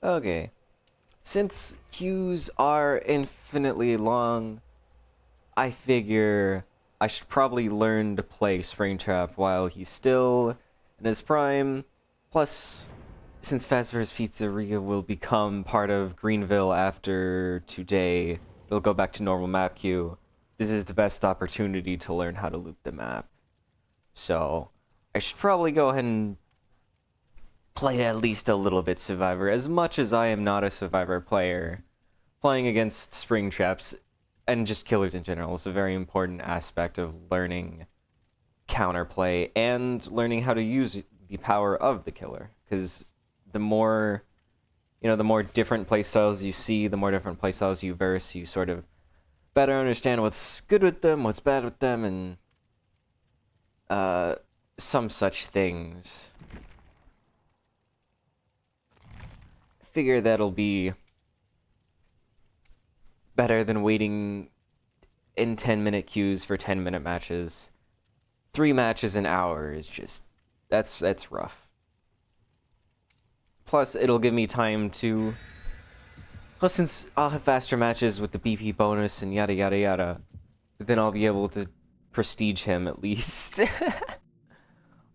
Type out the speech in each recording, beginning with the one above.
Okay. Since queues are infinitely long, I figure I should probably learn to play Springtrap while he's still in his prime. Plus, since Fast vs. Pizzeria will become part of Greenville after today, it'll go back to normal map queue. This is the best opportunity to learn how to loop the map. So, I should probably go ahead and play at least a little bit Survivor. As much as I am not a Survivor player, playing against Springtraps and just killers in general is a very important aspect of learning counterplay and learning how to use the power of the killer. Because the more, the more different playstyles you see, the more different playstyles you verse, you sort of better understand what's good with them, what's bad with them, and some such things. Figure that'll be better than waiting in 10-minute queues for 10-minute matches. 3 matches an hour is just that's rough. Plus, it'll give me time to. Plus, since I'll have faster matches with the BP bonus and yada yada yada, then I'll be able to prestige him at least.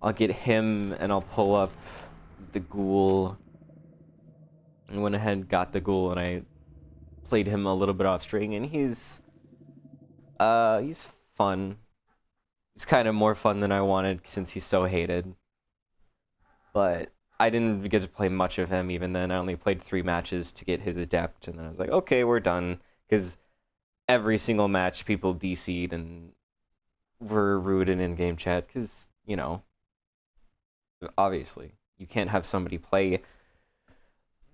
I'll get him and I'll pull up the ghoul. I went ahead and got the ghoul and I played him a little bit off string, and he's fun. He's kind of more fun than I wanted since he's so hated. But I didn't get to play much of him even then. I only played 3 matches to get his adept, and then I was like, okay, we're done. Because every single match people DC'd and were rude in in-game chat, because, obviously, you can't have somebody play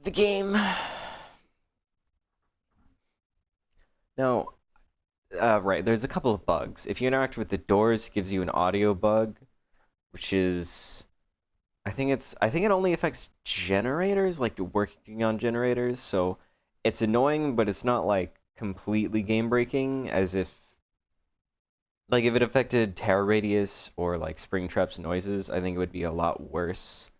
the game. Now, right, there's a couple of bugs. If you interact with the doors, it gives you an audio bug, which is, I think it only affects generators, like working on generators, so it's annoying, but it's not like completely game-breaking, as if, like, if it affected Terror Radius or like Springtrap's noises, I think it would be a lot worse.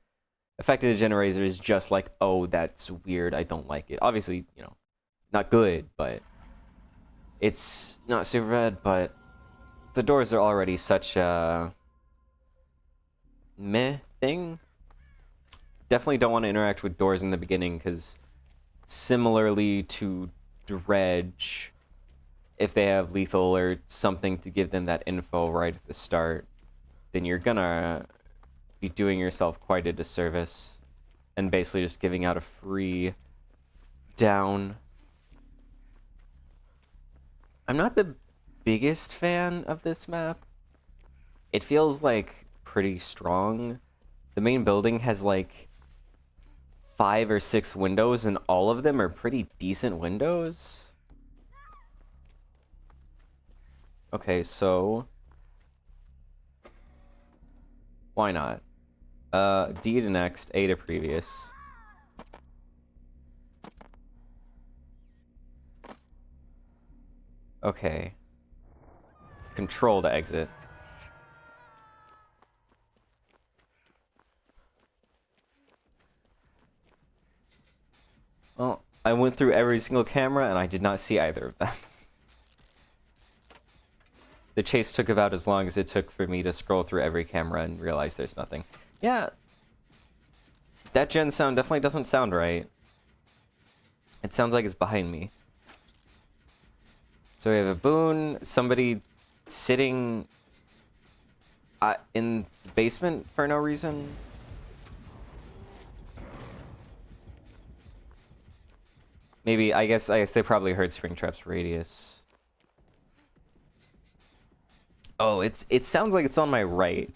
Affected generators just like, oh, that's weird, I don't like it. Obviously, not good, but it's not super bad, but the doors are already such a meh thing. Definitely don't want to interact with doors in the beginning, because similarly to Dredge, if they have lethal or something to give them that info right at the start, then you're gonna be doing yourself quite a disservice and basically just giving out a free down. I'm not the biggest fan of this map. It feels like pretty strong. The main building has like 5 or 6 windows, and all of them are pretty decent windows. Okay, so why not? D to next, A to previous. Okay. Control to exit. Well, I went through every single camera and I did not see either of them. The chase took about as long as it took for me to scroll through every camera and realize there's nothing. Yeah, that gen sound definitely doesn't sound right. It sounds like it's behind me. So we have a boon, somebody sitting in the basement for no reason. Maybe, I guess they probably heard Springtrap's radius. Oh, it sounds like it's on my right.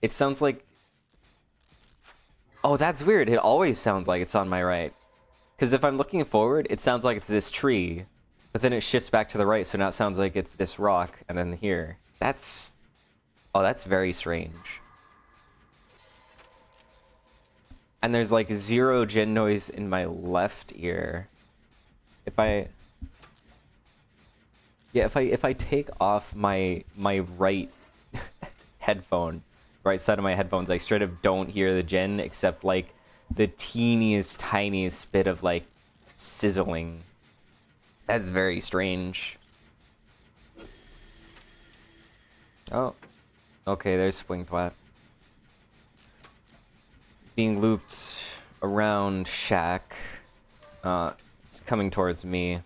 It sounds like... Oh, that's weird. It always sounds like it's on my right. Because if I'm looking forward, it sounds like it's this tree. But then it shifts back to the right, so now it sounds like it's this rock, and then here. That's... Oh, that's very strange. And there's like 0 gen noise in my left ear. If I take off my right headphone, right side of my headphones, I straight up don't hear the gen, except like the teeniest, tiniest bit of, like, sizzling. That's very strange. Oh. Okay, there's Springtrap. Being looped around Shack. It's coming towards me.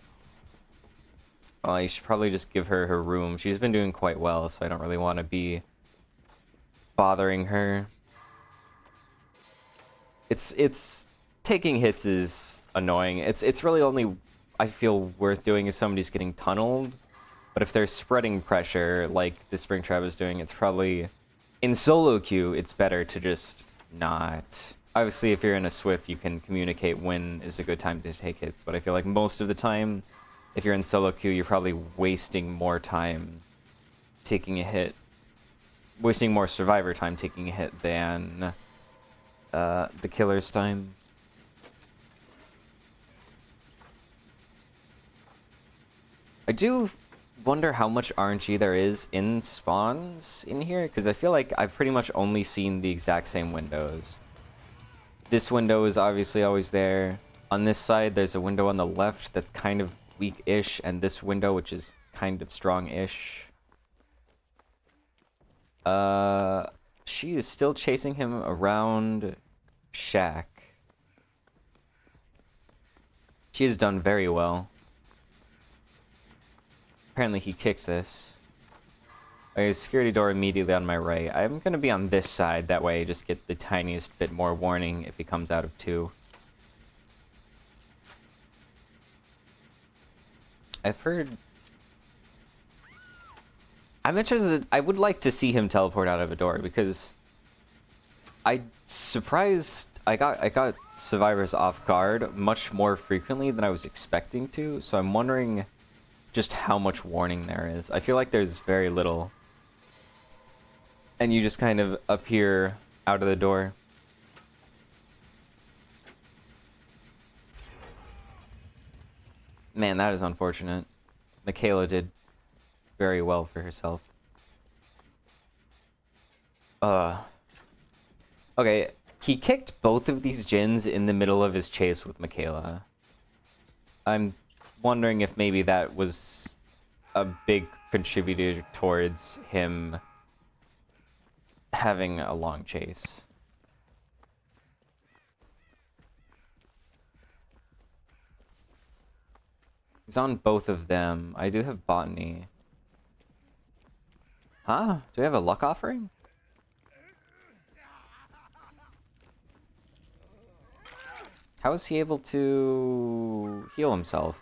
I should probably just give her her room. She's been doing quite well, so I don't really want to be bothering her. It's taking hits is annoying. It's really only I feel worth doing if somebody's getting tunneled. But if they're spreading pressure like the Springtrap is doing, it's probably in solo queue it's better to just not. Obviously if you're in a Swift you can communicate when is a good time to take hits, but I feel like most of the time if you're in solo queue you're probably wasting more time taking a hit. Wasting more survivor time taking a hit than the killer's time. I do wonder how much RNG there is in spawns in here, because I feel like I've pretty much only seen the exact same windows. This window is obviously always there. On this side, there's a window on the left that's kind of weak-ish, and this window, which is kind of strong-ish. She is still chasing him around Shack. She has done very well. Apparently he kicked this. There's a security door immediately on my right. I'm gonna be on this side, that way I just get the tiniest bit more warning if he comes out of 2. I've heard... I'm interested, I would like to see him teleport out of a door, because I got survivors off guard much more frequently than I was expecting to, so I'm wondering just how much warning there is. I feel like there's very little. And you just kind of appear out of the door. Man, that is unfortunate. Michaela did very well for herself. Okay, he kicked both of these Jins in the middle of his chase with Michaela. I'm wondering if maybe that was a big contributor towards him having a long chase. He's on both of them. I do have botany. Huh? Do we have a luck offering? How is he able to heal himself?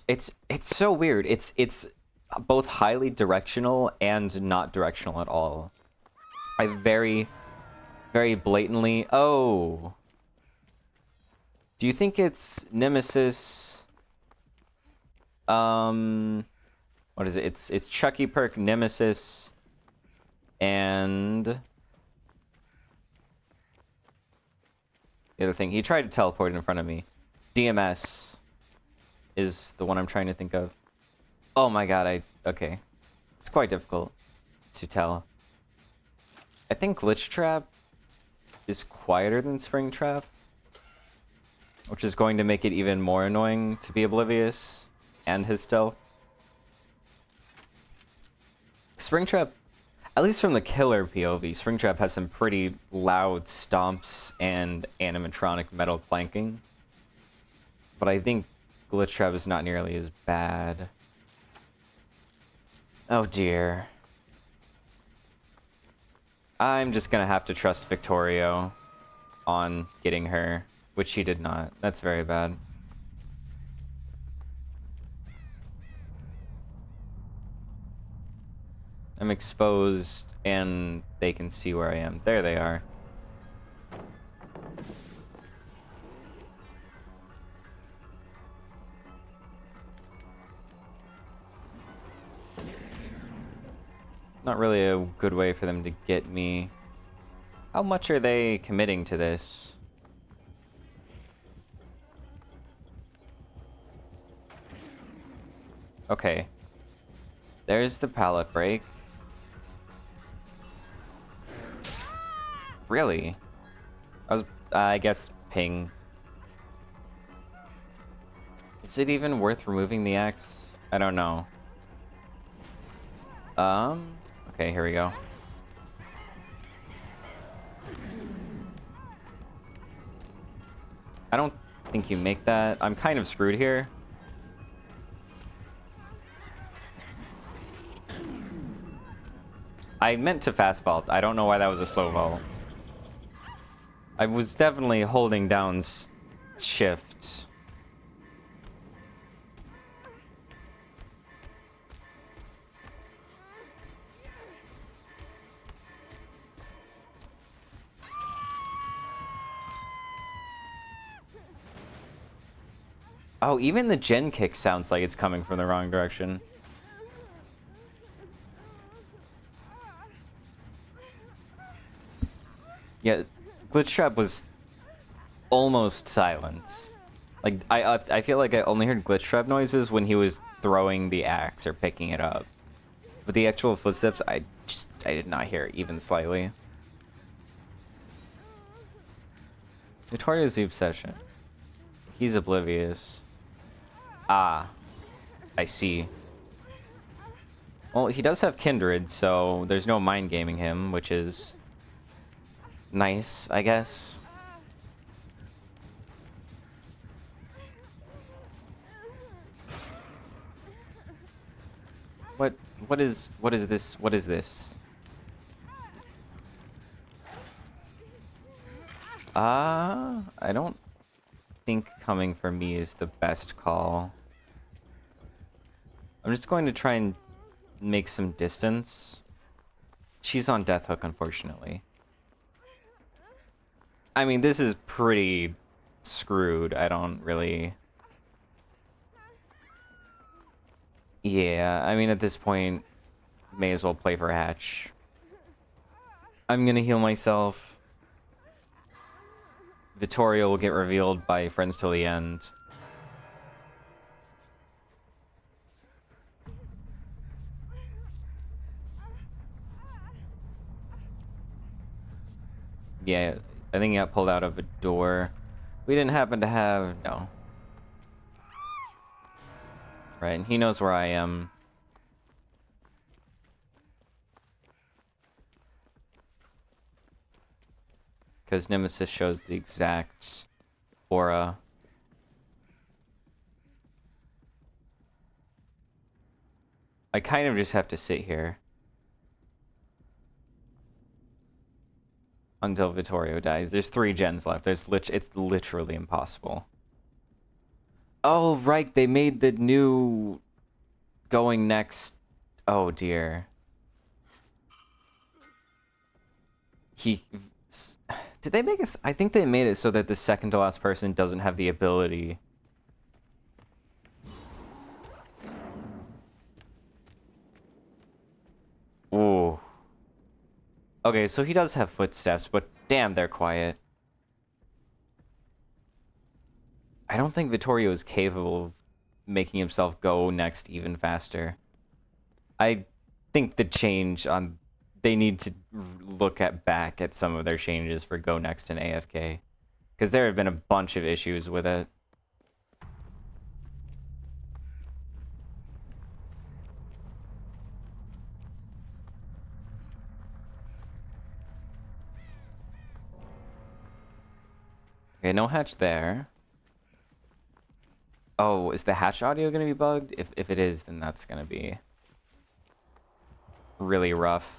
It's so weird. It's both highly directional and not directional at all. I very blatantly... Oh! Do you think it's Nemesis... What is it? It's Chucky Perk, Nemesis, and... the other thing. He tried to teleport in front of me. DMS is the one I'm trying to think of. Oh my god, okay. It's quite difficult to tell. I think Glitch Trap is quieter than Springtrap, which is going to make it even more annoying to be oblivious and his stealth. Springtrap, at least from the killer POV, Springtrap has some pretty loud stomps and animatronic metal clanking. But I think Glitch Trap is not nearly as bad. Oh dear. I'm just gonna have to trust Victorio on getting her, which he did not. That's very bad. I'm exposed and they can see where I am. There they are. Not really a good way for them to get me. How much are they committing to this? Okay. There's the pallet break. Really? I guess ping. Is it even worth removing the axe? I don't know. Okay, here we go. I don't think you make that. I'm kind of screwed here. I meant to fast vault. I don't know why that was a slow vault. I was definitely holding down shift. Oh, even the gen kick sounds like it's coming from the wrong direction. Yeah, glitch trap was almost silent. Like I feel like I only heard glitch trap noises when he was throwing the axe or picking it up. But the actual footsteps, I did not hear even slightly. Victoria's the obsession. He's oblivious. Ah, I see. Well, he does have kindred, so there's no mind gaming him, which is nice, I guess. What is this? What is this? I don't think coming for me is the best call. I'm just going to try and make some distance. She's on death hook, unfortunately. I mean, this is pretty screwed. I don't really... Yeah, I mean, at this point, may as well play for hatch. I'm gonna heal myself. Vittoria will get revealed by friends till the end. Yeah, I think he got pulled out of a door. We didn't happen to have... No. Right, and he knows where I am. Because Nemesis shows the exact aura. I kind of just have to sit here. Until Vittorio dies. There's 3 gens left. It's literally impossible. Oh, right, they made the new going next. Oh dear. Did they make us? I think they made it so that the second to last person doesn't have the ability. Ooh. Okay, so he does have footsteps, but damn, they're quiet. I don't think Vittorio is capable of making himself go next even faster. I think the change on... They need to look back at some of their changes for go next and AFK. Because there have been a bunch of issues with it. Okay, no hatch there. Oh, is the hatch audio gonna be bugged? If it is, then that's gonna be really rough.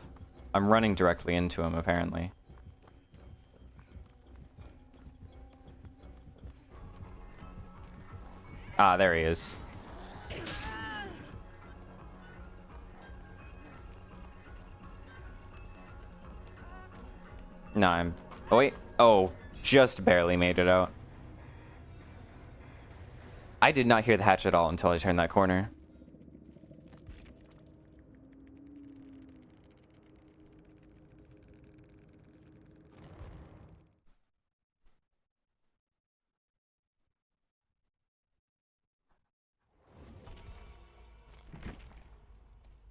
I'm running directly into him, apparently. Ah, there he is. No, I'm... Oh, wait. Oh, just barely made it out. I did not hear the hatch at all until I turned that corner.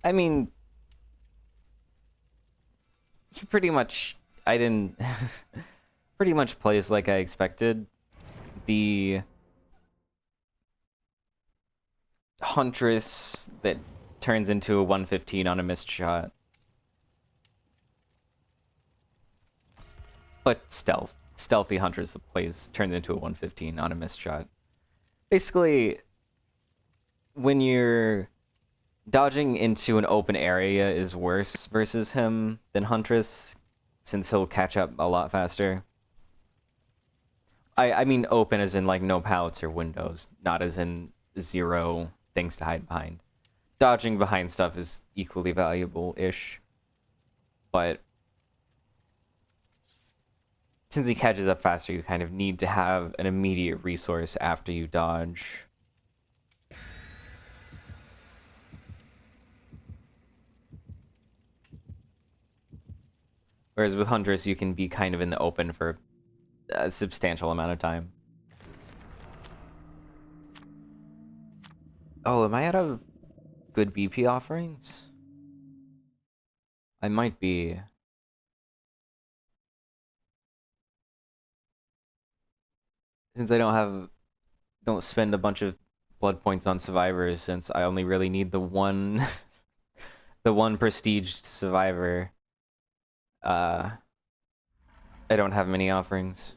I mean... He pretty much... I didn't pretty much plays like I expected. The Huntress that turns into a 115 on a missed shot. But stealthy Huntress that plays turns into a 115 on a missed shot. Basically, when you're dodging into an open area is worse versus him than Huntress, since he'll catch up a lot faster. I mean open as in like no pallets or windows, not as in zero things to hide behind. Dodging behind stuff is equally valuable-ish, but since he catches up faster, you kind of need to have an immediate resource after you dodge. Whereas with Huntress, you can be kind of in the open for a substantial amount of time. Oh, am I out of good BP offerings? I might be. Since I don't spend a bunch of blood points on survivors, since I only really need the one, the one prestiged survivor. I don't have many offerings.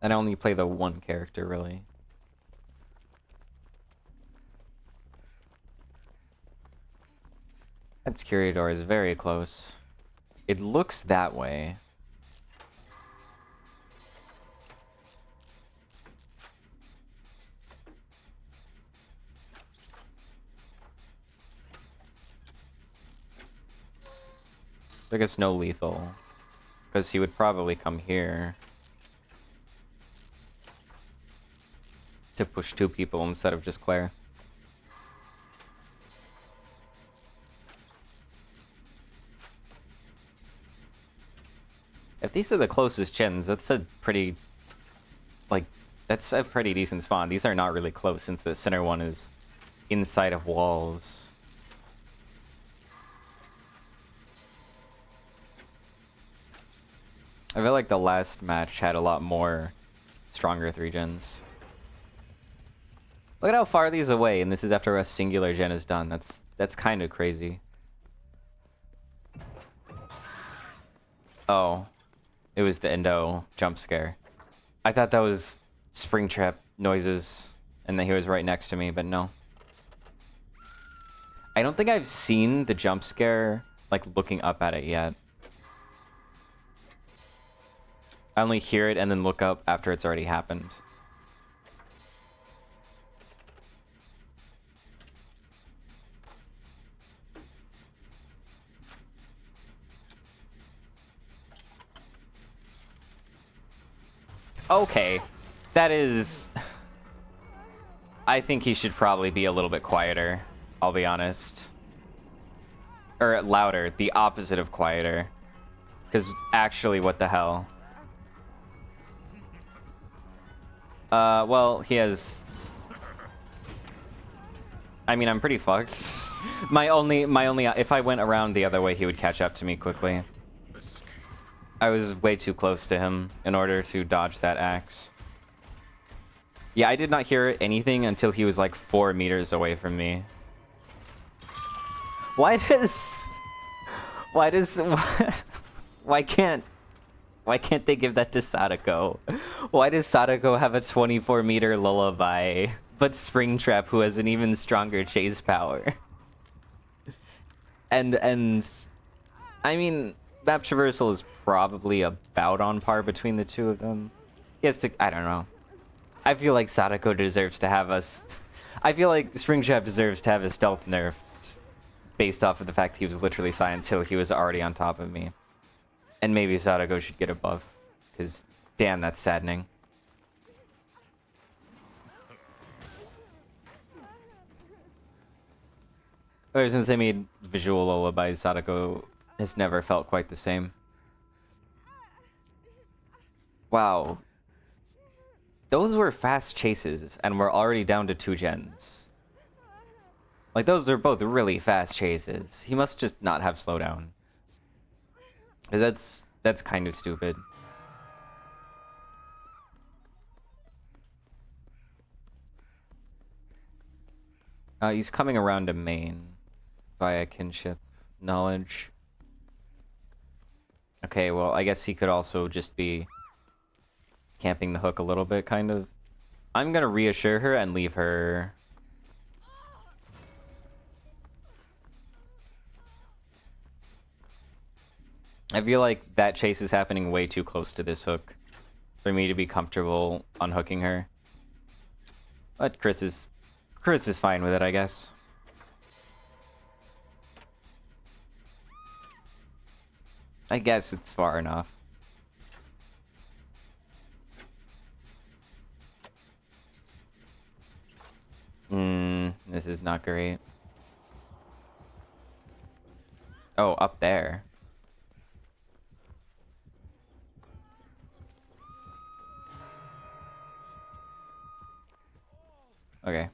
And I only play the one character, really. That Curator is very close. It looks that way. I guess no lethal. Because he would probably come here to push two people instead of just Claire. If these are the closest gens, that's a pretty, like, that's a pretty decent spawn. These are not really close since the center one is inside of walls. I feel like the last match had a lot more stronger 3-gens. Look at how far these away, and this is after a singular gen is done. That's kind of crazy. Oh, it was the endo jump scare. I thought that was Springtrap noises, and that he was right next to me, but no. I don't think I've seen the jump scare, like, looking up at it yet. I only hear it and then look up after it's already happened. Okay, that is... I think he should probably be a little bit quieter, I'll be honest. Or louder, the opposite of quieter. Because actually, what the hell? Well, he has... I mean, I'm pretty fucked. My only, if I went around the other way, he would catch up to me quickly. I was way too close to him in order to dodge that axe. Yeah, I did not hear anything until he was like 4 meters away from me. Why can't they give that to Sadako? Why does Sadako have a 24-meter lullaby, but Springtrap, who has an even stronger chase power? And I mean, map traversal is probably about on par between the two of them. He has to, I don't know. I feel like Sadako deserves to have us. I feel like Springtrap deserves to have his stealth nerfed based off of the fact he was literally silent until he was already on top of me. And maybe Sadako should get a buff, because damn, that's saddening. Ever since they made visual lullabies, Sadako has never felt quite the same. Wow. Those were fast chases, and we're already down to 2 gens. Like, those are both really fast chases. He must just not have slowdown. Because that's kind of stupid. He's coming around to main via kinship knowledge. Okay, well, I guess he could also just be camping the hook a little bit, kind of. I'm gonna reassure her and leave her. I feel like that chase is happening way too close to this hook for me to be comfortable unhooking her. But Chris is fine with it, I guess. I guess it's far enough. This is not great. Oh, up there. Okay.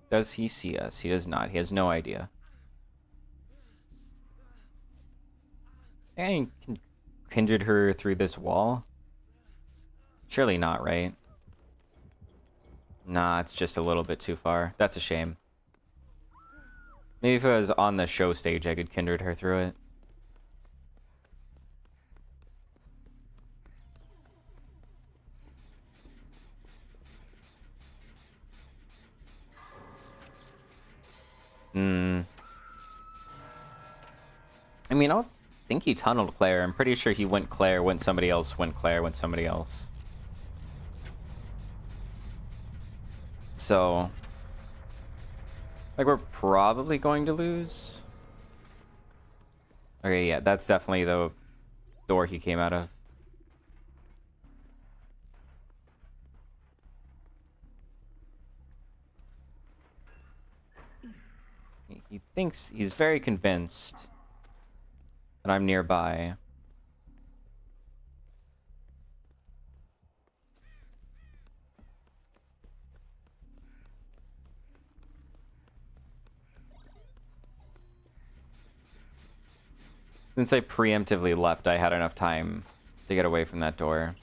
Does he see us? He does not. He has no idea. I can kindred her through this wall? Surely not, right? Nah, it's just a little bit too far. That's a shame. Maybe if I was on the show stage, I could kindred her through it. I mean, I don't think he tunneled Claire. I'm pretty sure he went Claire, went somebody else, went Claire, went somebody else. So, like, we're probably going to lose. Okay, yeah, that's definitely the door he came out of. He thinks, he's very convinced that I'm nearby. Since I preemptively left, I had enough time to get away from that door.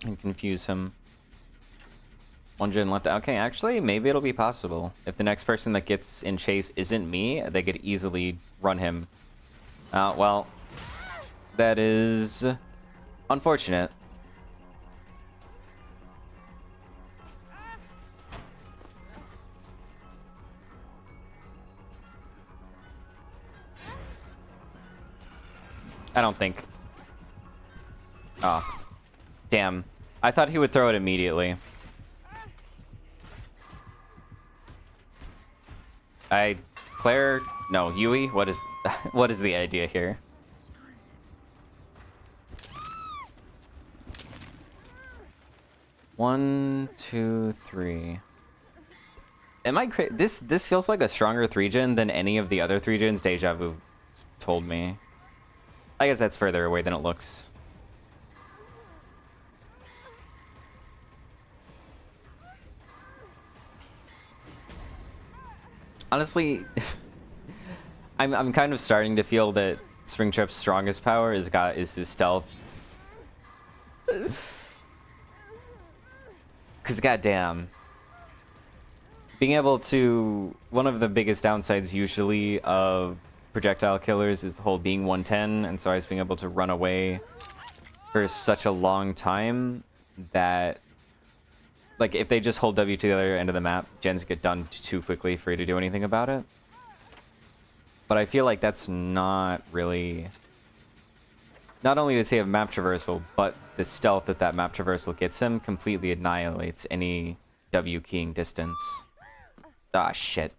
And confuse him. One gen left. Okay, actually, maybe it'll be possible. If the next person that gets in chase isn't me, they could easily run him. Well, that is unfortunate. I don't think. Oh, damn. I thought he would throw it immediately. Claire, no, Yui, what is what is the idea here? One, two, three. Am I this feels like a stronger 3-gen than any of the other 3-gens Deja Vu told me. I guess that's further away than it looks. Honestly, I'm kind of starting to feel that Springtrap's strongest power is his stealth. Cause goddamn, being able to, one of the biggest downsides usually of projectile killers is the whole being 110, and so I was being able to run away for such a long time that, like, if they just hold W to the other end of the map, gens get done too quickly for you to do anything about it. But I feel like that's not really... Not only does he have map traversal, but the stealth that map traversal gets him completely annihilates any W keying distance. Ah, shit.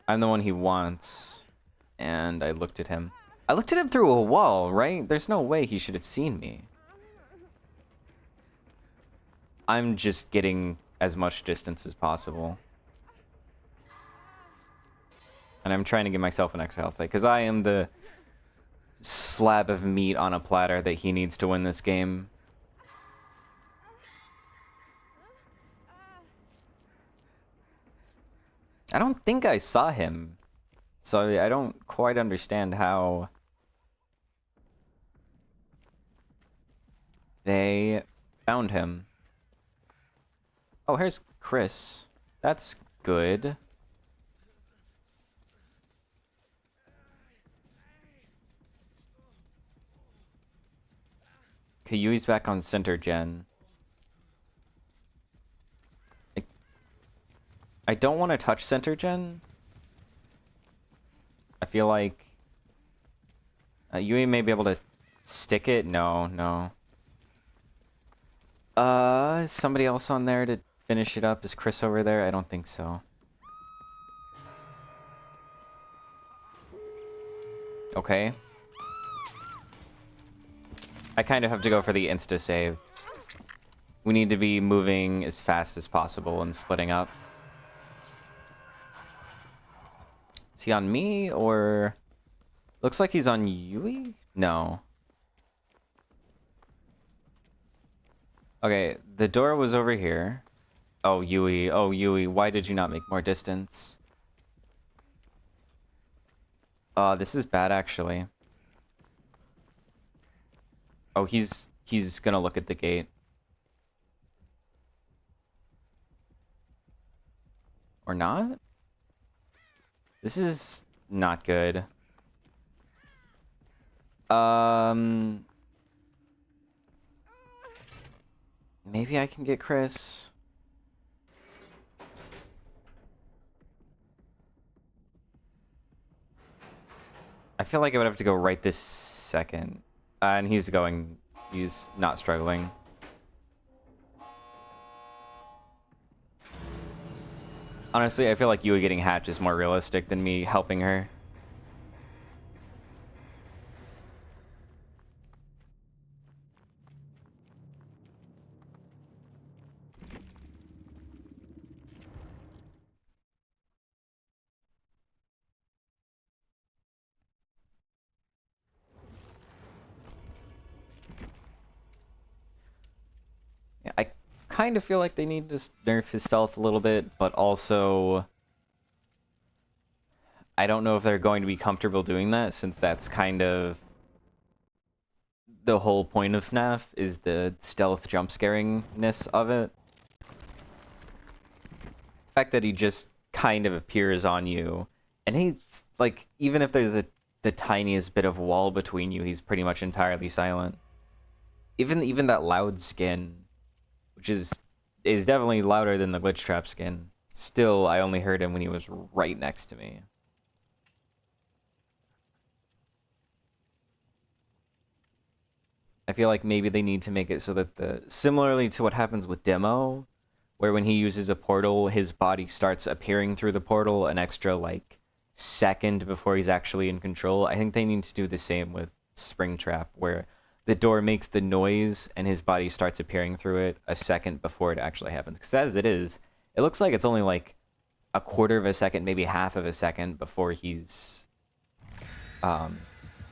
I'm the one he wants. And I looked at him. I looked at him through a wall, right? There's no way he should have seen me. I'm just getting as much distance as possible. And I'm trying to give myself an extra health site, because I am the slab of meat on a platter that he needs to win this game. I don't think I saw him, so I don't quite understand how they found him. Oh, here's Chris. That's good. Okay, Yui's back on center gen. I don't want to touch center gen. I feel like Yui may be able to stick it. No, no. Is somebody else on there to finish it up? Is Chris over there? I don't think so. Okay. I kind of have to go for the insta-save. We need to be moving as fast as possible and splitting up. Is he on me, or... Looks like he's on Yui? No. Okay, the door was over here. Oh, Yui. Oh, Yui. Why did you not make more distance? This is bad, actually. Oh, he's gonna look at the gate. Or not? This is not good. Maybe I can get Chris. I feel like I would have to go right this second. And he's not struggling. Honestly, I feel like Yui getting hatched is more realistic than me helping her. Yeah, I kind of feel like they need to nerf his stealth a little bit, but also I don't know if they're going to be comfortable doing that, since that's kind of the whole point of FNAF, is the stealth jump scaringness of it. The fact that he just kind of appears on you, and he's like, even if there's the tiniest bit of wall between you, he's pretty much entirely silent. Even that loud skin, which is definitely louder than the glitch trap skin. Still, I only heard him when he was right next to me. I feel like maybe they need to make it so that similarly to what happens with Demo, where when he uses a portal, his body starts appearing through the portal an extra, like, second before he's actually in control. I think they need to do the same with Springtrap, where the door makes the noise and his body starts appearing through it a second before it actually happens. Because as it is, it looks like it's only like a quarter of a second, maybe half of a second before he's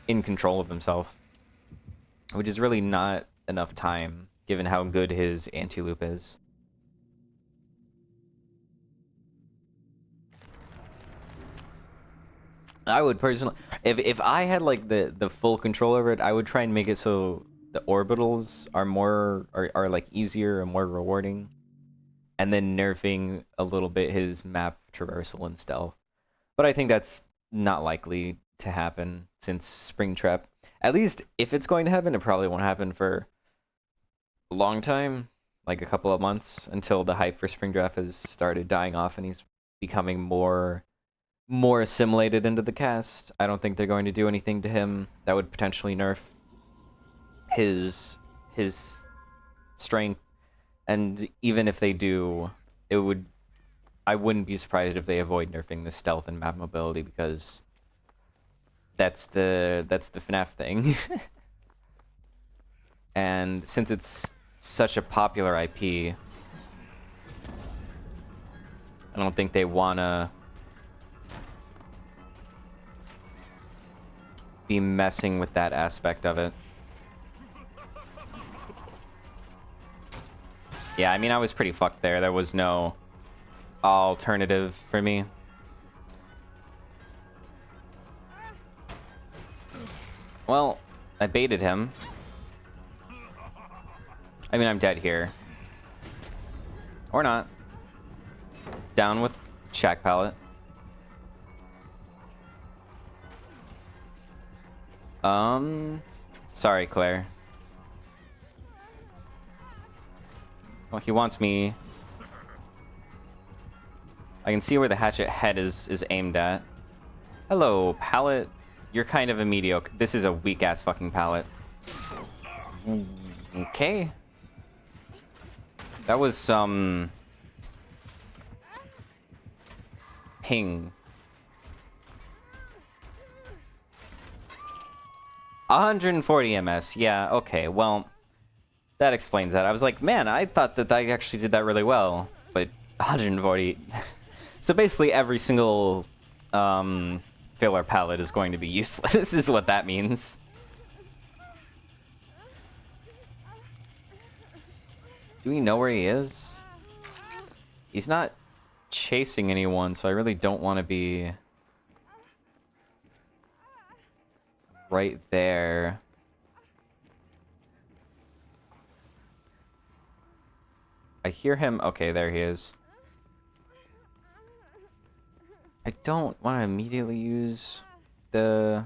in control of himself. Which is really not enough time, given how good his anti-loop is. I would personally, if I had like the full control over it, I would try and make it so the orbitals are like easier and more rewarding, and then nerfing a little bit his map traversal and stealth. But I think that's not likely to happen, since Springtrap, at least if it's going to happen, it probably won't happen for a long time, like a couple of months, until the hype for Springtrap has started dying off and he's becoming more assimilated into the cast. I don't think they're going to do anything to him that would potentially nerf his strength, and even if they do, I wouldn't be surprised if they avoid nerfing the stealth and map mobility, because that's the FNAF thing. And since it's such a popular IP, I don't think they wanna be messing with that aspect of it. Yeah, I mean, I was pretty fucked there. There was no alternative for me. Well, I baited him. I mean, I'm dead here. Or not. Down with Shack Pallet. Sorry, Claire. Well, he wants me. I can see where the hatchet head is aimed at. Hello, Pallet. You're kind of a mediocre. This is a weak-ass fucking Pallet. Okay. That was some... ping. 140 MS. Yeah, okay, well... that explains that. I was like, man, I thought that I actually did that really well. But 140... So basically every single filler palette is going to be useless. This is what that means. Do we know where he is? He's not chasing anyone, so I really don't want to be right there. I hear him. Okay, there he is. I don't want to immediately use the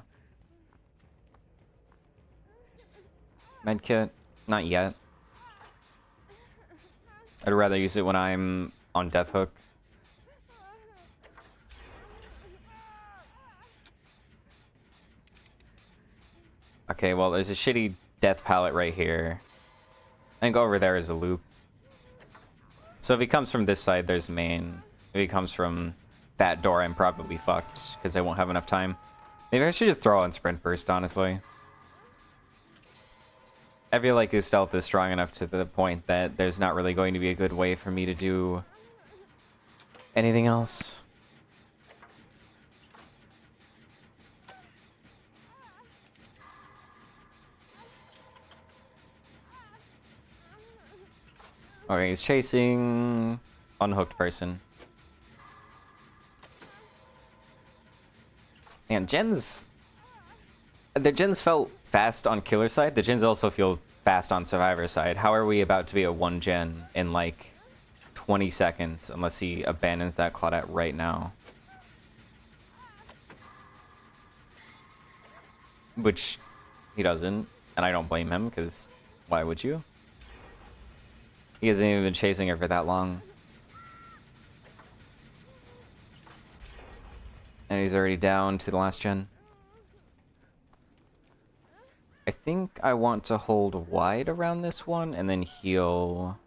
medkit. Not yet. I'd rather use it when I'm on Death Hook. Okay, well, there's a shitty death palette right here. I think over there is a loop. So if he comes from this side, there's main. If he comes from that door, I'm probably fucked, because I won't have enough time. Maybe I should just throw on Sprint Burst, honestly. I feel like his stealth is strong enough to the point that there's not really going to be a good way for me to do anything else. Okay, he's chasing unhooked person. And the gens felt fast on killer side. The gens also feel fast on survivor side. How are we about to be a 1 gen in like 20 seconds unless he abandons that Claudette right now? Which he doesn't, and I don't blame him, because why would you? He hasn't even been chasing her for that long. And he's already down to the last gen. I think I want to hold wide around this one and then heal.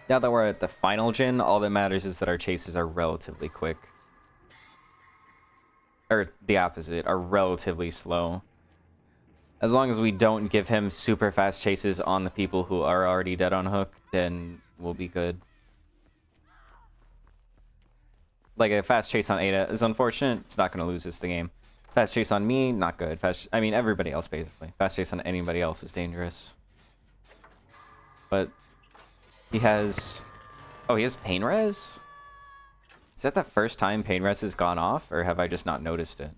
Now that we're at the final gen, all that matters is that our chases are relatively quick. Or the opposite, are relatively slow. As long as we don't give him super fast chases on the people who are already dead on hook, then we'll be good. Like, a fast chase on Ada is unfortunate. It's not going to lose us the game. Fast chase on me, not good. I mean, everybody else, basically. Fast chase on anybody else is dangerous. But he has... oh, he has pain res? Is that the first time pain res has gone off, or have I just not noticed it?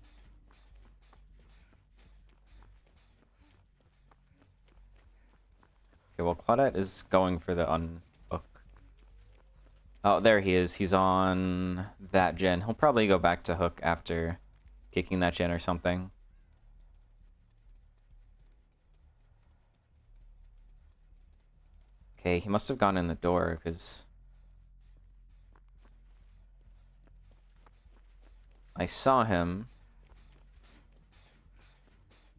Okay, well, Claudette is going for the unhook. Oh, there he is. He's on that gen. He'll probably go back to hook after kicking that gen or something. Okay, he must have gone in the door, because I saw him.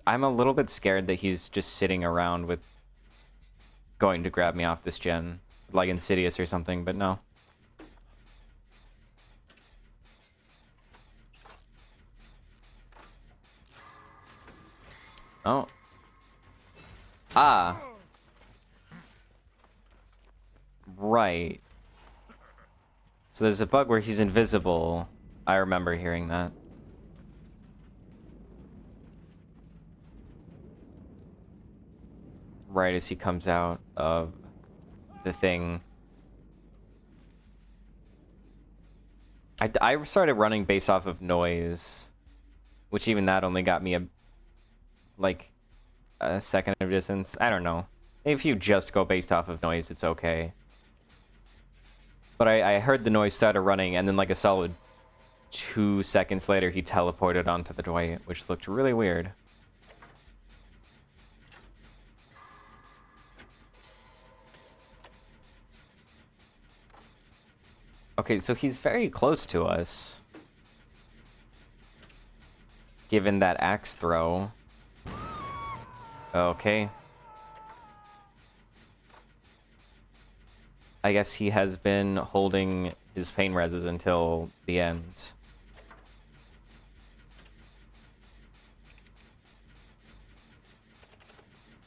I'm a little bit scared that he's just sitting around with going to grab me off this gen, like Insidious or something, but no. Oh. Ah. Right. So there's a bug where he's invisible. I remember hearing that. Right as he comes out of the thing. I started running based off of noise. which even that only got me like a second of distance. I don't know. If you just go based off of noise, it's okay. But I heard the noise started running, and then like a solid 2 seconds later, he teleported onto the Dwight, which looked really weird. Okay, so he's very close to us. Given that axe throw. Okay. I guess he has been holding his pain reses until the end.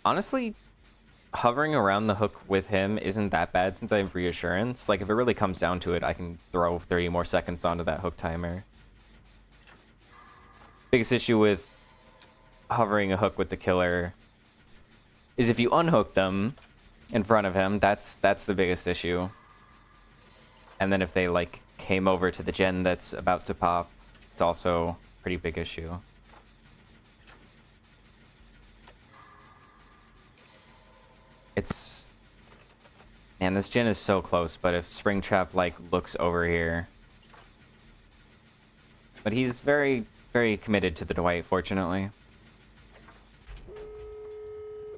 Honestly, hovering around the hook with him isn't that bad since I have reassurance. Like, if it really comes down to it, I can throw 30 more seconds onto that hook timer. Biggest issue with hovering a hook with the killer is if you unhook them in front of him, that's the biggest issue. And then if they like came over to the gen that's about to pop, it's also a pretty big issue. It's... Man, this gen is so close, but if Springtrap like looks over here... But he's very, very committed to the Dwight, fortunately.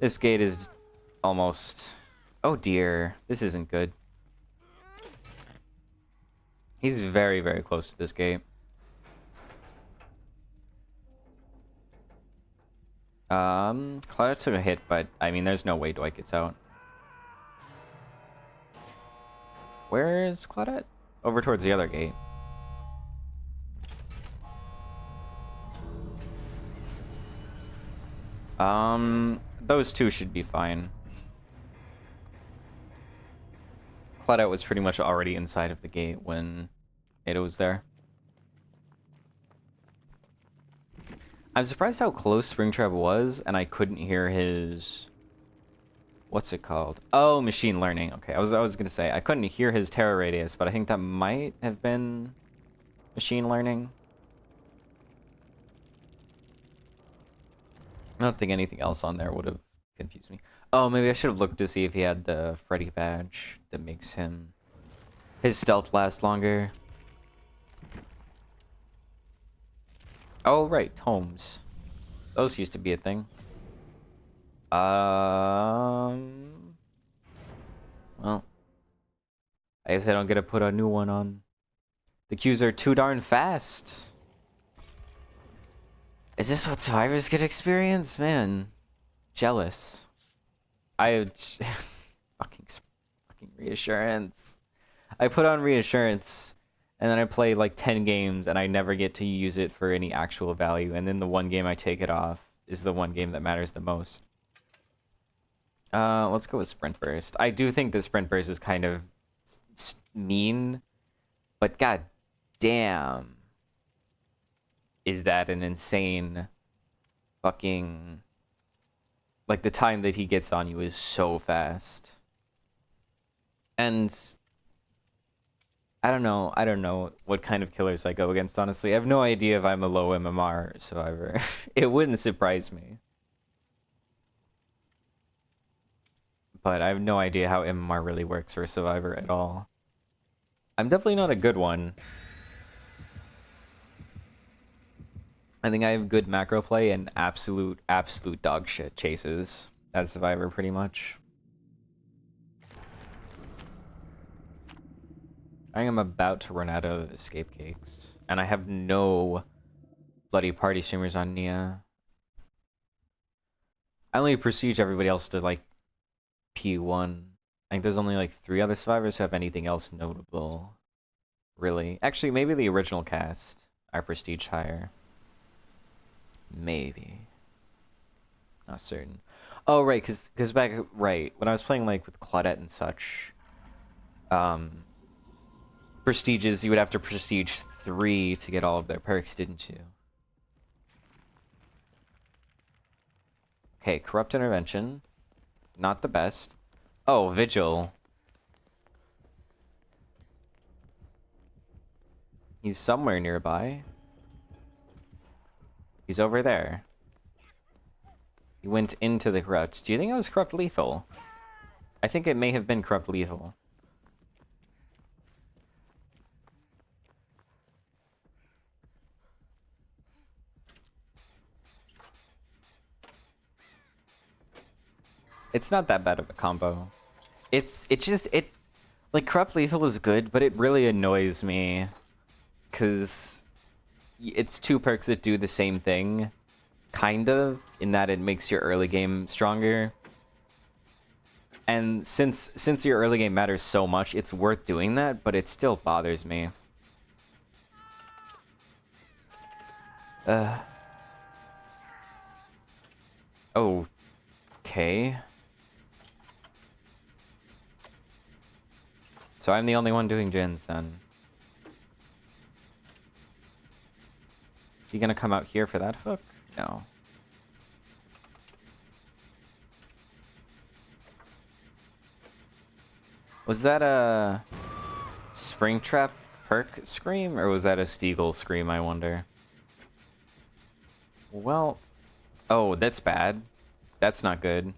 This gate is almost... Oh dear, this isn't good. He's very, very close to this gate. Claudia took a hit, but I mean, there's no way Dwight gets out. Where is Claudette? Over towards the other gate. Those two should be fine. Claudette was pretty much already inside of the gate when Ada was there. I'm surprised how close Springtrap was, and I couldn't hear his... What's it called? Oh, machine learning. Okay, I was gonna say, I couldn't hear his terror radius, but I think that might have been machine learning. I don't think anything else on there would have confused me. Oh, maybe I should have looked to see if he had the Freddy badge that makes his stealth last longer. Oh, right, homes. Those used to be a thing. Well, I guess I don't get to put a new one on. The queues are too darn fast. Is this what survivors could experience? Man, jealous. fucking reassurance. I put on reassurance, and then I play like 10 games, and I never get to use it for any actual value. And then the one game I take it off is the one game that matters the most. Let's go with Sprint Burst. I do think the Sprint Burst is kind of mean, but god damn, is that an insane fucking... Like, the time that he gets on you is so fast. And I don't know what kind of killers I go against, honestly. I have no idea if I'm a low MMR survivor. It wouldn't surprise me. But I have no idea how MMR really works for a survivor at all. I'm definitely not a good one. I think I have good macro play and absolute dog shit chases as survivor pretty much. I am about to run out of escape cakes. And I have no bloody party streamers on Nia. I only prestige everybody else to like P1. I think there's only like 3 other survivors who have anything else notable. Really. Actually, maybe the original cast are prestige higher. Maybe. Not certain. Oh, right, because back, right, when I was playing like with Claudette and such, prestiges, you would have to prestige 3 to get all of their perks, didn't you? Okay, corrupt intervention. Not the best. Oh, vigil. He's somewhere nearby. He's over there. He went into the corrupt. Do you think it was corrupt lethal? I think it may have been corrupt lethal. It's not that bad of a combo. It like corrupt lethal is good, but it really annoys me because it's two perks that do the same thing, kind of, in that it makes your early game stronger. And since your early game matters so much, it's worth doing that, but it still bothers me. Okay. So I'm the only one doing gens then. Is he gonna come out here for that hook? No. Was that a Springtrap perk scream, or was that a Steagle scream, I wonder? Well, oh, that's bad. That's not good.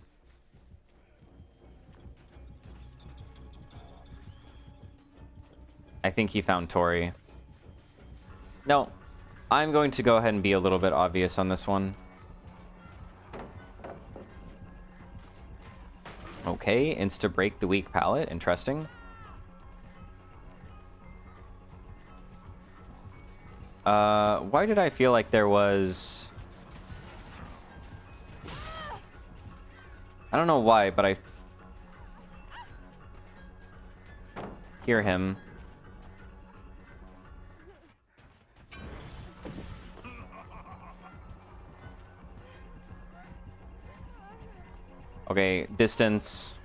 I think he found Tori. No, I'm going to go ahead and be a little bit obvious on this one. Okay, insta-break the weak pallet. Interesting. Why did I feel like there was... I don't know why, but I hear him. Okay, distance.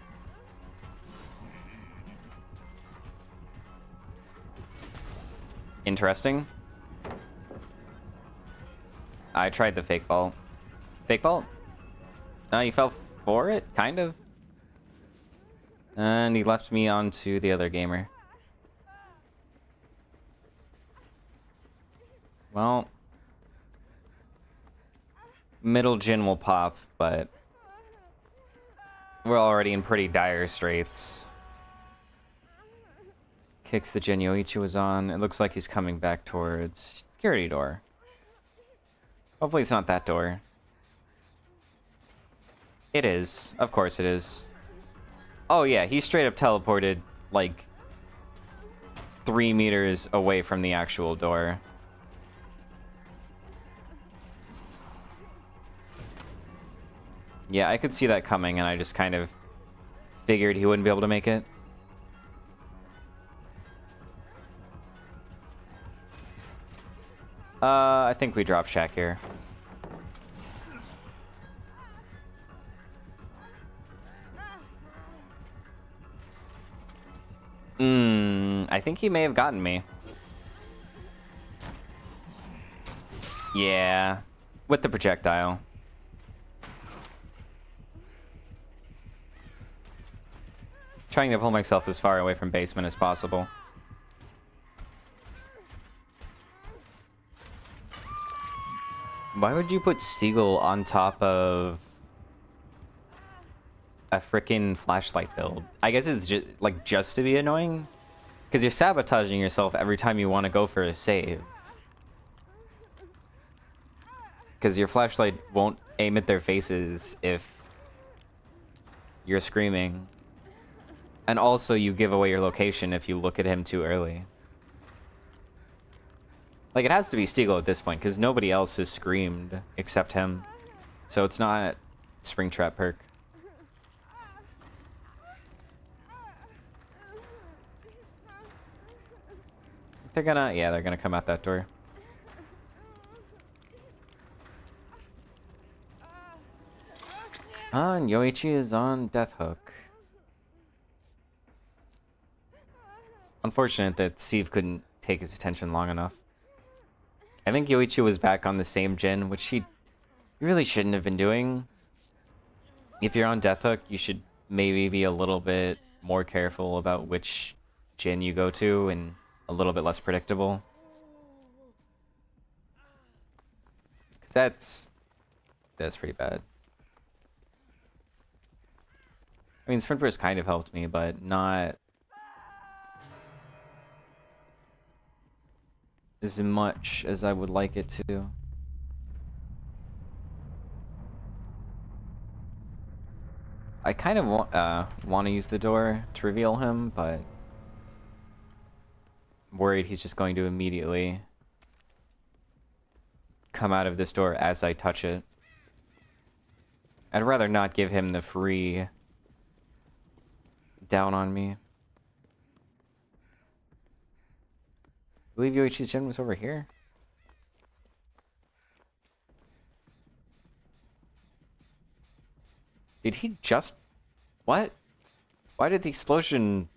Interesting. I tried the fake ball. Fake ball? No, you fell for it, kind of. And he left me onto the other gamer. Well, middle Jin will pop, but we're already in pretty dire straits. Kicks the Jin Yoichi was on. It looks like he's coming back towards security door. Hopefully it's not that door. It is. Of course it is. Oh yeah, he straight up teleported like 3 meters away from the actual door. Yeah, I could see that coming, and I just kind of figured he wouldn't be able to make it. I think we drop Shack here. I think he may have gotten me. Yeah, with the projectile. Trying to pull myself as far away from basement as possible. Why would you put Steagle on top of a frickin' flashlight build? I guess it's just to be annoying, because you're sabotaging yourself every time you want to go for a save. Because your flashlight won't aim at their faces if you're screaming. And also you give away your location if you look at him too early. Like, it has to be Steagle at this point, because nobody else has screamed except him. So it's not Springtrap perk. They're gonna come out that door. And Yoichi is on Death Hook. Unfortunate that Steve couldn't take his attention long enough. I think Yoichi was back on the same gen, which he really shouldn't have been doing. If you're on Death Hook, you should maybe be a little bit more careful about which gen you go to and a little bit less predictable. Because That's pretty bad. I mean, Sprint Burst kind of helped me, but not as much as I would like it to. I kind of want to use the door to reveal him, but I'm worried he's just going to immediately come out of this door as I touch it. I'd rather not give him the free down on me. I believe Yoichi's gen was over here. Did he just... What? Why did the explosion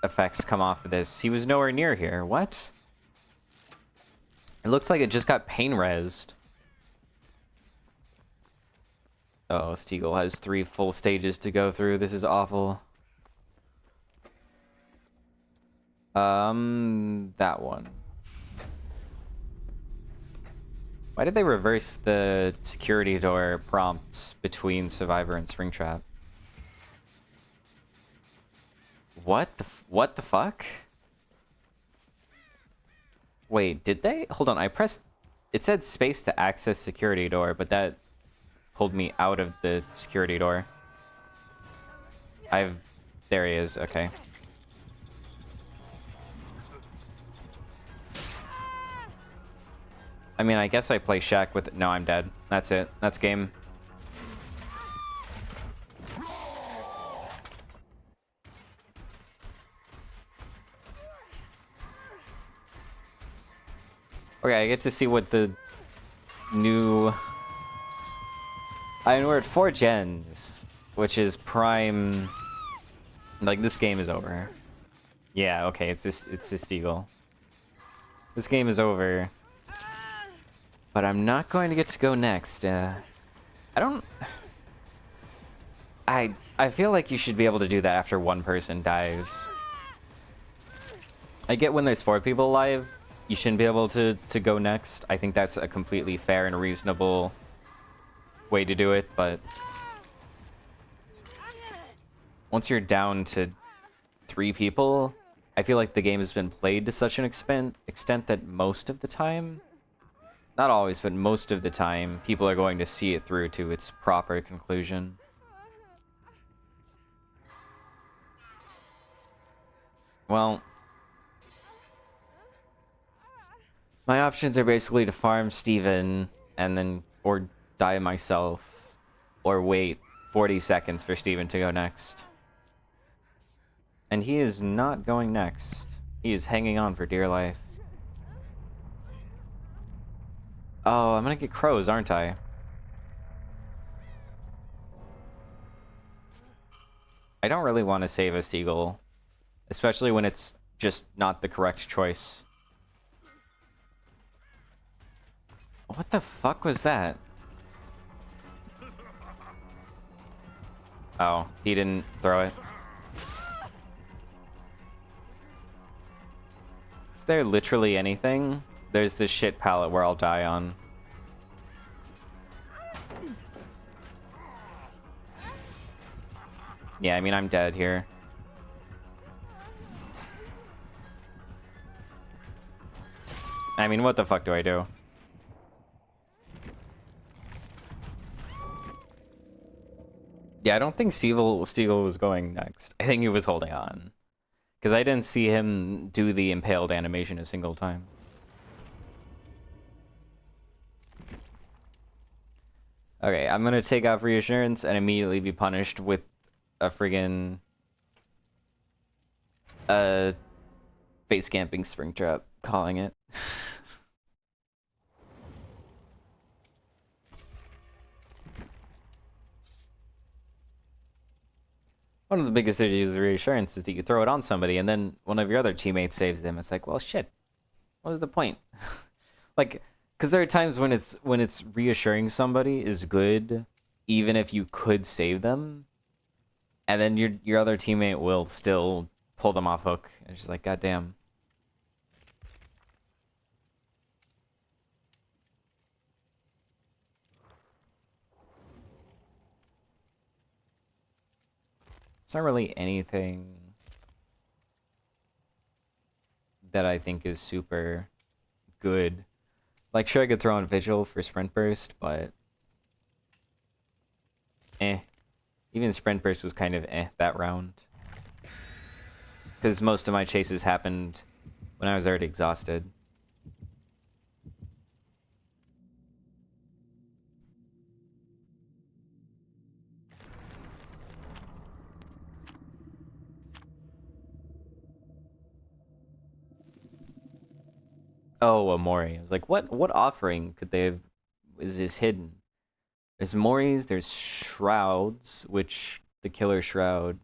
effects come off of this? He was nowhere near here. What? It looks like it just got pain resed. Oh, Steagle has 3 full stages to go through. This is awful. That one. Why did they reverse the security door prompts between Survivor and Springtrap? What the fuck? Wait, did they? Hold on, I pressed... It said space to access security door, but that pulled me out of the security door. There he is, okay. I mean, I guess I play Shaq with... No, I'm dead. That's it. That's game. Okay, I get to see what the new... I mean, we're at 4 gens, which is prime... Like, this game is over. Yeah, okay, it's just Eagle. This game is over. But I'm not going to get to go next. I don't... I feel like you should be able to do that after one person dies. I get when there's 4 people alive, you shouldn't be able to go next. I think that's a completely fair and reasonable way to do it, but... Once you're down to 3 people, I feel like the game has been played to such an extent that most of the time... Not always, but most of the time, people are going to see it through to its proper conclusion. Well... My options are basically to farm Steven, and then... or die myself, or wait 40 seconds for Steven to go next. And he is not going next. He is hanging on for dear life. Oh, I'm gonna get crows, aren't I? I don't really want to save a Steagle, especially when it's just not the correct choice. What the fuck was that? Oh, he didn't throw it. Is there literally anything? There's this shit pallet where I'll die on. Yeah, I mean, I'm dead here. I mean, what the fuck do I do? Yeah, I don't think Steagle was going next. I think he was holding on. Because I didn't see him do the impaled animation a single time. Okay, I'm gonna take off reassurance and immediately be punished with a friggin' base camping Springtrap, calling it. One of the biggest issues with reassurance is that you throw it on somebody and then one of your other teammates saves them. It's like, well, shit. What was the point? Like, because there are times when it's reassuring somebody is good, even if you could save them, and then your other teammate will still pull them off hook. It's just like, goddamn. It's not really anything that I think is super good. Like, sure, I could throw on Vigil for Sprint Burst, but eh. Even Sprint Burst was kind of eh that round. Because most of my chases happened when I was already exhausted. Oh, a Mori. I was like, what offering could they have... is this hidden? There's Moris, there's Shrouds, which the Killer Shroud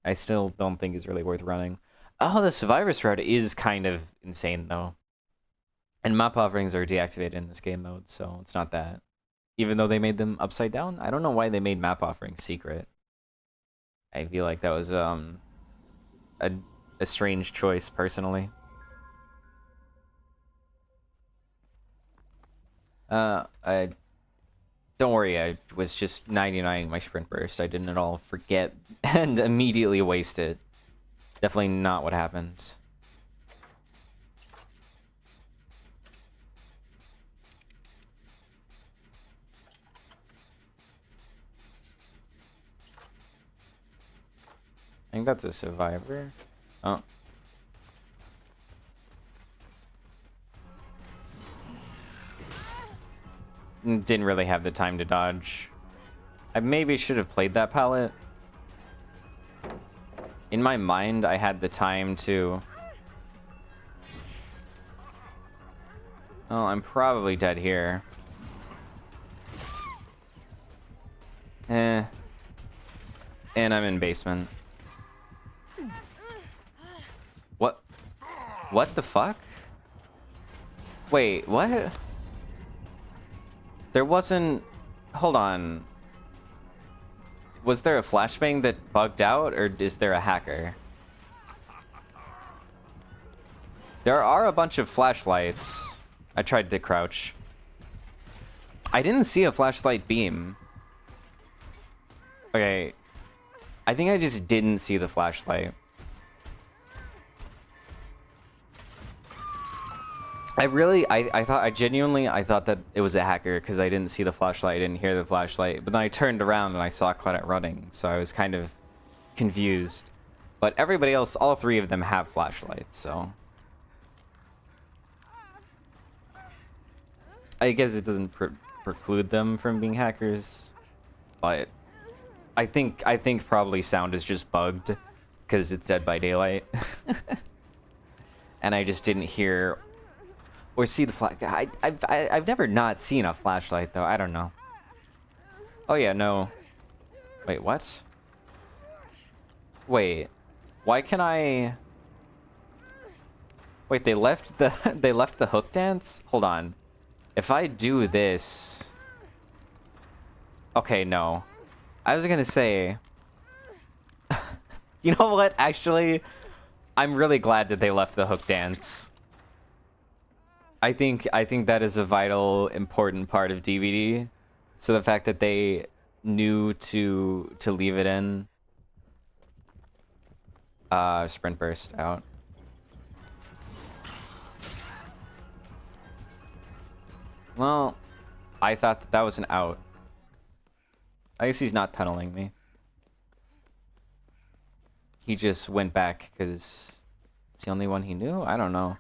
I still don't think is really worth running. Oh, the Survivor Shroud is kind of insane, though. And map offerings are deactivated in this game mode, so it's not that. Even though they made them upside down, I don't know why they made map offerings secret. I feel like that was a strange choice, personally. I don't worry, I was just 99ing my sprint burst. I didn't at all forget and immediately waste it. Definitely not what happened. I think that's a survivor. Oh. Didn't really have the time to dodge. I maybe should have played that palette. In my mind, I had the time to... Oh, I'm probably dead here. Eh. And I'm in basement. What? What the fuck? Wait, what? There wasn't... Hold on. Was there a flashbang that bugged out, or is there a hacker? There are a bunch of flashlights. I tried to crouch. I didn't see a flashlight beam. Okay. I think I just didn't see the flashlight. I genuinely thought that it was a hacker because I didn't see the flashlight, I didn't hear the flashlight, but then I turned around and I saw Claudette running, so I was kind of confused. But everybody else, all three of them have flashlights, so... I guess it doesn't preclude them from being hackers, but I think probably sound is just bugged because it's Dead by Daylight. And I just didn't hear or see the flash. I've never not seen a flashlight though. I don't know. Oh yeah, no. Wait, what? Wait. Why can I... Wait, they left the they left the hook dance? Hold on. If I do this... Okay, no. I was gonna say... You know what? Actually, I'm really glad that they left the hook dance. I think that is a vital, important part of DVD. So the fact that they knew to leave it in. Sprint burst out. Well, I thought that was an out. I guess he's not tunneling me. He just went back because it's the only one he knew? I don't know.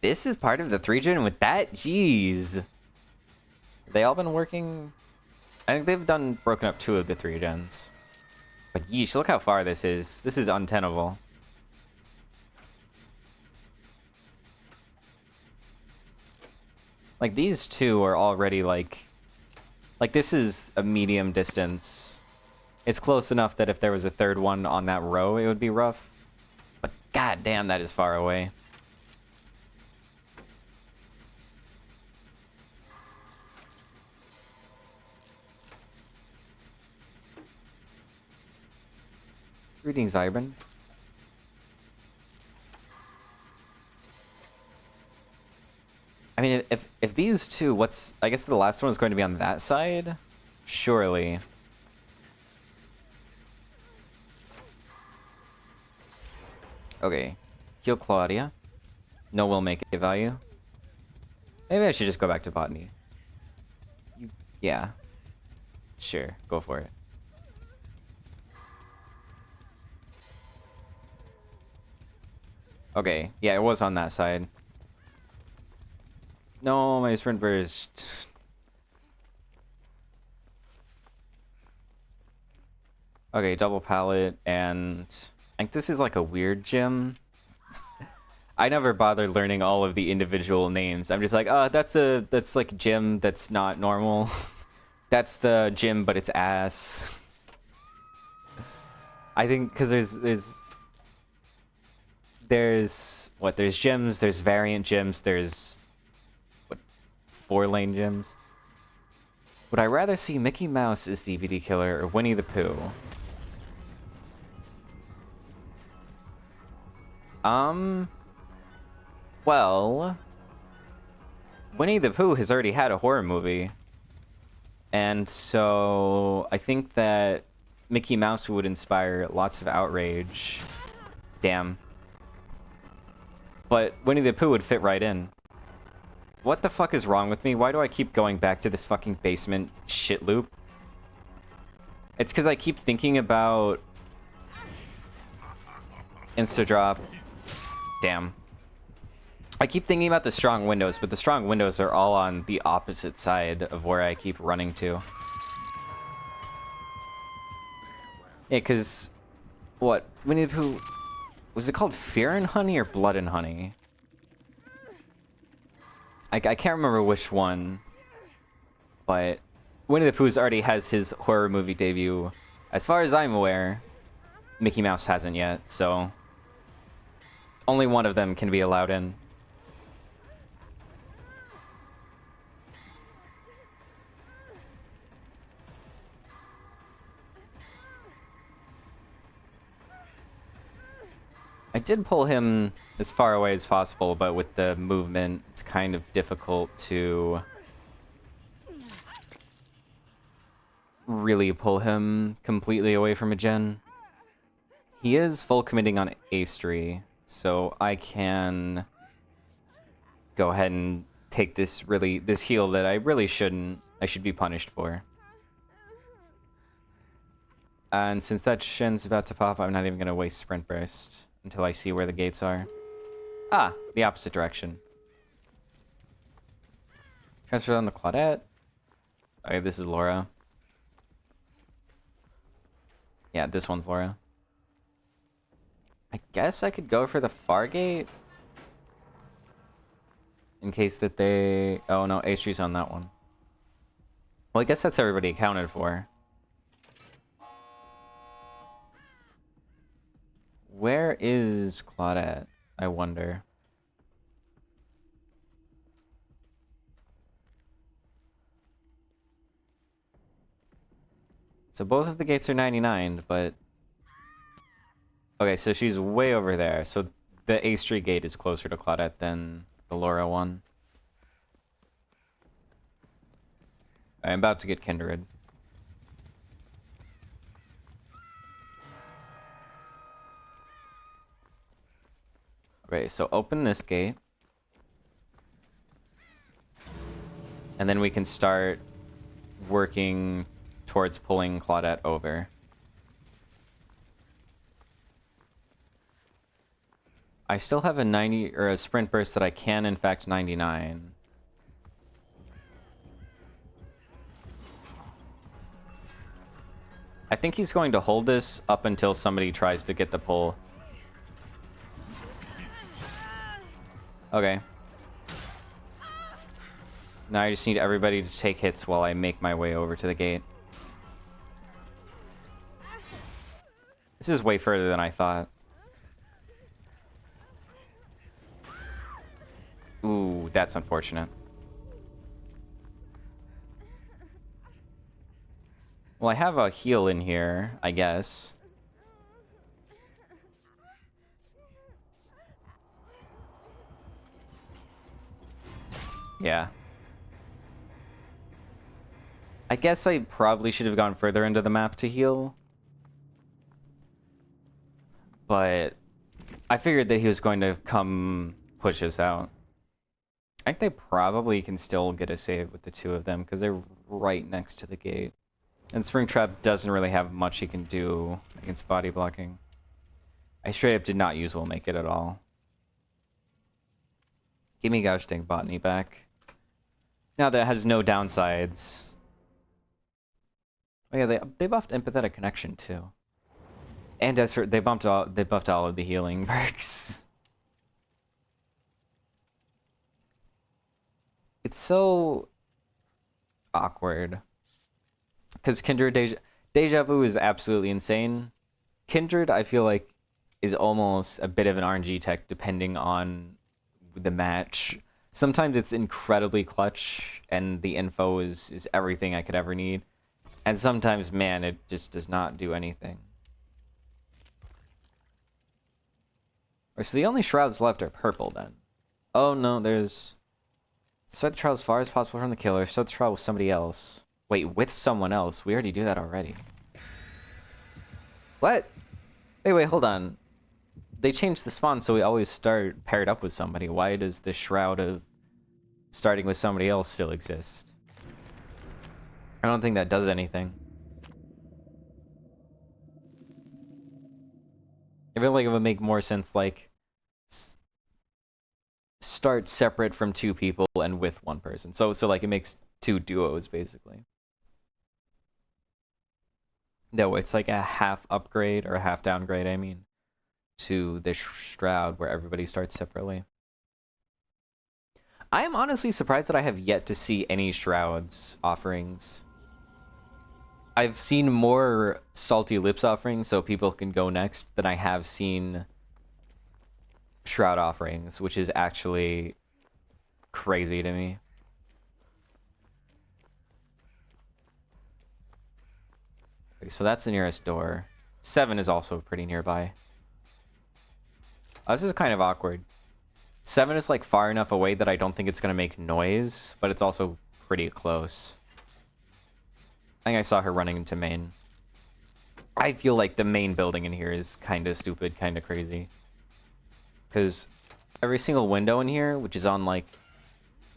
This is part of the 3-gen with that? Jeez. They all been working... I think they've broken up 2 of the 3-gens. But yeesh, look how far this is. This is untenable. Like, these 2 are already, like, this is a medium distance. It's close enough that if there was a 3rd one on that row, it would be rough. But goddamn, that is far away. Greetings, Vibrant. I mean, If these two, what's... I guess the last one is going to be on that side? Surely. Okay. Heal Claudia. No will make a value. Maybe I should just go back to botany. Yeah. Sure, go for it. Okay, yeah, it was on that side. No, my sprint burst. Okay, double pallet, and I think this is like a weird gym. I never bothered learning all of the individual names. I'm just like, that's like gym that's not normal. That's the gym, but it's ass. I think because there's gyms, there's variant gyms, there's what 4-lane gyms. Would I rather see Mickey Mouse as DVD killer or Winnie the Pooh? Well, Winnie the Pooh has already had a horror movie. And so I think that Mickey Mouse would inspire lots of outrage. Damn. But Winnie the Pooh would fit right in. What the fuck is wrong with me? Why do I keep going back to this fucking basement shit loop? It's because I keep thinking about... Insta-drop. Damn. I keep thinking about the strong windows, but the strong windows are all on the opposite side of where I keep running to. Yeah, because... What? Winnie the Pooh... Was it called Fear and Honey or Blood and Honey? I can't remember which one. But... Winnie the Pooh's already has his horror movie debut. As far as I'm aware, Mickey Mouse hasn't yet, so... Only one of them can be allowed in. I did pull him as far away as possible, but with the movement, it's kind of difficult to really pull him completely away from a gen. He is full committing on Ace3, so I can go ahead and take this heal that I really shouldn't. I should be punished for. And since that gen's about to pop, I'm not even going to waste Sprint Burst until I see where the gates are. Ah, the opposite direction. Transfer on the Claudette. Okay, this is Laura. Yeah, this one's Laura. I guess I could go for the far gate. In case that they... Oh no, Ace3's on that one. Well, I guess that's everybody accounted for. Where is Claudette, I wonder? So both of the gates are 99, but... Okay, so she's way over there. So the Ace3 gate is closer to Claudette than the Laura one. I'm about to get Kindred. Okay, so open this gate. And then we can start working towards pulling Claudette over. I still have a 90 or a sprint burst that I can in fact 99. I think he's going to hold this up until somebody tries to get the pull. Okay. Now I just need everybody to take hits while I make my way over to the gate. This is way further than I thought. Ooh, that's unfortunate. Well, I have a heal in here, I guess. Yeah. I guess I probably should have gone further into the map to heal. But I figured that he was going to come push us out. I think they probably can still get a save with the two of them because they're right next to the gate. And Springtrap doesn't really have much he can do against body blocking. I straight up did not use Will Make It at all. Give me gosh dang botany back. Now that it has no downsides. Oh yeah, they buffed Empathetic Connection too. And as for they buffed all of the healing perks. It's so awkward. Because Kindred Deja Vu is absolutely insane. Kindred, I feel like, is almost a bit of an RNG tech depending on the match. Sometimes it's incredibly clutch, and the info is everything I could ever need. And sometimes, man, it just does not do anything. So the only shrouds left are purple, then. Oh no, there's... Start the trial as far as possible from the killer. Start the trial with somebody else. Wait, with someone else? We already do that already. What? Wait, hold on. They changed the spawn so we always start paired up with somebody. Why does the shroud of starting with somebody else still exist? I don't think that does anything. I feel like it would make more sense, like, start separate from two people and with one person. So like it makes two duos basically. No, it's like a half upgrade or a half downgrade, I mean, to the Shroud where everybody starts separately. I am honestly surprised that I have yet to see any Shrouds offerings. I've seen more Salty Lips offerings so people can go next than I have seen Shroud offerings, which is actually crazy to me. Okay, so that's the nearest door. 7 is also pretty nearby. This is kind of awkward. 7 is like far enough away that I don't think it's gonna make noise, but it's also pretty close. I think I saw her running into main. I feel like the main building in here is kind of stupid, kind of crazy. Because every single window in here, which is on like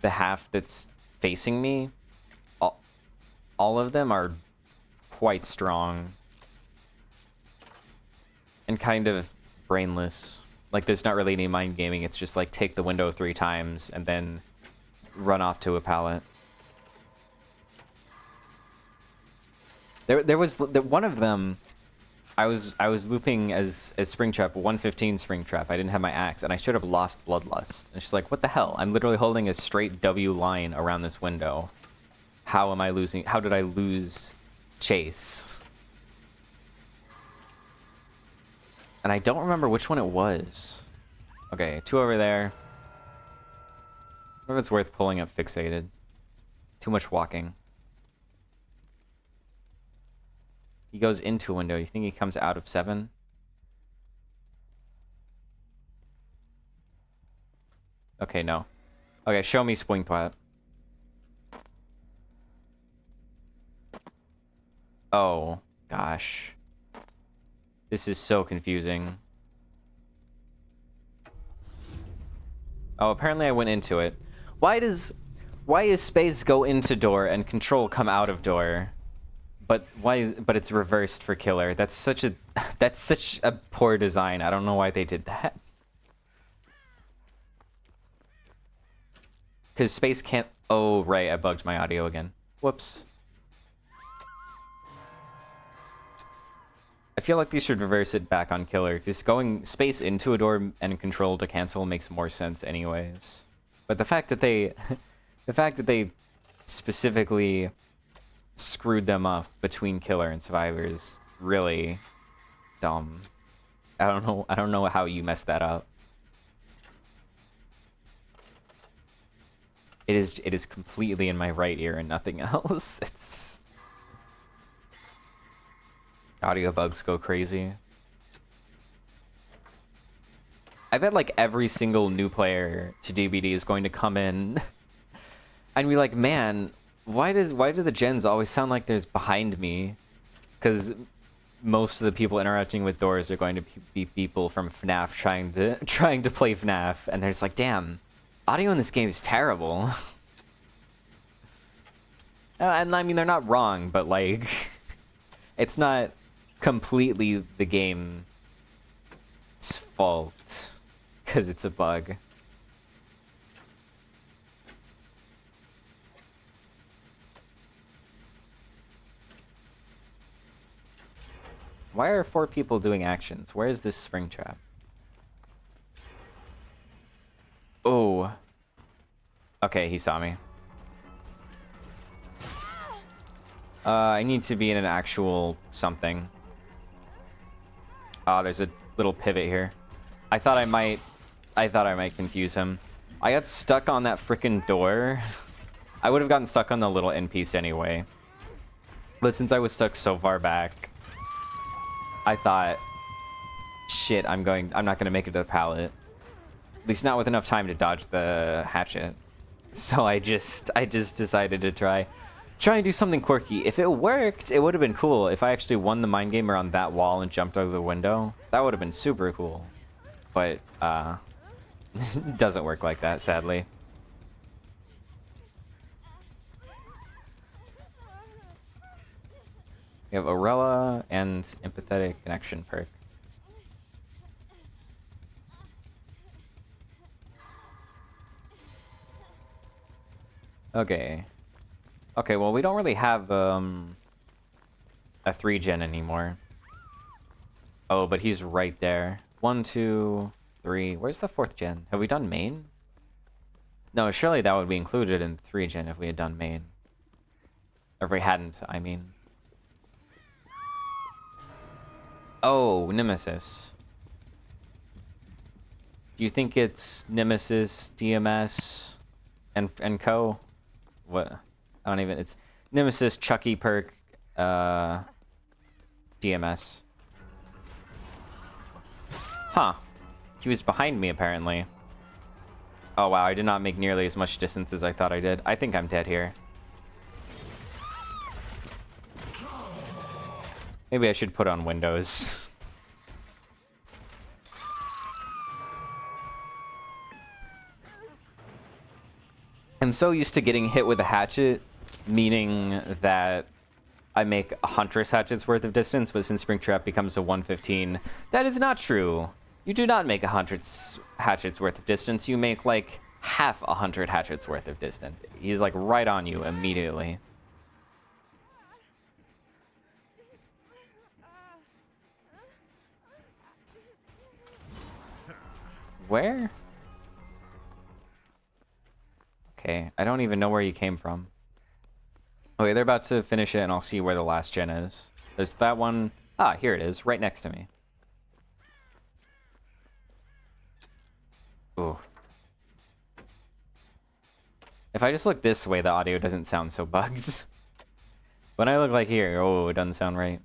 the half that's facing me, all of them are quite strong. And kind of brainless. Like there's not really any mind gaming, it's just like take the window 3 times and then run off to a pallet. There was one of them. I was looping as Springtrap, 115 Springtrap. I didn't have my axe, and I should have lost Bloodlust. And she's like, "What the hell? I'm literally holding a straight W line around this window. How am I losing? How did I lose Chase?" And I don't remember which one it was. Okay, 2 over there. I wonder if it's worth pulling up Fixated. Too much walking. He goes into a window. You think he comes out of 7? Okay, no. Okay, show me Springtrap. Oh, gosh. This is so confusing. Oh, apparently I went into it. Why is space go into door and control come out of door? But but it's reversed for killer. That's such a poor design. I don't know why they did that. Cuz space can't. Oh, right, I bugged my audio again. Whoops. I feel like they should reverse it back on killer, cuz going space into a door and control to cancel makes more sense anyways. But the fact that they specifically screwed them up between killer and survivors really dumb. I don't know how you messed that up. It is completely in my right ear and nothing else. It's audio bugs go crazy. I bet like every single new player to DBD is going to come in I'd be like, man, why do the gens always sound like there's behind me? Because most of the people interacting with doors are going to be people from FNAF trying to play FNAF, and they're just like, damn, audio in this game is terrible. And I mean, they're not wrong, but like, it's not completely the game's fault, because it's a bug. Why are 4 people doing actions? Where is this Springtrap? Oh. Okay, he saw me. I need to be in an actual something. Ah, there's a little pivot here. I thought I might confuse him. I got stuck on that frickin' door. I would have gotten stuck on the little end piece anyway. But since I was stuck so far back, I thought, shit, I'm not gonna make it to the pallet. At least not with enough time to dodge the hatchet. So I just decided to try and do something quirky. If it worked, it would have been cool. If I actually won the mind game around that wall and jumped over the window, that would have been super cool. But it doesn't work like that, sadly. We have Aurella and Empathetic Connection perk. Okay. Okay, well, we don't really have a 3-gen anymore. Oh, but he's right there. 1, 2, 3. Where's the 4th gen? Have we done main? No, surely that would be included in 3-gen if we had done main. Or if we hadn't, I mean. Oh, Nemesis. Do you think it's Nemesis, DMS, and co? What? I don't even. It's Nemesis, Chucky perk, DMS. Huh. He was behind me apparently. Oh wow, I did not make nearly as much distance as I thought I did. I think I'm dead here. Maybe I should put on Windows. I'm so used to getting hit with a hatchet, meaning that I make a Huntress hatchet's worth of distance, but since Springtrap becomes a 115, that is not true. You do not make a Huntress hatchet's worth of distance, you make like half 100 hatchets worth of distance. He's like right on you immediately. Where? Okay, I don't even know where you came from. Okay, they're about to finish it and I'll see where the last gen is. There's that one. Ah, here it is, right next to me. Ooh. If I just look this way, the audio doesn't sound so bugged. When I look like here, oh, it doesn't sound right.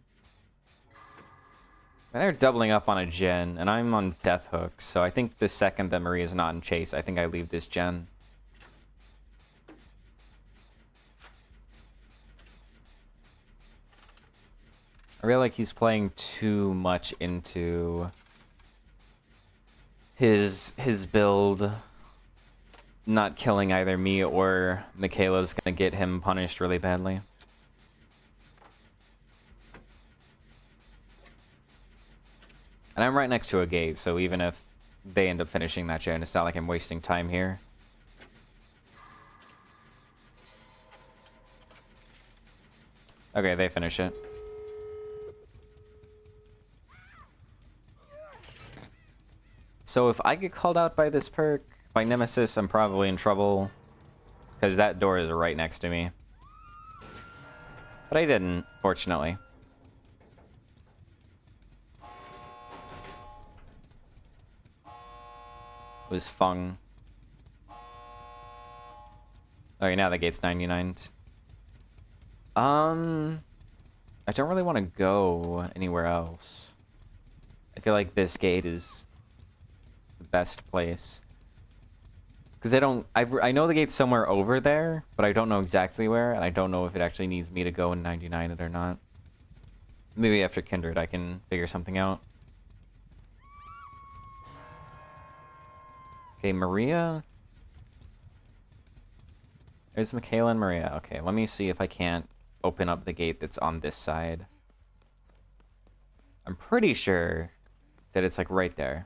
They're doubling up on a gen, and I'm on Death Hook, so I think the second that Marie is not in chase, I think I leave this gen. I feel like he's playing too much into his build. Not killing either me or Michaela's gonna get him punished really badly. And I'm right next to a gate, so even if they end up finishing that gen, it's not like I'm wasting time here. Okay, they finish it. So if I get called out by this perk, by Nemesis, I'm probably in trouble. Because that door is right next to me. But I didn't, fortunately. It was Fung. Okay, now the gate's 99. I don't really want to go anywhere else. I feel like this gate is the best place. Because I know the gate's somewhere over there, but I don't know exactly where, and I don't know if it actually needs me to go and 99 it or not. Maybe after Kindred I can figure something out. Okay, Maria. There's Michaela and Maria. Okay, let me see if I can't open up the gate that's on this side. I'm pretty sure that it's like right there.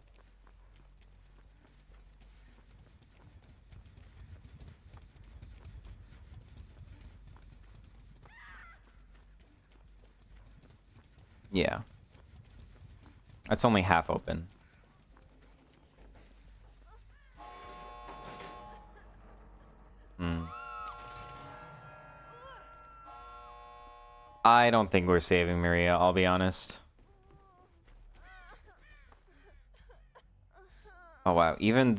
Yeah. That's only half open. Hmm. I don't think we're saving Maria, I'll be honest. Oh wow, even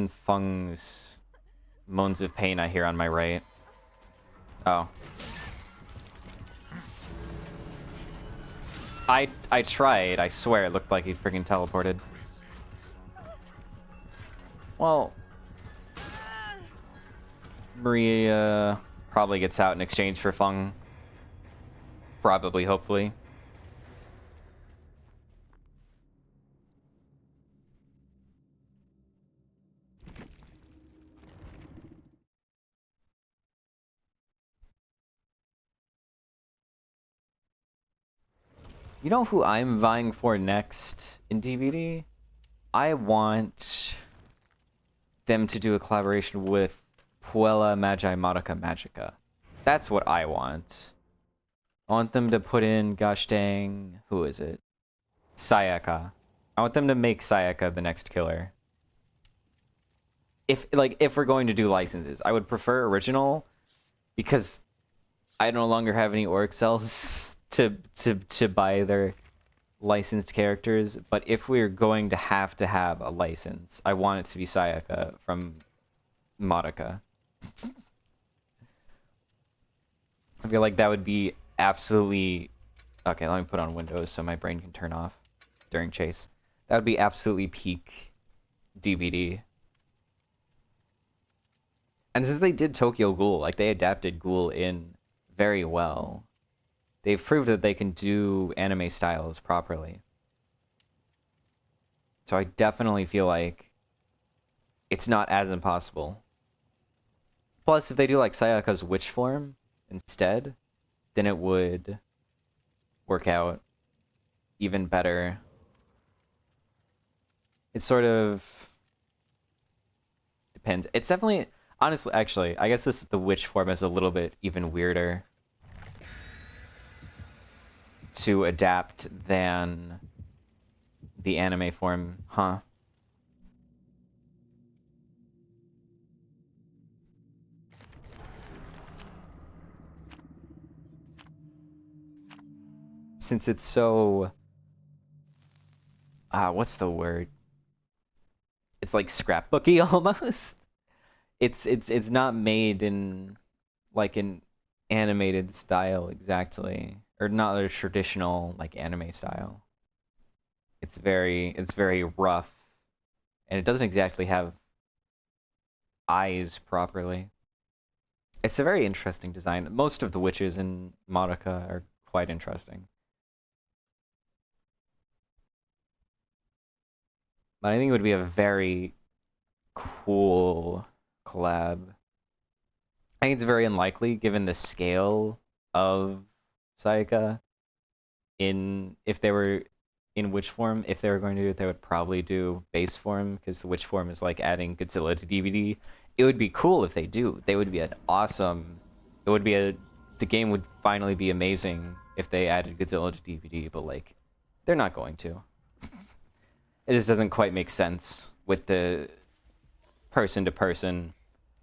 Feng's moans of pain I hear on my right. Oh. I tried, I swear it looked like he freaking teleported. Well, Maria probably gets out in exchange for Feng. Probably, hopefully. You know who I'm vying for next in DVD? I want them to do a collaboration with Puella Magi Modica Magica. That's what I want. I want them to put in, gosh dang, who is it? Sayaka. I want them to make Sayaka the next killer. If we're going to do licenses, I would prefer original because I no longer have any org cells to buy their licensed characters, but if we're going to have a license, I want it to be Sayaka from Modica. I feel like that would be absolutely... Okay, let me put on Windows so my brain can turn off during chase. That would be absolutely peak DVD. And since they did Tokyo Ghoul, like they adapted Ghoul in very well, they've proved that they can do anime styles properly. So I definitely feel like it's not as impossible. Plus, if they do like Sayaka's witch form instead, then it would work out even better. It sort of depends. It's definitely, honestly, actually, I guess the witch form is a little bit even weirder to adapt than the anime form, huh? Since it's so, what's the word? It's like scrapbooky almost. It's not made in like an animated style exactly, or not a traditional like anime style. It's very rough, and it doesn't exactly have eyes properly. It's a very interesting design. Most of the witches in Madoka are quite interesting. But I think it would be a very cool collab. I think it's very unlikely given the scale of Sayaka in if they were in witch form, if they were going to do it, they would probably do base form because the witch form is like adding Godzilla to DVD. It would be cool if they do. They would be an awesome. It would be the game would finally be amazing if they added Godzilla to DVD, but like they're not going to. It just doesn't quite make sense with the person to person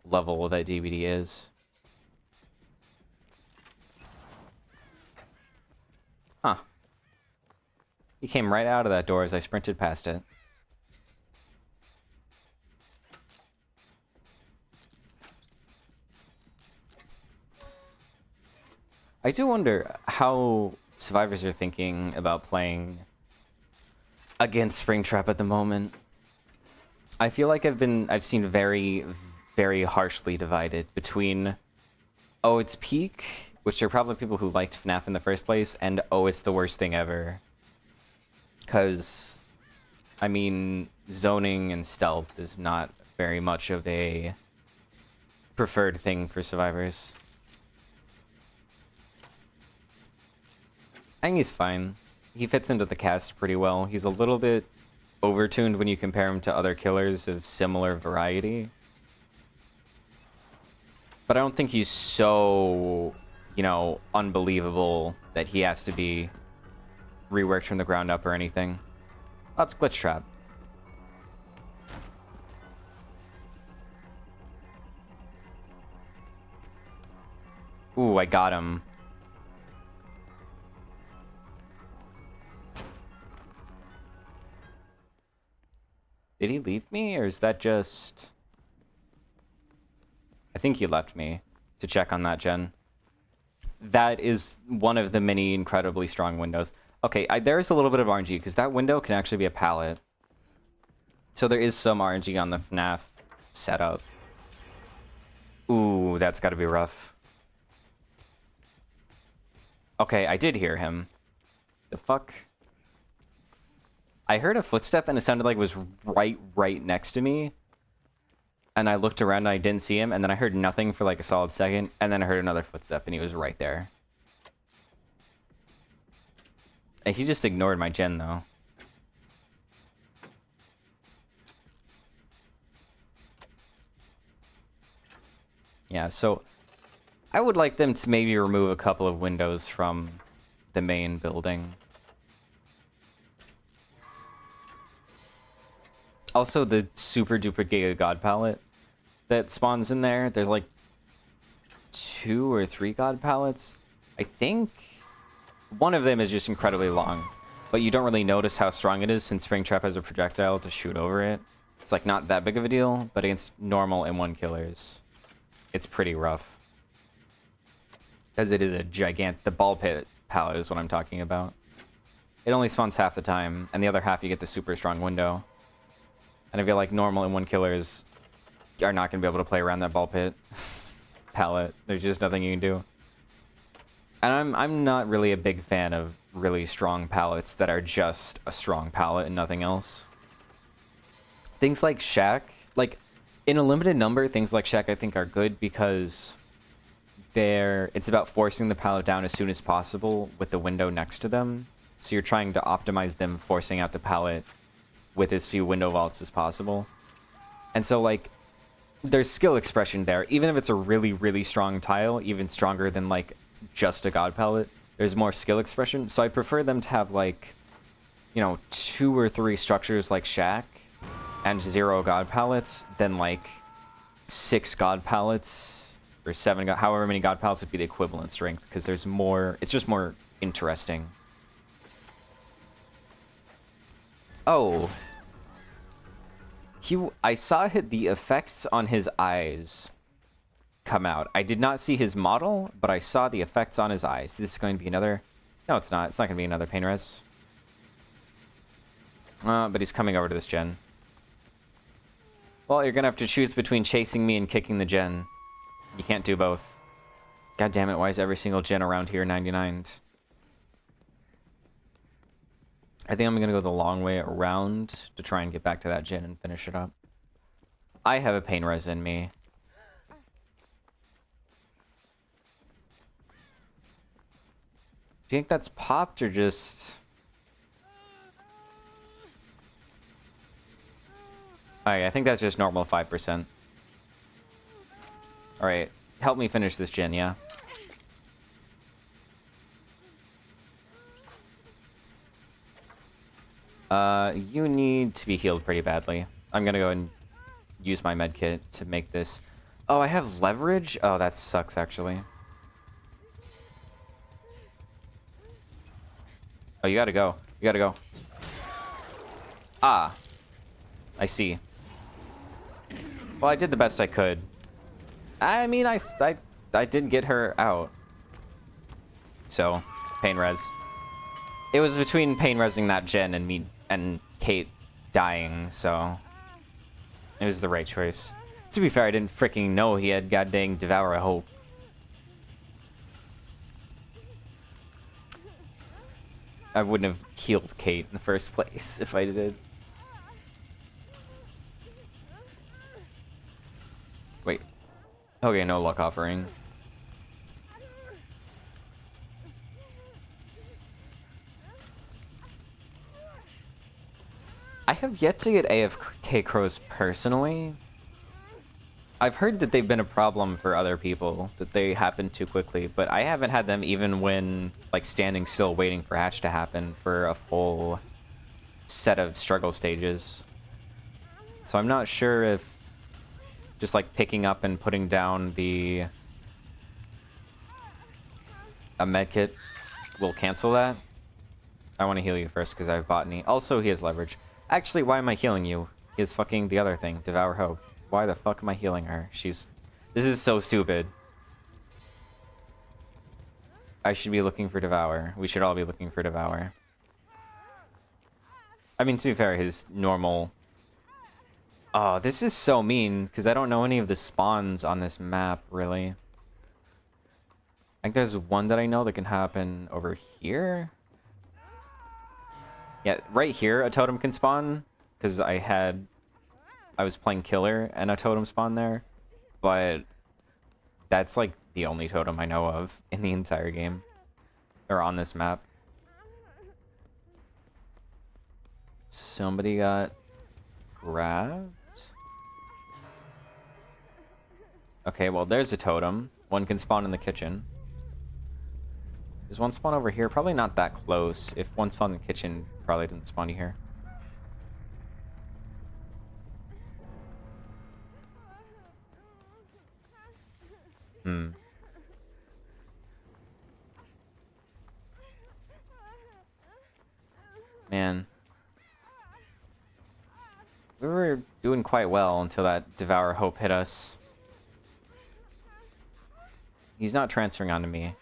level that DVD is. Huh. He came right out of that door as I sprinted past it. I do wonder how survivors are thinking about playing against Springtrap at the moment. I feel like I've seen very, very harshly divided between, oh, it's peak, which are probably people who liked FNAF in the first place, and oh, it's the worst thing ever. Because, I mean, zoning and stealth is not very much of a preferred thing for survivors. I think he's fine. He fits into the cast pretty well. He's a little bit overtuned when you compare him to other killers of similar variety. But I don't think he's so, you know, unbelievable that he has to be reworked from the ground up or anything. Oh, it's Glitch Trap. Ooh, I got him. Did he leave me, or is that just... I think he left me to check on that gen. That is one of the many incredibly strong windows. Okay, there's a little bit of RNG, because that window can actually be a pallet. So there is some RNG on the FNAF setup. Ooh, that's gotta be rough. Okay, I did hear him. The fuck? I heard a footstep and it sounded like it was right next to me. And I looked around and I didn't see him, and then I heard nothing for like a solid second, and then I heard another footstep and he was right there. And he just ignored my gen though. Yeah, so I would like them to maybe remove a couple of windows from the main building. Also, the super duper Giga God palette that spawns in there, there's like 2 or 3 God palettes. I think one of them is just incredibly long, but you don't really notice how strong it is since Springtrap has a projectile to shoot over it. It's like not that big of a deal, but against normal M1 killers, it's pretty rough. Because it is a gigantic... The ball pit palette is what I'm talking about. It only spawns half the time, and the other half you get the super strong window. And I feel like normal M1 killers are not going to be able to play around that ball pit palette. There's just nothing you can do. And I'm not really a big fan of really strong palettes that are just a strong palette and nothing else. Things like Shack, like in a limited number, things like Shack I think are good because it's about forcing the palette down as soon as possible with the window next to them. So you're trying to optimize them forcing out the palette with as few window vaults as possible. And so like there's skill expression there, even if it's a really strong tile, even stronger than like just a God palette, there's more skill expression. So I prefer them to have like, you know, 2 or 3 structures like Shack and 0 God palettes than like 6 God palettes or 7 God, however many God palettes would be the equivalent strength, because there's more, it's just more interesting. Oh. I saw the effects on his eyes come out. I did not see his model, but I saw the effects on his eyes. This is going to be another... No, it's not. It's not going to be another pain res. But he's coming over to this gen. Well, you're going to have to choose between chasing me and kicking the gen. You can't do both. God damn it, why is every single gen around here 99'd? I think I'm going to go the long way around to try and get back to that gen and finish it up. I have a pain res in me. Do you think that's popped or just... Alright, I think that's just normal 5%. Alright, help me finish this gen, yeah? You need to be healed pretty badly. I'm gonna go and use my medkit to make this... Oh, I have leverage? Oh, that sucks, actually. Oh, you gotta go. You gotta go. Ah. I see. Well, I did the best I could. I mean, I did get her out. So, pain res. It was between pain resing that gen and me and Kate dying, so... It was the right choice. To be fair, I didn't freaking know he had goddamn Devour a Hope. I wouldn't have healed Kate in the first place if I did. Wait. Okay, no luck offering. I have yet to get AFK crows personally. I've heard that they've been a problem for other people, that they happen too quickly, but I haven't had them even when, like, standing still waiting for hatch to happen for a full set of struggle stages. So I'm not sure if just, like, picking up and putting down a medkit will cancel that. I want to heal you first because I have botany. Also, he has leverage. Actually, why am I healing you? He has fucking the other thing, Devour Hope. Why the fuck am I healing her? This is so stupid. I should be looking for Devour. We should all be looking for Devour. I mean, to be fair, his normal... Oh, this is so mean, because I don't know any of the spawns on this map, really. I think there's one that I know that can happen over here. Yeah, right here a totem can spawn, because I was playing killer and a totem spawned there, but that's like the only totem I know of in the entire game, or on this map. Somebody got grabbed? Okay, well there's a totem. One can spawn in the kitchen. There's one spawn over here, probably not that close. If one spawned in the kitchen, probably didn't spawn here. Hmm. Man. We were doing quite well until that Devour Hope hit us. He's not transferring onto me.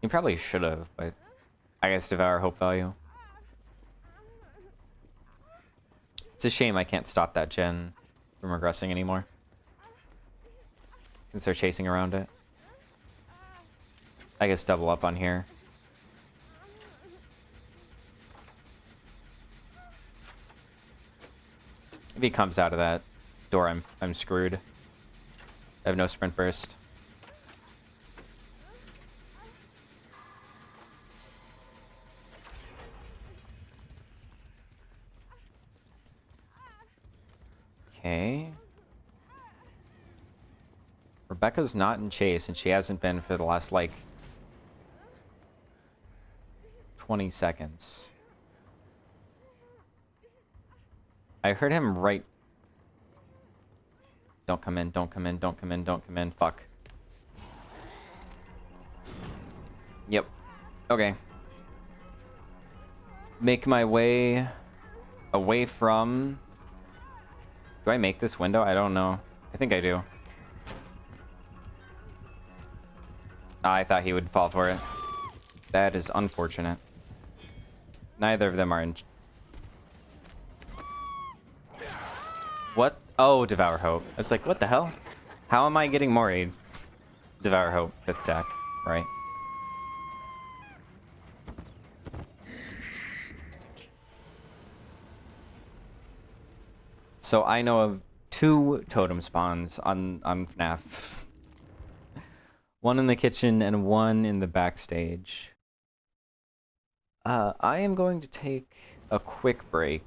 He probably should have, but I guess Devour Hope value. It's a shame I can't stop that gen from regressing anymore, since they're chasing around it. I guess double up on here. If he comes out of that door, I'm screwed. I have no sprint burst. Okay. Rebecca's not in chase, and she hasn't been for the last, like, 20 seconds. I heard him right... Don't come in, don't come in, don't come in, don't come in, fuck. Yep. Okay. Make my way away from... Do I make this window? I don't know. I think I do. I thought he would fall for it. That is unfortunate. Neither of them are in... What? Oh, Devour Hope. I was like, what the hell? How am I getting more aid? Devour Hope, 5th stack, right? So I know of 2 totem spawns on FNAF. One in the kitchen and one in the backstage. I am going to take a quick break.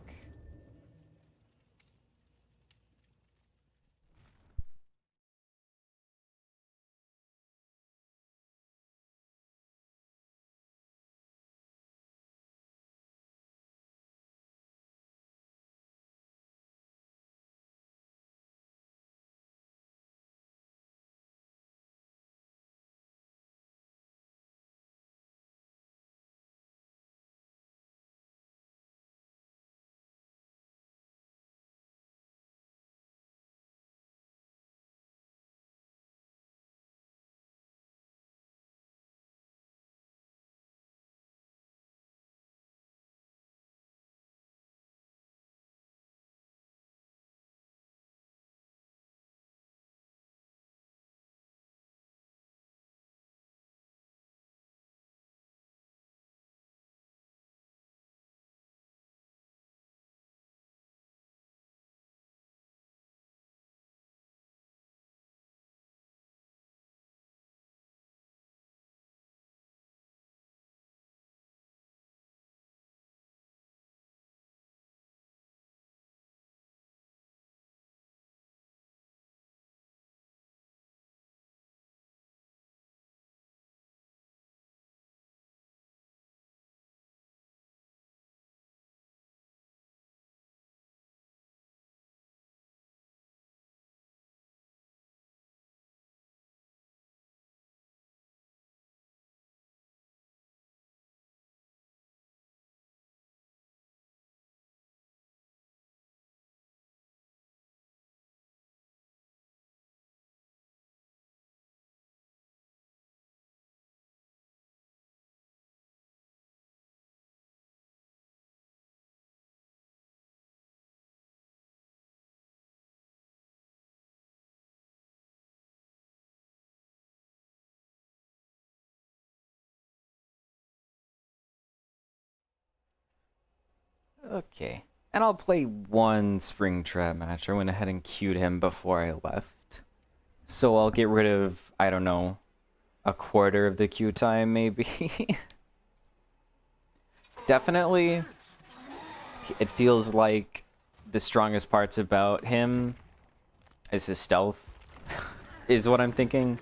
Okay. And I'll play one Springtrap match. I went ahead and queued him before I left. So I'll get rid of, I don't know, a quarter of the queue time, maybe. Definitely, it feels like the strongest parts about him is his stealth, is what I'm thinking.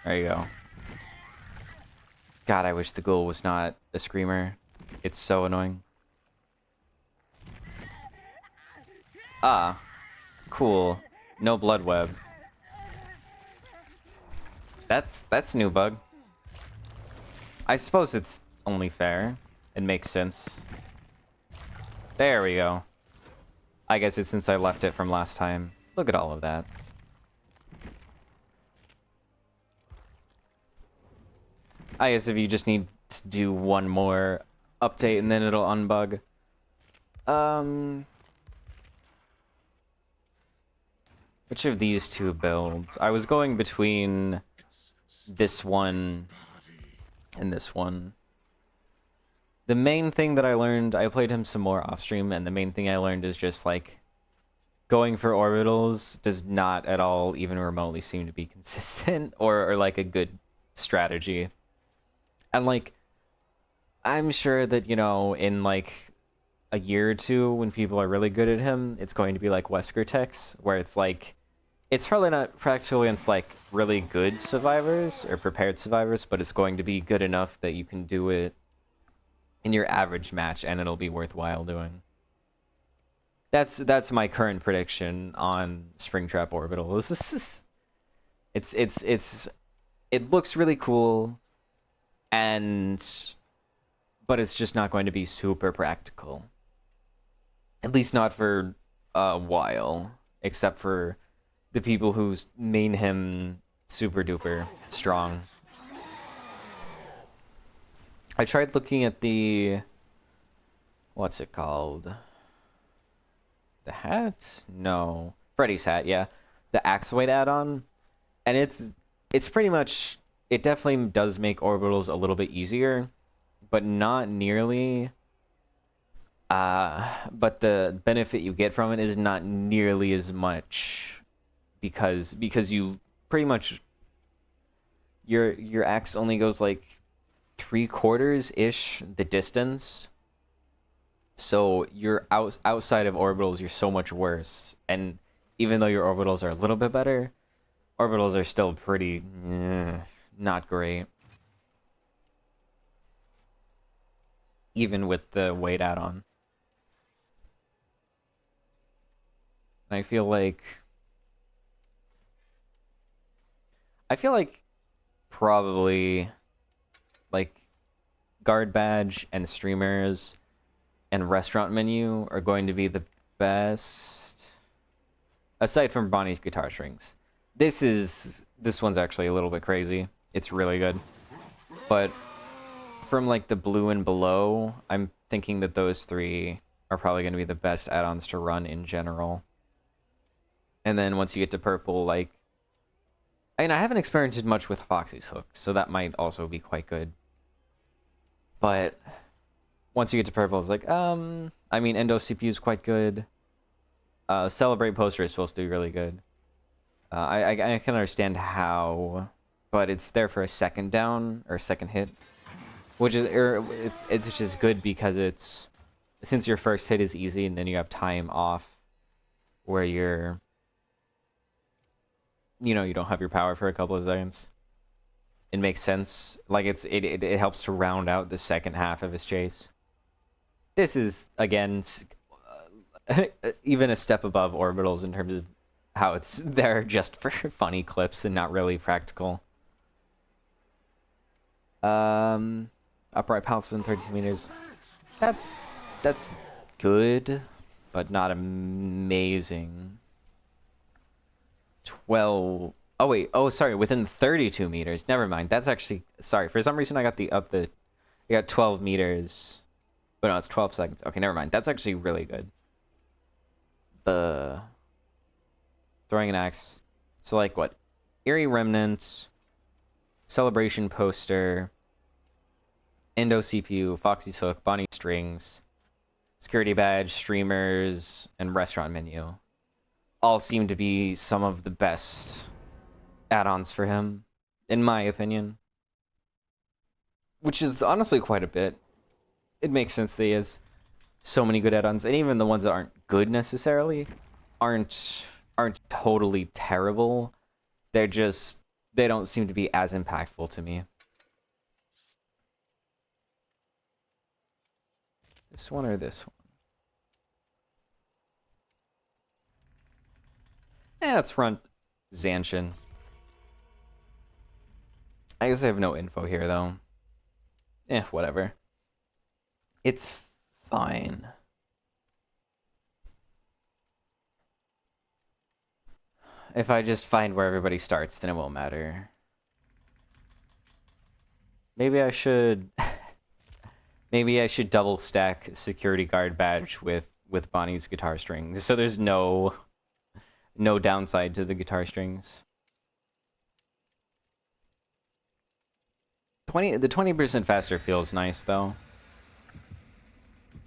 There you go. God, I wish the ghoul was not a screamer. It's so annoying. Ah, cool. No blood web. That's a new bug. I suppose it's only fair. It makes sense. There we go. I guess it's since I left it from last time. Look at all of that. I guess if you just need to do one more update and then it'll unbug. Which of these two builds? I was going between this one and this one. The main thing that I learned, I played him some more off stream, and the main thing I learned is just like going for orbitals does not at all even remotely seem to be consistent or like a good strategy. And like I'm sure that, you know, in like a year or two when people are really good at him, it's going to be like Wesker Tex, where it's like it's probably not practical against like really good survivors or prepared survivors, but it's going to be good enough that you can do it in your average match and it'll be worthwhile doing. That's my current prediction on Springtrap Orbitals. It looks really cool, but it's just not going to be super practical. At least not for a while, except for the people who main him super duper strong. I tried looking at the... what's it called? The hat? No. Freddy's hat, yeah. The axe weight add-on. And it's pretty much... it definitely does make orbitals a little bit easier, but not nearly... but the benefit you get from it is not nearly as much because you pretty much your axe only goes like 3/4-ish the distance. So you're outside of orbitals, you're so much worse. And even though your orbitals are a little bit better, orbitals are still pretty not great. Even with the weight add-on. I feel like probably like guard badge and streamers and restaurant menu are going to be the best aside from Bonnie's guitar strings. This one's actually a little bit crazy. It's really good. But from like the blue and below, I'm thinking that those three are probably going to be the best add-ons to run in general. And then once you get to purple, like I mean, I haven't experimented much with Foxy's hook, so that might also be quite good. But once you get to purple, it's like, I mean, Endo CPU is quite good. Celebrate poster is supposed to be really good. I can understand how, but it's there for a second down or second hit, which is it's just good because it's since your first hit is easy and then you have time off where you're you know, you don't have your power for a couple of seconds. It makes sense. Like it helps to round out the second half of his chase. This is again even a step above orbitals in terms of how it's there just for funny clips and not really practical. Upright palace within 32 meters. That's good, but not amazing. 12. Oh wait. Oh, sorry. Within 32 meters. Never mind. That's actually sorry. For some reason, I got I got 12 meters, but no, it's 12 seconds. Okay, never mind. That's actually really good. Throwing an axe. So like what? Eerie Remnant, Celebration Poster, Endo CPU, Foxy's Hook, Bonnie Strings, security badge, streamers, and restaurant menu all seem to be some of the best add-ons for him, in my opinion. Which is honestly quite a bit. It makes sense that he has so many good add-ons, and even the ones that aren't good necessarily aren't totally terrible. They don't seem to be as impactful to me. This one or this one? Let's run Zanshin. I guess I have no info here, though. Whatever. It's fine. If I just find where everybody starts, then it won't matter. Maybe I should... Maybe I should double stack security guard badge with Bonnie's guitar strings, so there's no downside to the guitar strings. The 20% faster feels nice, though.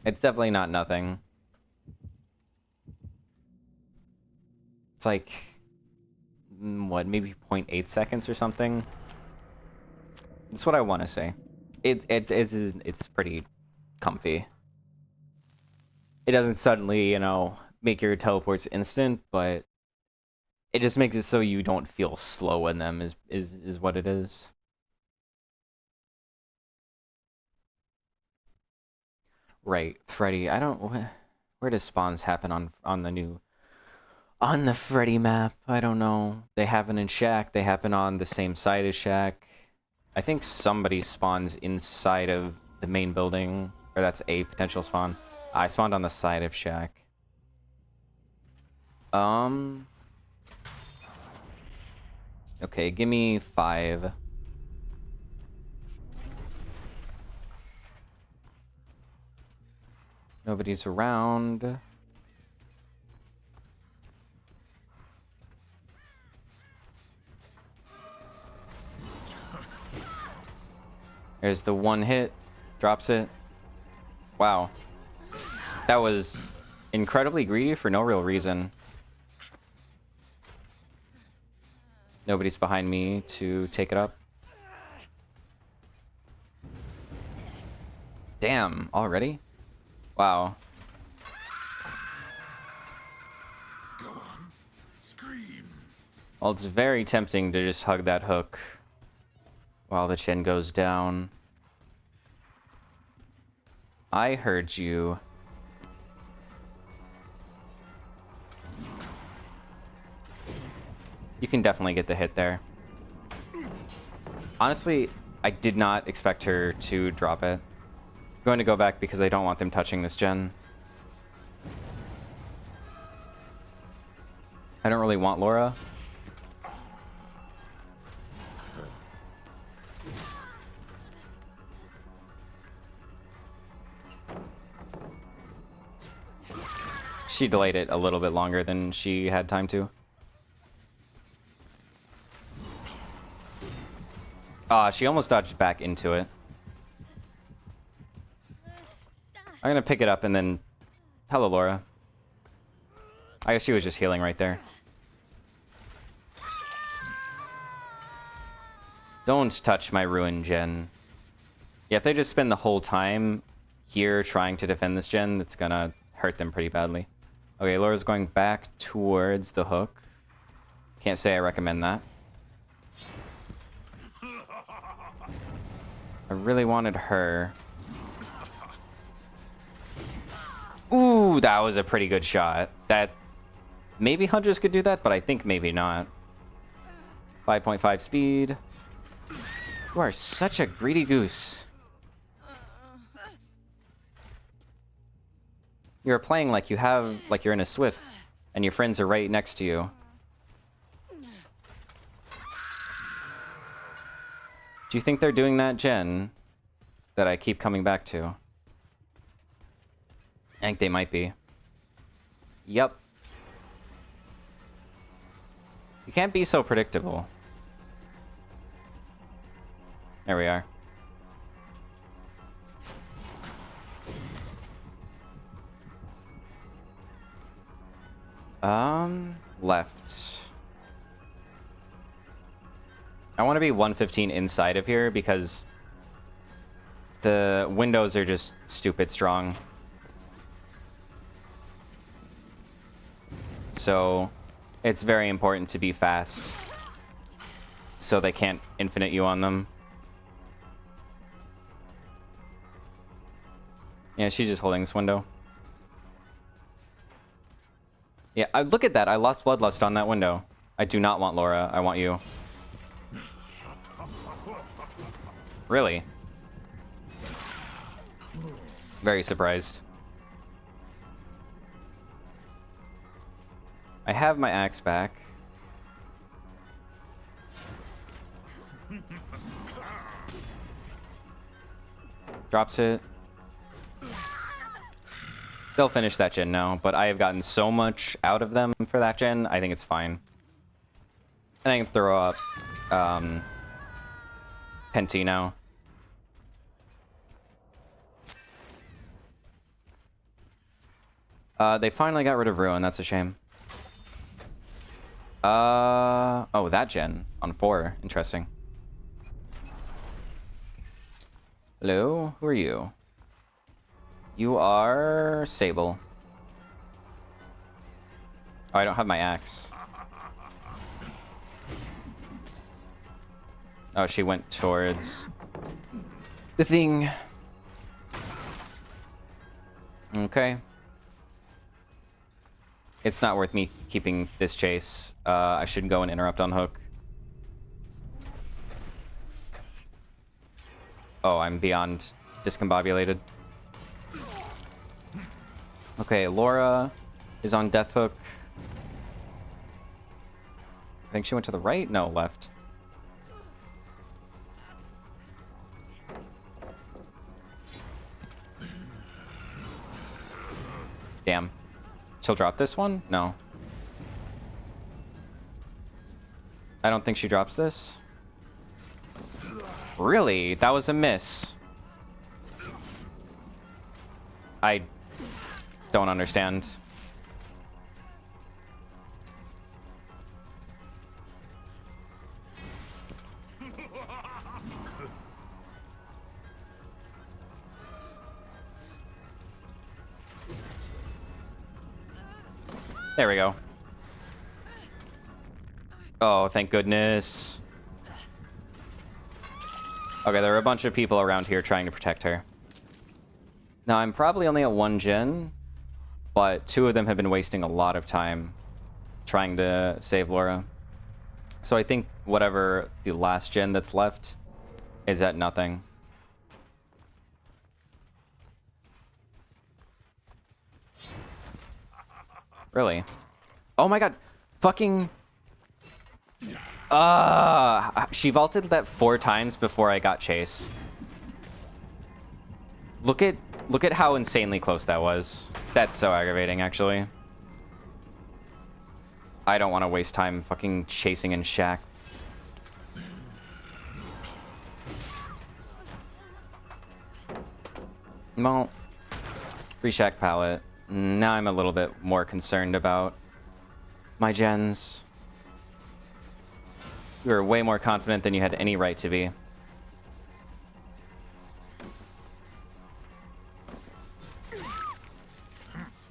It's definitely not nothing. It's like, what, maybe 0.8 seconds or something? That's what I want to say. It's pretty comfy. It doesn't suddenly, you know, make your teleports instant, but it just makes it so you don't feel slow in them is what it is. Right, Freddy. I don't... Where does spawns happen on the Freddy map? I don't know. They happen in Shack. They happen on the same side as Shack. I think somebody spawns inside of the main building, or that's a potential spawn. I spawned on the side of Shack. Okay, give me 5. Nobody's around. There's the one hit. Drops it. Wow. That was incredibly greedy for no real reason. Nobody's behind me to take it up. Damn, already? Wow. Go on. Scream. Well, it's very tempting to just hug that hook while the chin goes down. I heard you. You can definitely get the hit there. Honestly, I did not expect her to drop it. I'm going to go back because I don't want them touching this gen. I don't really want Laura. She delayed it a little bit longer than she had time to. She almost dodged back into it. I'm gonna pick it up and then... Hello, Laura. I guess she was just healing right there. Don't touch my ruin gen. Yeah, if they just spend the whole time here trying to defend this gen, it's gonna hurt them pretty badly. Okay, Laura's going back towards the hook. Can't say I recommend that. I really wanted her. Ooh, that was a pretty good shot. That... Maybe Hunters could do that, but I think maybe not. 5.5 speed. You are such a greedy goose. You're playing like you're in a Swift, and your friends are right next to you. Do you think they're doing that gen that I keep coming back to? I think they might be. Yep. You can't be so predictable. There we are. Left. I want to be 115 inside of here because the windows are just stupid strong. So it's very important to be fast so they can't infinite you on them. Yeah, she's just holding this window. Yeah, look at that. I lost Bloodlust on that window. I do not want Laura. I want you. Really? Very surprised. I have my axe back. Drops it. They'll finish that gen now, but I have gotten so much out of them for that gen, I think it's fine. And I can throw up Penty now. They finally got rid of Ruin, that's a shame. Oh, that gen on 4, interesting. Hello, who are you? You are Sable. Oh, I don't have my axe. Oh, she went towards the thing. Okay. It's not worth me keeping this chase. I should go and interrupt on hook. Oh, I'm beyond discombobulated. Okay, Laura is on death hook. I think she went to the right? No, left. Damn. She'll drop this one? No. I don't think she drops this. Really? That was a miss. I don't understand. There we go. Oh, thank goodness. Okay, there are a bunch of people around here trying to protect her. Now, I'm probably only at 1 gen, but 2 of them have been wasting a lot of time trying to save Laura. So I think whatever the last gen that's left is at nothing. Really? Oh my god! Fucking... she vaulted that 4 times before I got chase. Look at how insanely close that was. That's so aggravating, actually. I don't want to waste time fucking chasing in Shack. Well, free Shack palette. Now I'm a little bit more concerned about my gens. You were way more confident than you had any right to be.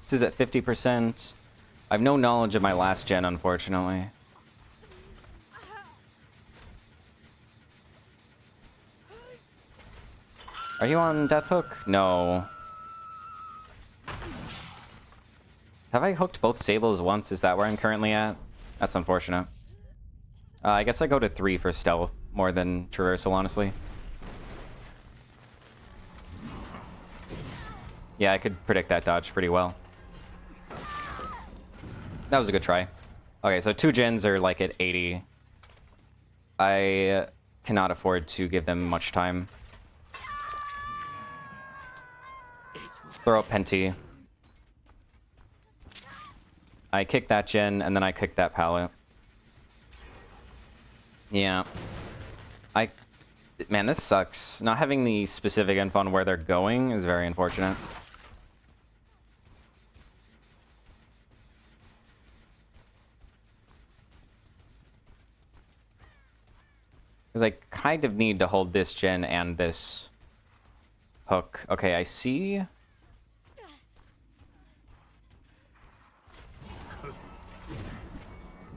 This is at 50%. I have no knowledge of my last gen, unfortunately. Are you on Death Hook? No. Have I hooked both Sables once? Is that where I'm currently at? That's unfortunate. I guess I go to 3 for stealth more than traversal, honestly. Yeah, I could predict that dodge pretty well. That was a good try. Okay, so 2 gens are like at 80. I cannot afford to give them much time. Throw up Penty. I kick that gen, and then I kick that pallet. Yeah. Man, this sucks. Not having the specific info on where they're going is very unfortunate. Because I kind of need to hold this gen and this hook. Okay, I see.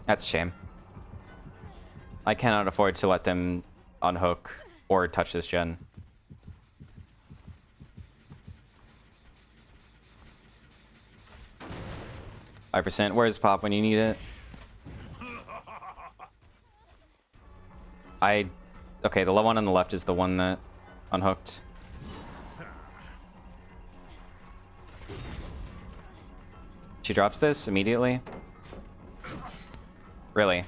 That's a shame. I cannot afford to let them unhook or touch this gen. %. Where's Pop when you need it? Okay, the one on the left is the one that unhooked. She drops this immediately? Really?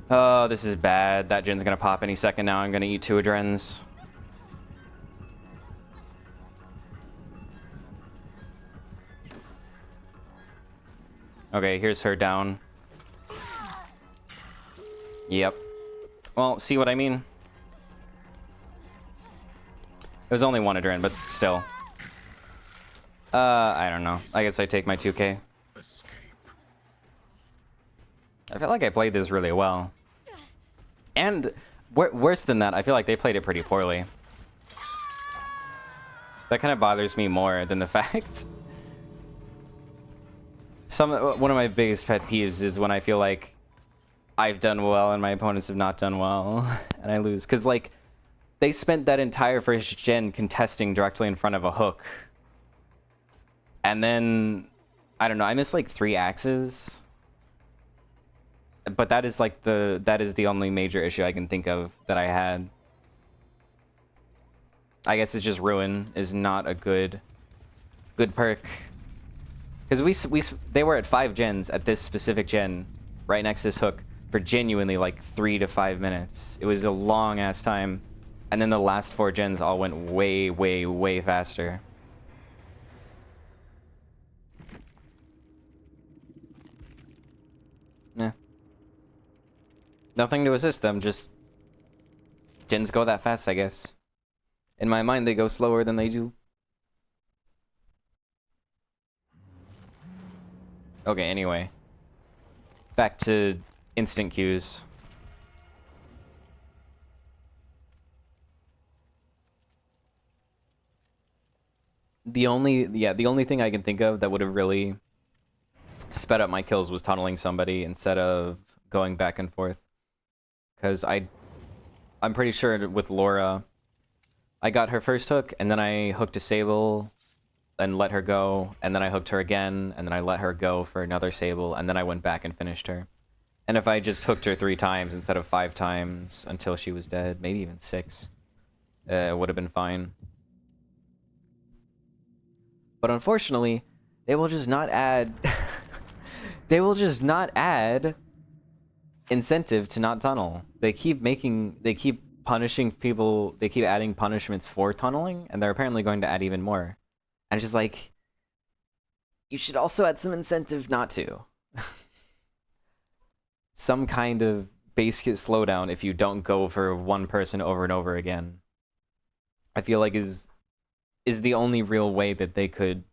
Oh, this is bad. That gen's gonna pop any second now. I'm gonna eat 2 adrens. Okay, here's her down. Yep. Well, see what I mean? It was only 1 adren, but still. I don't know. I guess I take my 2k. Escape. I feel like I played this really well. And worse than that, I feel like they played it pretty poorly. That kind of bothers me more than the fact. One of my biggest pet peeves is when I feel like I've done well and my opponents have not done well, and I lose. Because, like, they spent that entire first gen contesting directly in front of a hook. And then, I don't know, I missed like 3 axes. But that is like that is the only major issue I can think of that I had. I guess it's just Ruin is not a good perk. Because they were at 5 gens at this specific gen, right next to this hook, for genuinely like 3 to 5 minutes. It was a long ass time. And then the last 4 gens all went way, way, way faster. Yeah. Nothing to assist them, just gens go that fast, I guess. In my mind, they go slower than they do. Okay, anyway. Back to instant queues. The only thing I can think of that would have really sped up my kills was tunneling somebody instead of going back and forth. Because I'm pretty sure with Laura, I got her first hook, and then I hooked a Sable and let her go, and then I hooked her again, and then I let her go for another Sable, and then I went back and finished her. And if I just hooked her 3 times instead of 5 times until she was dead, maybe even 6, it would have been fine. But unfortunately, they will just not add... they will just not add incentive to not tunnel. They keep punishing people, they keep adding punishments for tunneling, and they're apparently going to add even more. And it's just like, you should also add some incentive not to. Some kind of base hit slowdown if you don't go for one person over and over again. I feel like is the only real way that they could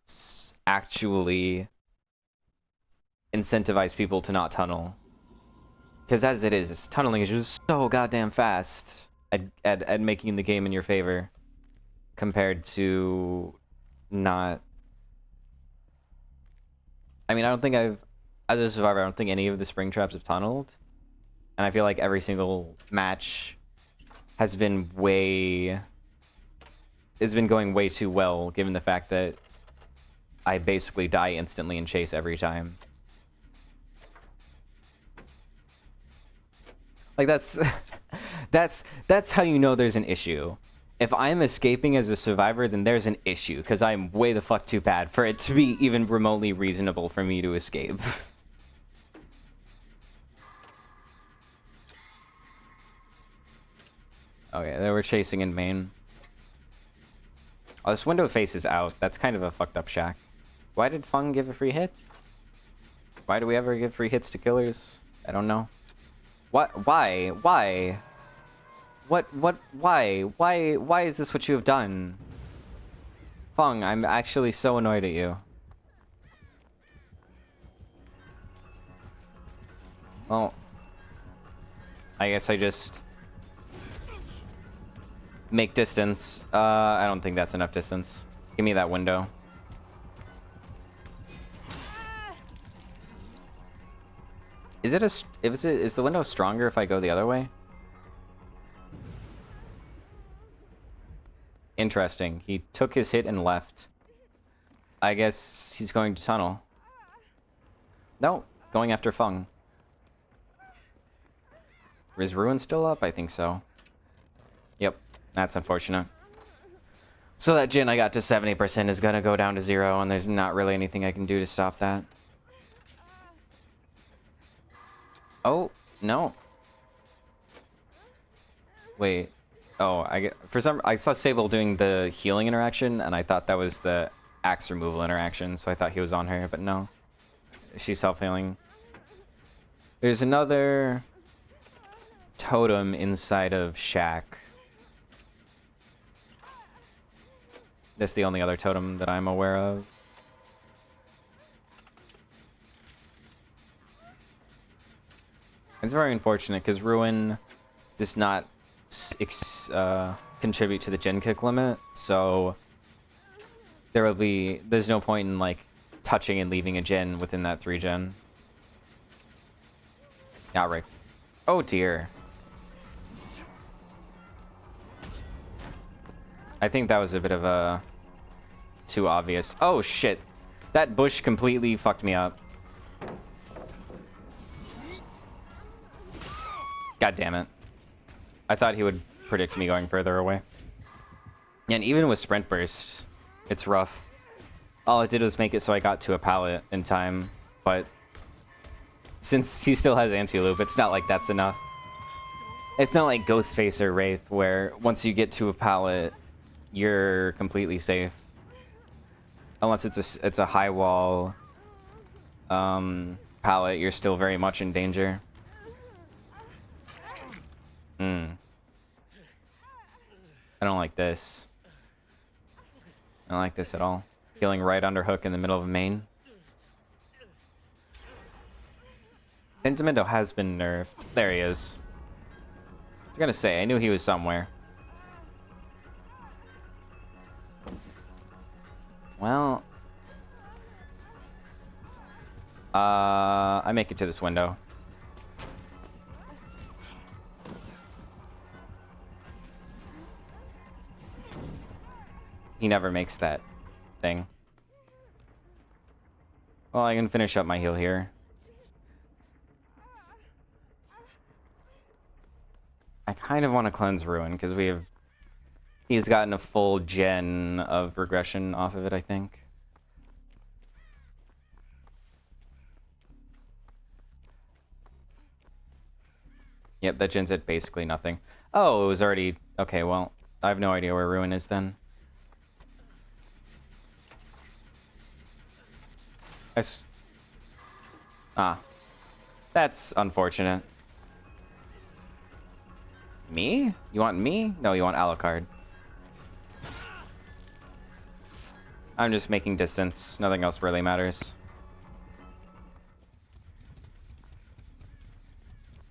actually incentivize people to not tunnel. Because as it is, tunneling is just so goddamn fast at making the game in your favor compared to not. I mean, I don't think as a survivor, I don't think any of the Springtraps have tunneled. And I feel like every single match has been going way too well, given the fact that I basically die instantly and chase every time. Like that's how you know there's an issue. If I'm escaping as a survivor, then there's an issue, because I'm way the fuck too bad for it to be even remotely reasonable for me to escape. Okay, they were chasing in main. Oh, this window faces out. That's kind of a fucked up shack. Why did Fung give a free hit? Why do we ever give free hits to killers? I don't know. What? Why? Why? Why is this what you have done? Fung, I'm actually so annoyed at you. Well, I guess I just Make distance. I don't think that's enough distance. Give me that window. Is the window stronger if I go the other way? Interesting. He took his hit and left. I guess he's going to tunnel. No, going after Feng. Is Ruin still up? I think so. Yep, that's unfortunate. So that Jin I got to 70% is gonna go down to 0, and there's not really anything I can do to stop that. Oh, no. Wait. Oh, I saw Sable doing the healing interaction, and I thought that was the axe removal interaction, so I thought he was on her, but no. She's self-healing. There's another totem inside of Shack. That's the only other totem that I'm aware of. It's very unfortunate because Ruin does not contribute to the gen kick limit, so there's no point in like touching and leaving a gen within that 3 gen. Yeah, right. Oh dear. I think that was a bit of a too obvious. Oh shit. That bush completely fucked me up. God damn it. I thought he would predict me going further away. And even with sprint burst, it's rough. All it did was make it so I got to a pallet in time, but since he still has anti-loop, it's not like that's enough. It's not like Ghostface or Wraith, where once you get to a pallet, you're completely safe. Unless it's a high wall pallet, you're still very much in danger. I don't like this. I don't like this at all. Killing right underhook in the middle of a main. Pentamindo has been nerfed. There he is. I was gonna say, I knew he was somewhere. Well... I make it to this window. He never makes that thing. Well, I can finish up my heal here. I kind of want to cleanse Ruin, because he's gotten a full gen of regression off of it, I think. Yep, that gen's at basically nothing. Oh, it was already... Okay, well, I have no idea where Ruin is then. Ah. That's unfortunate. Me? You want me? No, you want Alucard. I'm just making distance. Nothing else really matters.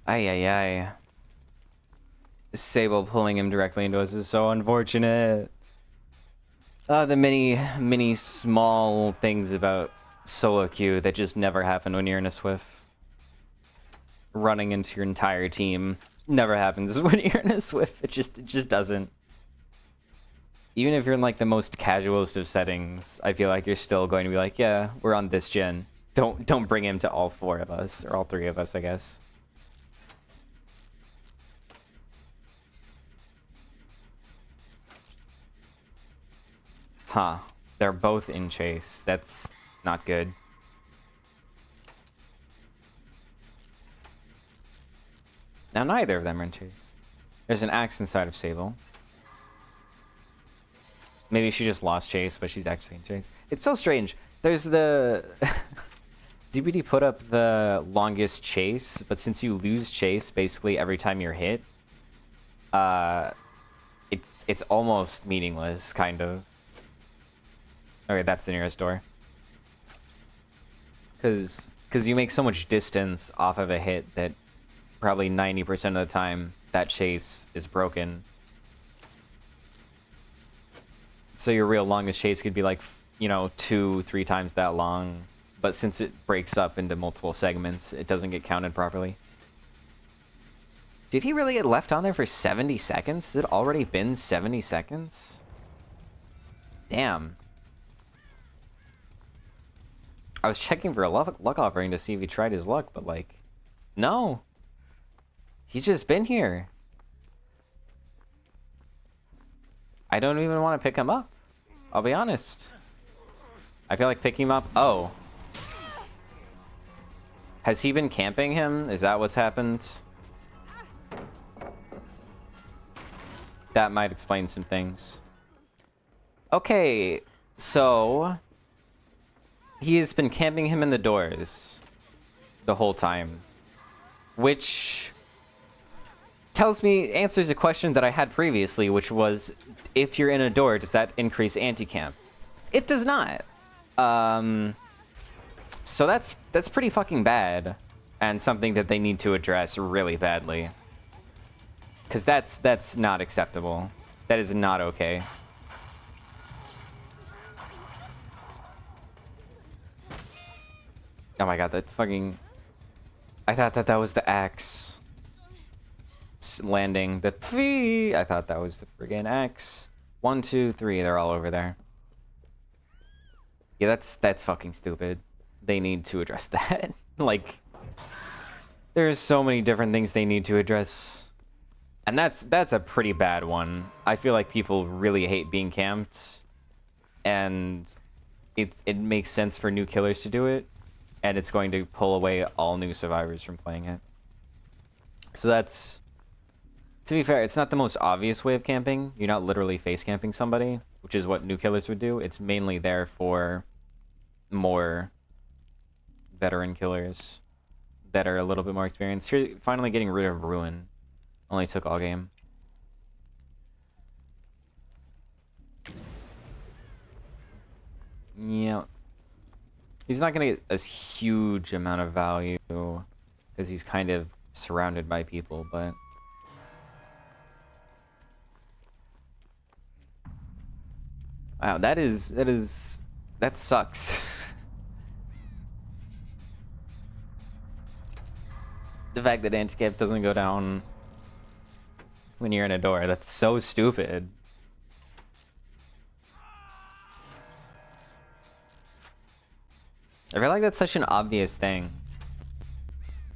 Ay ay ay. Sable pulling him directly into us is so unfortunate. The many small things about solo queue that just never happen when you're in a Swift. Running into your entire team never happens when you're in a Swift. It just doesn't. Even if you're in like the most casualist of settings, I feel like you're still going to be like, yeah, we're on this gen. Don't bring him to all 4 of us, or all 3 of us, I guess. Huh. They're both in chase. That's not good. Now neither of them are in chase. There's an axe inside of Sable. Maybe she just lost chase, but she's actually in chase. It's so strange. There's the... DBD put up the longest chase, but since you lose chase basically every time you're hit, it's almost meaningless, kind of. Okay, that's the nearest door. Because you make so much distance off of a hit that probably 90% of the time that chase is broken. So your real longest chase could be like, you know, 2-3 times that long. But since it breaks up into multiple segments, it doesn't get counted properly. Did he really get left on there for 70 seconds? Has it already been 70 seconds? Damn. I was checking for a luck offering to see if he tried his luck, but like, no. He's just been here. I don't even want to pick him up. I'll be honest. I feel like picking him up. Oh. Has he been camping him? Is that what's happened? That might explain some things. Okay, so he has been camping him in the doors the whole time, which answers a question that I had previously, which was, if you're in a door, does that increase anti-camp? It does not. So that's pretty fucking bad, and something that they need to address really badly. Because that's not acceptable. That is not okay. Oh my god, that fucking... I thought that was the axe landing. I thought that was the friggin' axe. 1, 2, 3, they're all over there. Yeah, that's fucking stupid. They need to address that. Like, there's so many different things they need to address. And that's a pretty bad one. I feel like people really hate being camped, and it makes sense for new killers to do it, and it's going to pull away all new survivors from playing it. So that's, to be fair, it's not the most obvious way of camping. You're not literally face camping somebody, which is what new killers would do. It's mainly there for more veteran killers that are a little bit more experienced. Here, finally getting rid of Ruin. Only took all game. Yeah. He's not gonna get a huge amount of value because he's kind of surrounded by people, but wow, that sucks. The fact that anti-cap doesn't go down when you're in a door, that's so stupid. I feel like that's such an obvious thing,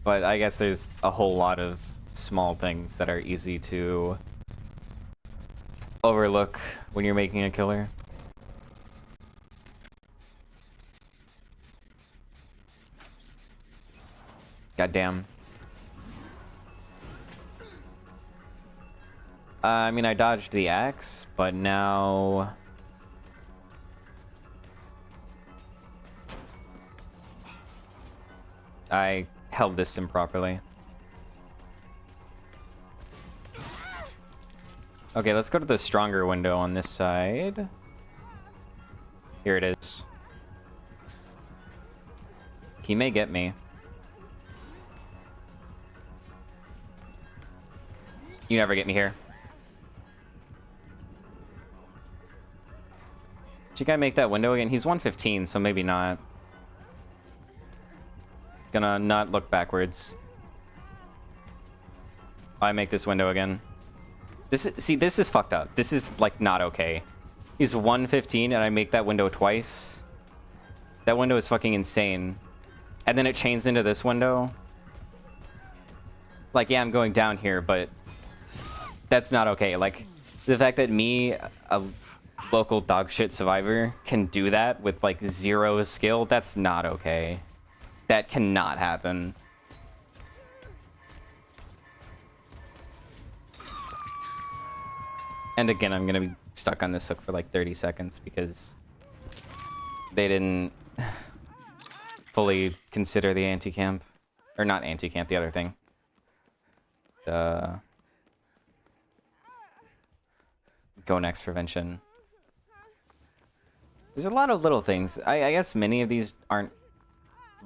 but I guess there's a whole lot of small things that are easy to overlook when you're making a killer. Goddamn. I mean, I dodged the axe, but now... I held this improperly. Okay, let's go to the stronger window on this side. Here it is. He may get me. You never get me here. Did you guy make that window again? He's 115, so maybe not. Gonna not look backwards. I make this window again. This is fucked up. This is like not okay. He's 115 and I make that window twice. That window is fucking insane. And then it chains into this window. Like, yeah, I'm going down here, but that's not okay. Like, the fact that me, a local dogshit survivor, can do that with like 0 skill, that's not okay. That cannot happen. And again, I'm gonna be stuck on this hook for like 30 seconds because they didn't fully consider the anti-camp. Or not anti-camp, the other thing. The go next prevention. There's a lot of little things. I guess many of these aren't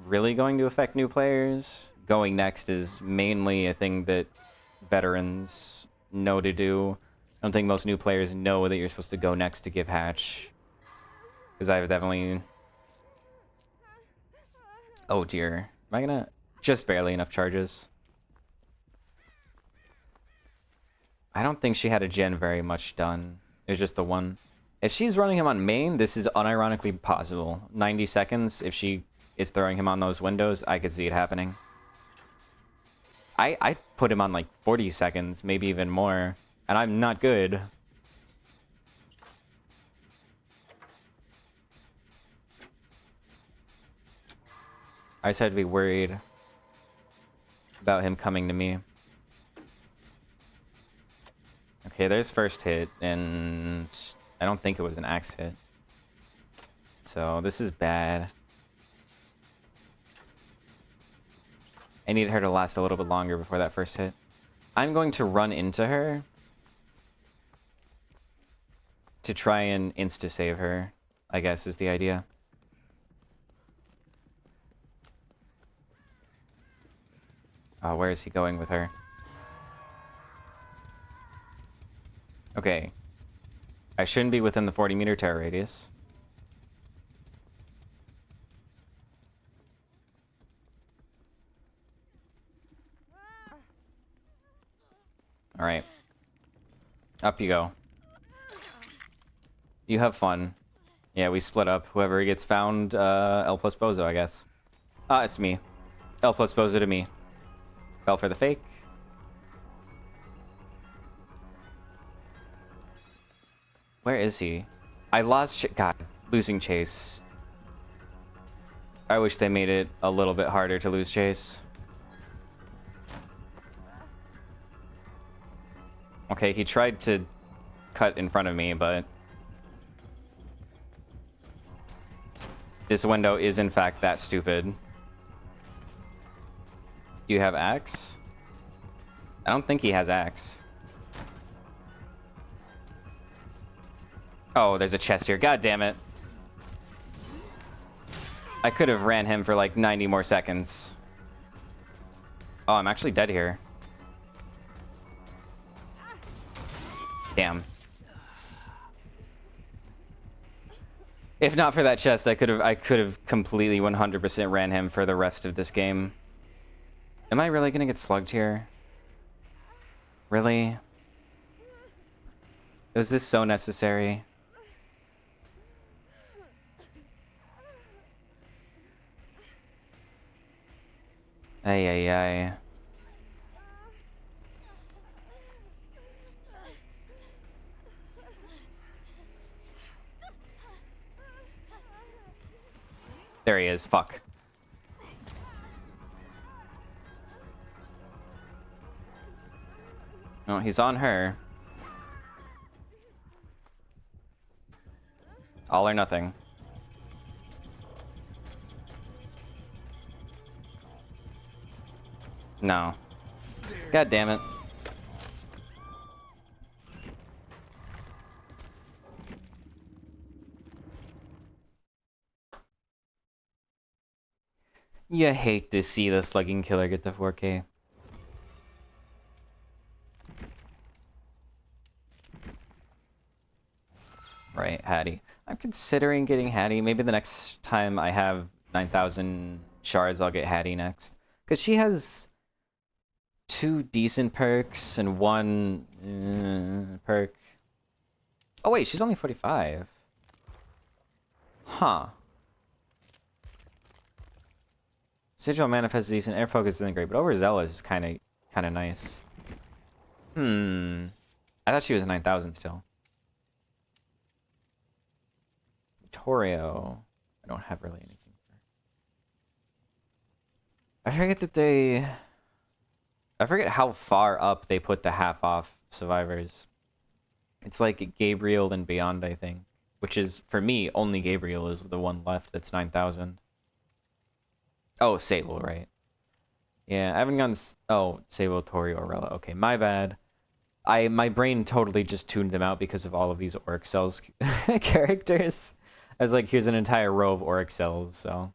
really going to affect new players. Going next is mainly a thing that veterans know to do. don't think most new players know that you're supposed to go next to give hatch. Because I've definitely... Oh dear. Am I gonna... Just barely enough charges. I don't think she had a gen very much done. It was just the one. If she's running him on main, this is unironically possible. 90 seconds, if she is throwing him on those windows, I could see it happening. I put him on like 40 seconds, maybe even more, and I'm not good. I just had to be worried about him coming to me. Okay, there's first hit, and I don't think it was an axe hit. So this is bad. I need her to last a little bit longer before that first hit. I'm going to run into her to try and insta-save her, I guess is the idea. Oh, where is he going with her? Okay. I shouldn't be within the 40-meter terror radius. Alright. Up you go. You have fun. Yeah, we split up. Whoever gets found, L plus Bozo, I guess. Ah, it's me. L plus Bozo to me. Fell for the fake. Where is he? I lost God, losing chase. I wish they made it a little bit harder to lose chase. Okay, he tried to cut in front of me, but this window is in fact that stupid. You have axe? I don't think he has axe. Oh, there's a chest here. God damn it. I could have ran him for like 90 more seconds. Oh, I'm actually dead here. Damn. If not for that chest, I could have completely 100% ran him for the rest of this game. Am I really gonna get slugged here? Really? Was this so necessary? Ay ay ay. There he is. Fuck. No, he's on her. All or nothing. No. God damn it. You hate to see the slugging killer get to 4K. Right, Hattie. I'm considering getting Hattie. Maybe the next time I have 9,000 shards, I'll get Hattie next. Because she has 2 decent perks and 1 perk. Oh wait, she's only 45. Huh. Sigil Manifest is decent. Air Focus isn't great, but Overzealous is kind of nice. I thought she was 9,000 still. Torio. I don't have really anything for. I forget that they. I forget how far up they put the half off survivors. It's like Gabriel and beyond, I think. Which is, for me, only Gabriel is the one left that's 9,000. Oh, Sable, right. Yeah, I haven't gone... Oh, Sable, Torio, Aurela. Okay, my bad. My brain totally just tuned them out because of all of these Orc Cells characters. I was like, here's an entire row of Orc Cells, so...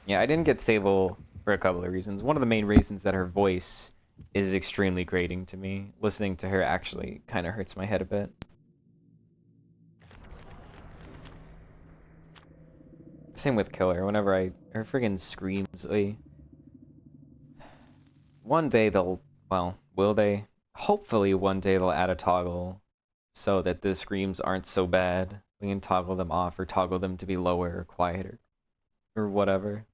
Yeah, I didn't get Sable for a couple of reasons. One of the main reasons that her voice is extremely grating to me. Listening to her actually kind of hurts my head a bit. Same with Killer. Whenever her friggin' screams, one day they'll, well, will they? Hopefully one day they'll add a toggle so that the screams aren't so bad. We can toggle them off or toggle them to be lower or quieter or whatever.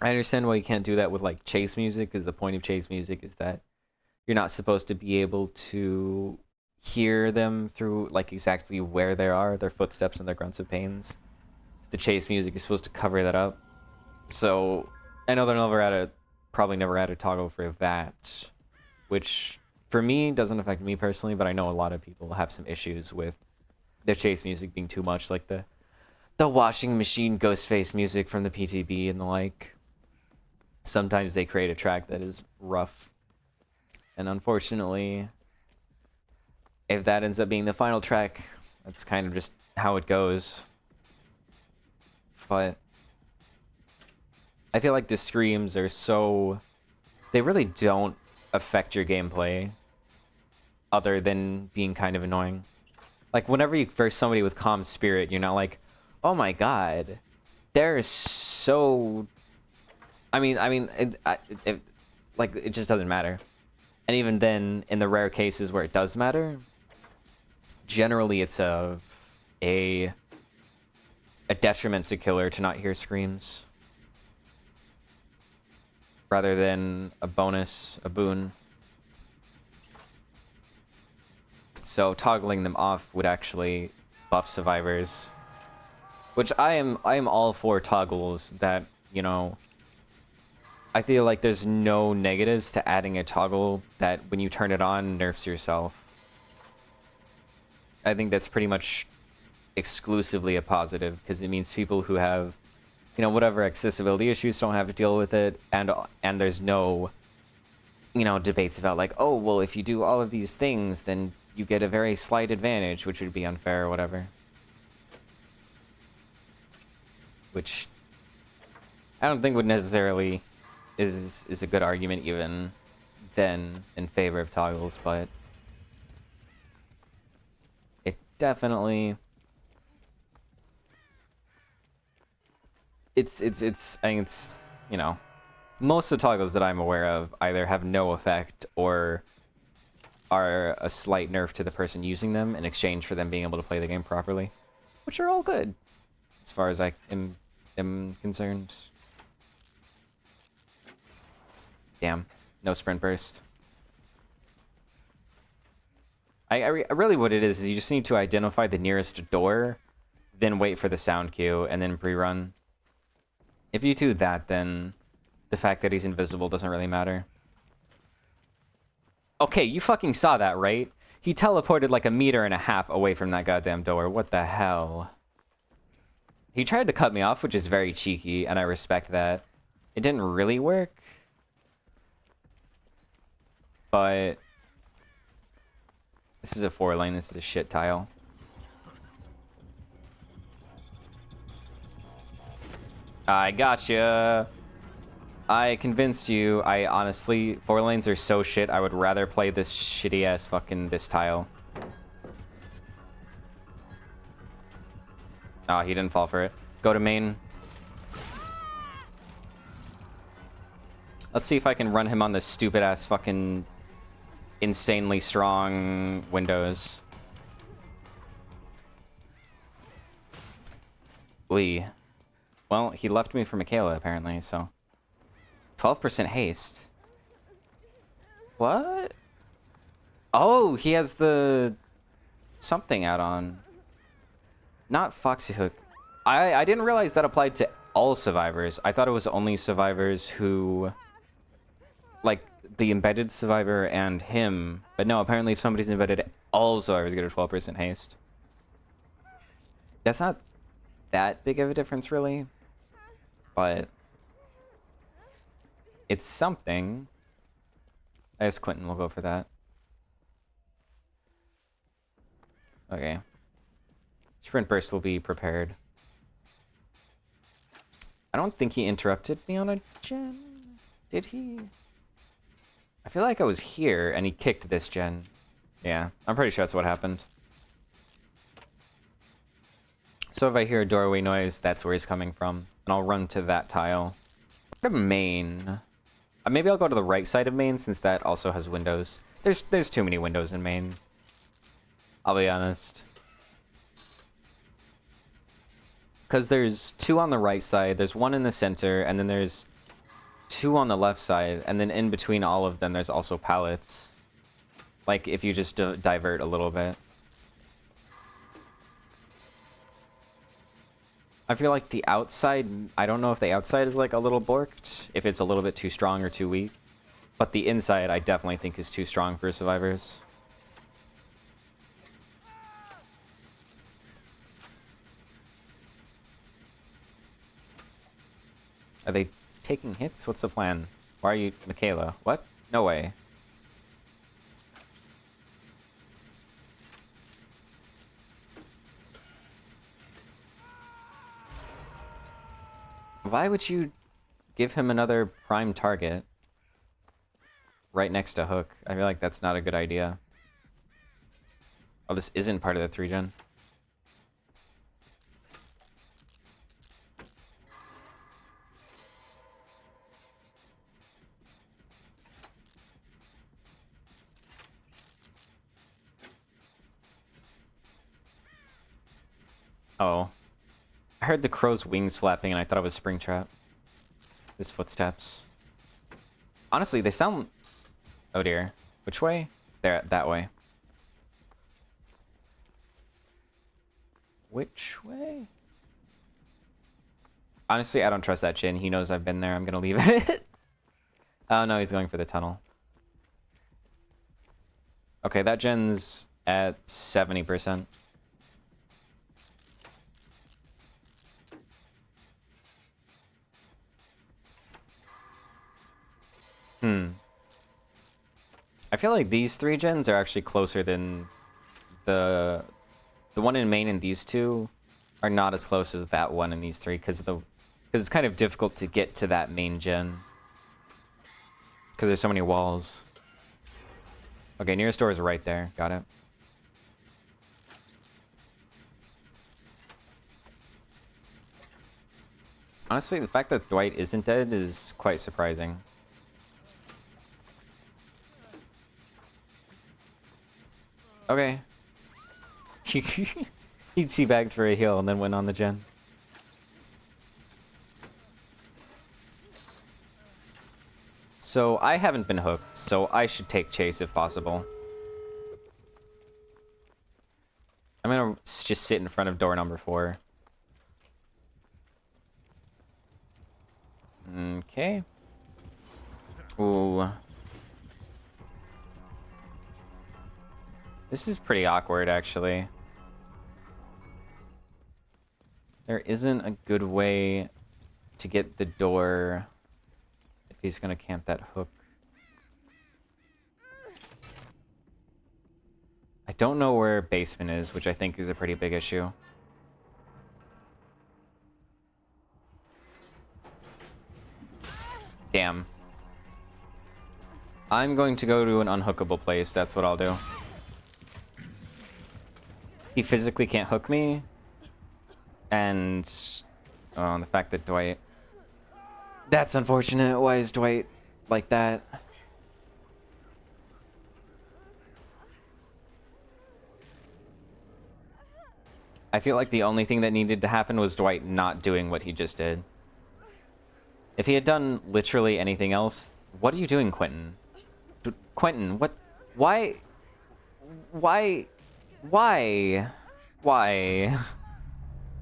I understand why you can't do that with like chase music, because the point of chase music is that you're not supposed to be able to hear them through like exactly where they are, their footsteps and their grunts of pains. The chase music is supposed to cover that up. So I know they're probably never add a toggle for that, which for me doesn't affect me personally, but I know a lot of people have some issues with the chase music being too much, like the washing machine Ghostface music from the PTB and the like. Sometimes they create a track that is rough, and unfortunately, if that ends up being the final track, that's kind of just how it goes. But I feel like the screams are so... they really don't affect your gameplay other than being kind of annoying. Like, whenever you verse somebody with calm spirit, you're not like, oh my god, they're so... it just doesn't matter. And even then, in the rare cases where it does matter, generally it's a detriment to Killer to not hear screams, rather than a bonus, a boon. So toggling them off would actually buff survivors, which I am all for toggles that, you know, I feel like there's no negatives to adding a toggle that when you turn it on nerfs yourself. I think that's pretty much exclusively a positive, because it means people who have, you know, whatever accessibility issues don't have to deal with it, and there's no, you know, debates about like, oh, well, if you do all of these things, then you get a very slight advantage, which would be unfair or whatever. Which I don't think would necessarily is a good argument even then in favor of toggles, but it definitely I think it's, you know, most of the toggles that I'm aware of either have no effect or are a slight nerf to the person using them in exchange for them being able to play the game properly, which are all good as far as I am concerned. Damn, no sprint burst. Really what it is you just need to identify the nearest door, then wait for the sound cue, and then pre-run. If you do that, then the fact that he's invisible doesn't really matter. Okay, you fucking saw that, right? He teleported like 1.5 meters away from that goddamn door. What the hell? He tried to cut me off, which is very cheeky, and I respect that. It didn't really work. But this is a 4-lane, this is a shit tile. I gotcha. I convinced you. I honestly, 4 lanes are so shit, I would rather play this shitty ass fucking this tile. Oh, he didn't fall for it. Go to main. Let's see if I can run him on this stupid ass fucking insanely strong windows. Wee. Well, he left me for Michaela apparently, so. 12% haste. What? Oh, he has the something add-on. Not Foxy Hook. I didn't realize that applied to all survivors. I thought it was only survivors who, like, the embedded survivor and him. But no, apparently if somebody's embedded, all survivors get a 12% haste. That's not that big of a difference, really. But it's something. I guess Quentin will go for that. Okay. Sprint Burst will be prepared. I don't think he interrupted me on a gen. Did he? I feel like I was here and he kicked this gen. Yeah, I'm pretty sure that's what happened. So if I hear a doorway noise, that's where he's coming from. And I'll run to that tile. Go to main. Maybe I'll go to the right side of main since that also has windows. There's too many windows in main. I'll be honest. Because there's 2 on the right side, there's 1 in the center, and then there's 2 on the left side, and then in between all of them there's also pallets. Like if you just divert a little bit. I feel like the outside, I don't know if the outside is like a little borked, if it's a little bit too strong or too weak. But the inside I definitely think is too strong for survivors. Are they taking hits? What's the plan? Why are you... Michaela? What? No way. Why would you give him another prime target right next to Hook? I feel like that's not a good idea. Oh, this isn't part of the 3-gen. Oh. I heard the crow's wings flapping and I thought it was Springtrap. His footsteps. Honestly, they sound... Oh dear. Which way? There, that way. Which way? Honestly, I don't trust that Jin. He knows I've been there. I'm gonna leave it. Oh no, he's going for the tunnel. Okay, that Jin's at 70%. I feel like these 3 gens are actually closer than the one in main and these 2 are not as close as that one and these 3 because it's kind of difficult to get to that main gen because there's so many walls. Okay, nearest door is right there. Got it. Honestly, the fact that Dwight isn't dead is quite surprising. Okay. He teabagged for a heal and then went on the gen. So I haven't been hooked, so I should take chase if possible. I'm gonna just sit in front of door number 4. Okay. Ooh. This is pretty awkward, actually. There isn't a good way to get the door if he's gonna camp that hook. I don't know where basement is, which I think is a pretty big issue. Damn. I'm going to go to an unhookable place, that's what I'll do. He physically can't hook me. And... oh, the fact that Dwight... That's unfortunate. Why is Dwight like that? I feel like the only thing that needed to happen was Dwight not doing what he just did. If he had done literally anything else... What are you doing, Quentin? Quentin, what... Why... Why... Why? Why?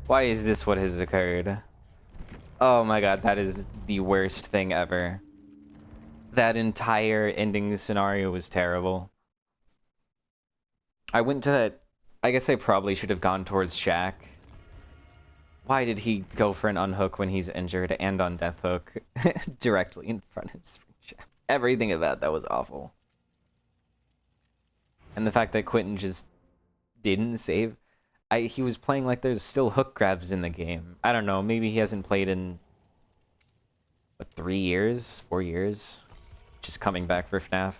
Why is this what has occurred? Oh my god, that is the worst thing ever. That entire ending scenario was terrible. I went to that... I guess I probably should have gone towards Shaq. Why did he go for an unhook when he's injured and on death hook directly in front of Shaq? Everything about that was awful. And the fact that Quentin just didn't save... he was playing like there's still hook grabs in the game. I don't know, maybe he hasn't played in 3 years, 4 years, just coming back for FNAF.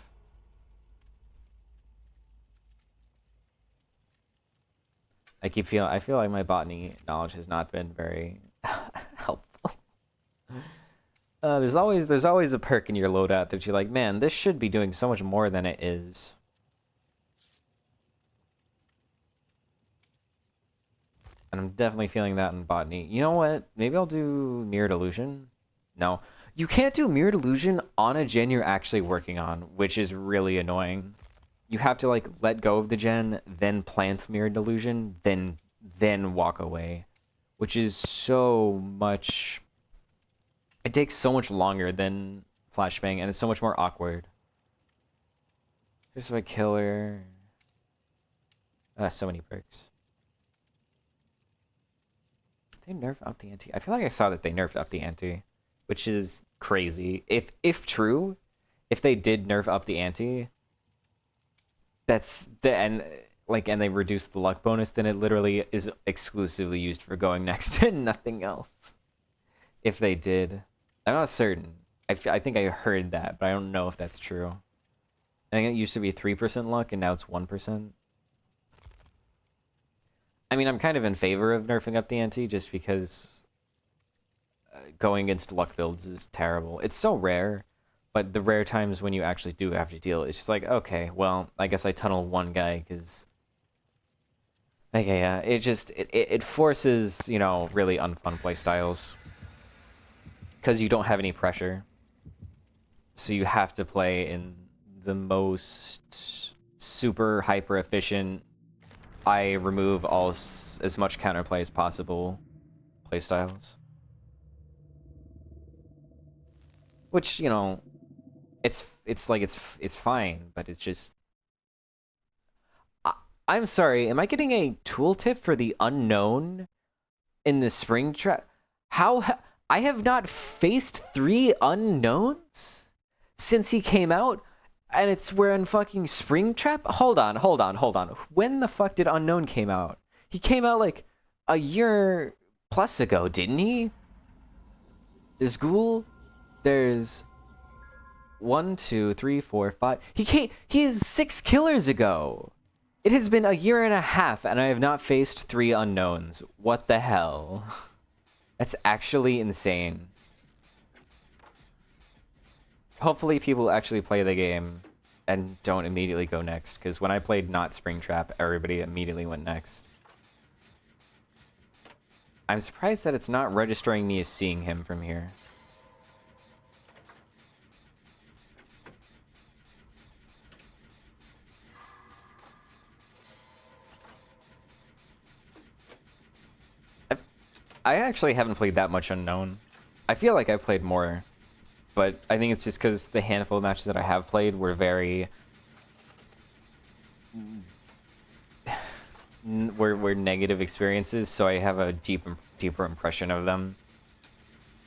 I feel like my botany knowledge has not been very helpful. There's always a perk in your loadout that you're like, man, this should be doing so much more than it is. And I'm definitely feeling that in botany. You know what? Maybe I'll do mirrored illusion. No, you can't do mirrored illusion on a gen you're actually working on, which is really annoying. You have to like let go of the gen, then plant mirrored illusion, then walk away, which is so much. It takes so much longer than flashbang, and it's so much more awkward. Just like killer. So many perks. They nerf up the ante. I feel like I saw that they nerfed up the ante, which is crazy. If true, if they did nerf up the ante, that's the and they reduced the luck bonus, then it literally is exclusively used for going next and nothing else. If they did, I'm not certain. I think I heard that, but I don't know if that's true. I think it used to be 3% luck, and now it's 1%. I mean, I'm kind of in favor of nerfing up the ante, just because going against luck builds is terrible. It's so rare, but the rare times when you actually do have to deal, it's just like, okay, well, I guess I tunnel one guy, because... Okay, yeah, it forces, you know, really unfun playstyles. Because you don't have any pressure. So you have to play in the most super hyper efficient, I remove as much counterplay as possible playstyles. Which, you know, it's fine, but it's just I'm sorry, am I getting a tooltip for the unknown in the Springtrap? I have not faced 3 unknowns since he came out, and it's we're in fucking Springtrap? Hold on. When the fuck did Unknown came out? He came out like a year plus ago, didn't he? There's Ghoul, there's 1, 2, 3, 4, 5. He is 6 killers ago. It has been a year and a half, and I have not faced 3 unknowns. What the hell? That's actually insane. Hopefully people actually play the game and don't immediately go next, because when I played not Springtrap, everybody immediately went next. I'm surprised that it's not registering me as seeing him from here. I actually haven't played that much Unknown. I feel like I've played more, but I think it's just because the handful of matches that I have played were very... were negative experiences, so I have a deeper impression of them.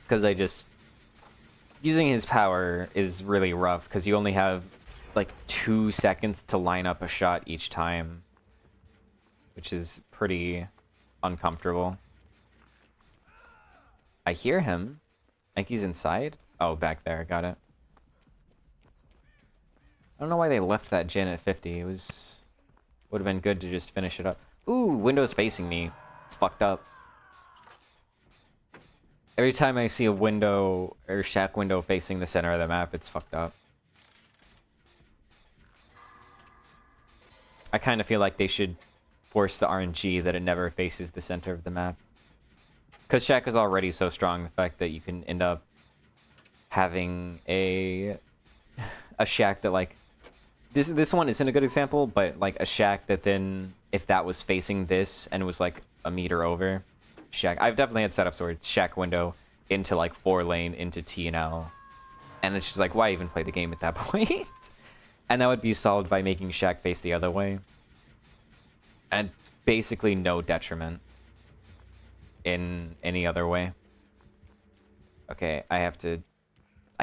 Because I just... Using his power is really rough, because you only have like 2 seconds to line up a shot each time, which is pretty uncomfortable. I hear him. I think he's inside. Oh, back there. Got it. I don't know why they left that gen at 50. It would have been good to just finish it up. Ooh, window's facing me. It's fucked up. Every time I see a window or shack window facing the center of the map, it's fucked up. I kind of feel like they should force the RNG that it never faces the center of the map. Because shack is already so strong, the fact that you can end up having a shack that like this one isn't a good example, but like a shack that then if that was facing this and was like a meter over, shack. I've definitely had setups where it's shack window into like 4 lane into T and L, and it's just like why even play the game at that point? And that would be solved by making shack face the other way, and basically no detriment in any other way. Okay, I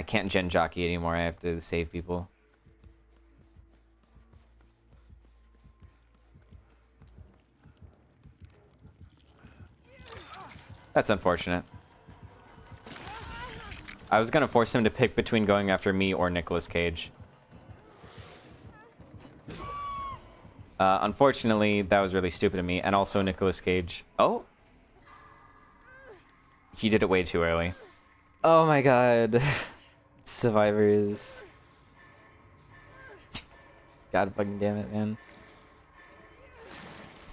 can't gen jockey anymore. I have to save people. That's unfortunate. I was gonna force him to pick between going after me or Nicolas Cage. Unfortunately, that was really stupid of me, and also Nicolas Cage. Oh! He did it way too early. Oh my god. Survivors. God fucking damn it, man.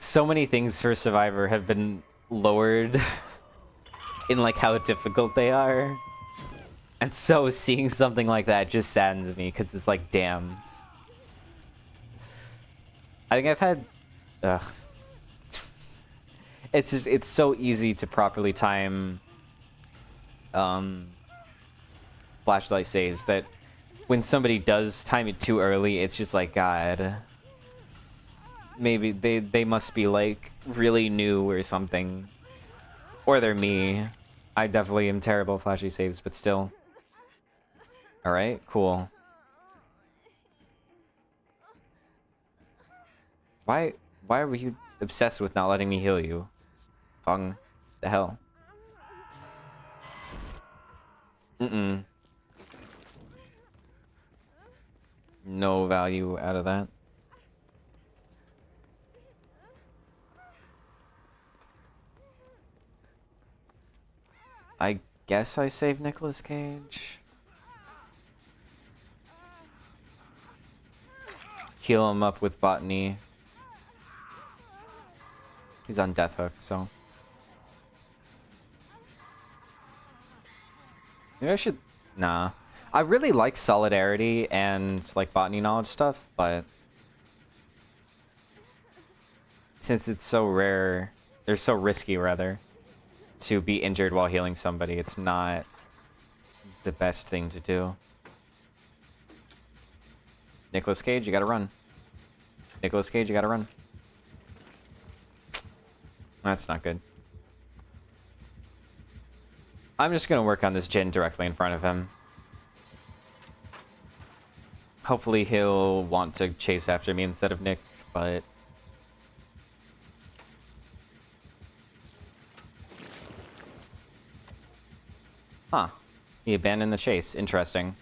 So many things for Survivor have been lowered in like how difficult they are. And so seeing something like that just saddens me, because it's like, damn. I think I've had... Ugh. It's just, it's so easy to properly time flashlight saves that when somebody does time it too early, it's just like, God. Maybe they must be like really new or something. Or they're me. I definitely am terrible at flashy saves, but still. Alright, cool. Why were you obsessed with not letting me heal you? Fung. The hell? Mm-mm. No value out of that. I guess I saved Nicolas Cage. Heal him up with botany. He's on death hook, so. Maybe I should... Nah. I really like solidarity and like botany knowledge stuff, but since it's so rare, or so risky rather, to be injured while healing somebody, it's not the best thing to do. Nicolas Cage, you gotta run. Nicolas Cage, you gotta run. That's not good. I'm just gonna work on this Jin directly in front of him. Hopefully he'll want to chase after me instead of Nick, but... Huh. He abandoned the chase. Interesting.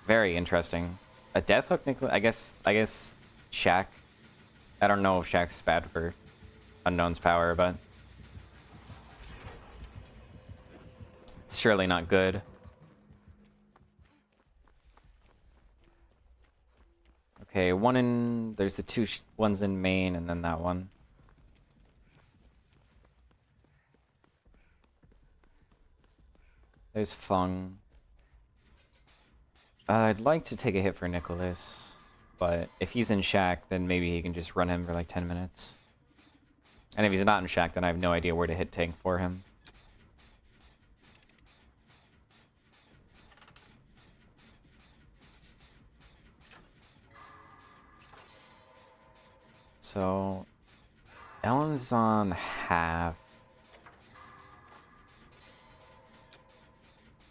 Very interesting. A death hook, Nicolas? I guess Shaq. I don't know if Shaq's bad for Unknown's power, but... It's surely not good. Okay, there's the two ones in main, and then that one. There's Fung. I'd like to take a hit for Nicholas, but if he's in Shack, then maybe he can just run him for like 10 minutes. And if he's not in Shack, then I have no idea where to hit tank for him. So, Ellen's on half.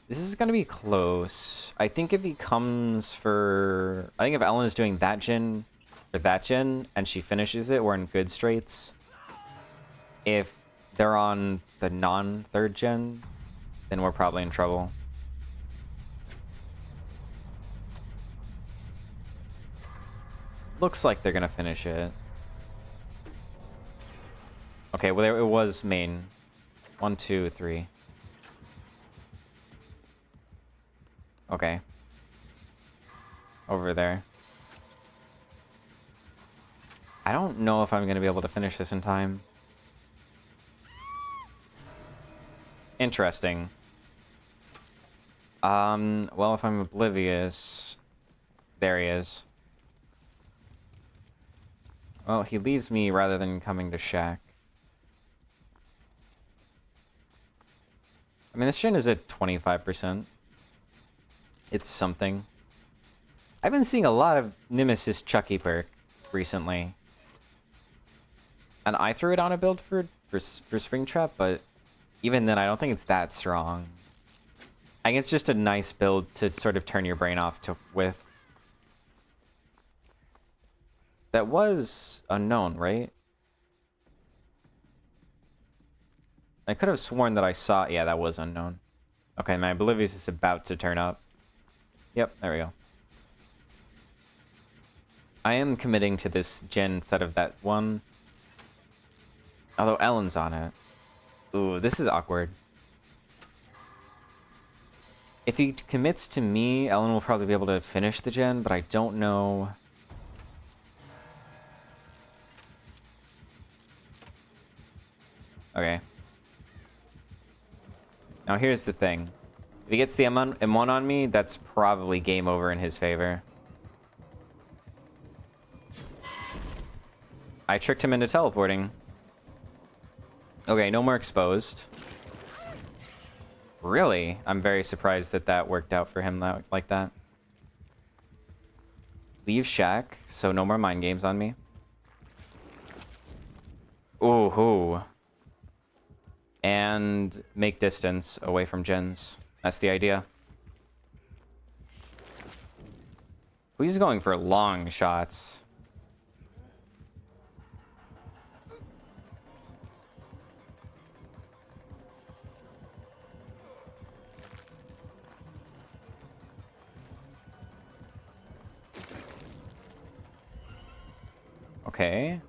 This is gonna be close. I think if he comes for... I think if Ellen is doing that gen, or that gen, and she finishes it, we're in good straights. If they're on the non-third gen, then we're probably in trouble. Looks like they're gonna finish it. Okay, well, there it was main. 1, 2, 3. Okay. Over there. I don't know if I'm gonna be able to finish this in time. Interesting. Well, if I'm oblivious... There he is. Well, he leaves me rather than coming to Shack. I mean, this gen is at 25%. It's something. I've been seeing a lot of Nemesis Chucky perk recently. And I threw it on a build for Springtrap, but even then I don't think it's that strong. I think it's just a nice build to sort of turn your brain off with. That was unknown, right? I could have sworn that I saw... Yeah, that was unknown. Okay, my Oblivious is about to turn up. Yep, there we go. I am committing to this gen instead of that one. Although Ellen's on it. Ooh, this is awkward. If he commits to me, Ellen will probably be able to finish the gen, but I don't know. Okay. Now here's the thing. If he gets the M1 on me, that's probably game over in his favor. I tricked him into teleporting. Okay, no more exposed. Really? I'm very surprised that that worked out for him like that. Leave Shack, so no more mind games on me. Ooh. And make distance away from gens. That's the idea. He's going for long shots. Okay.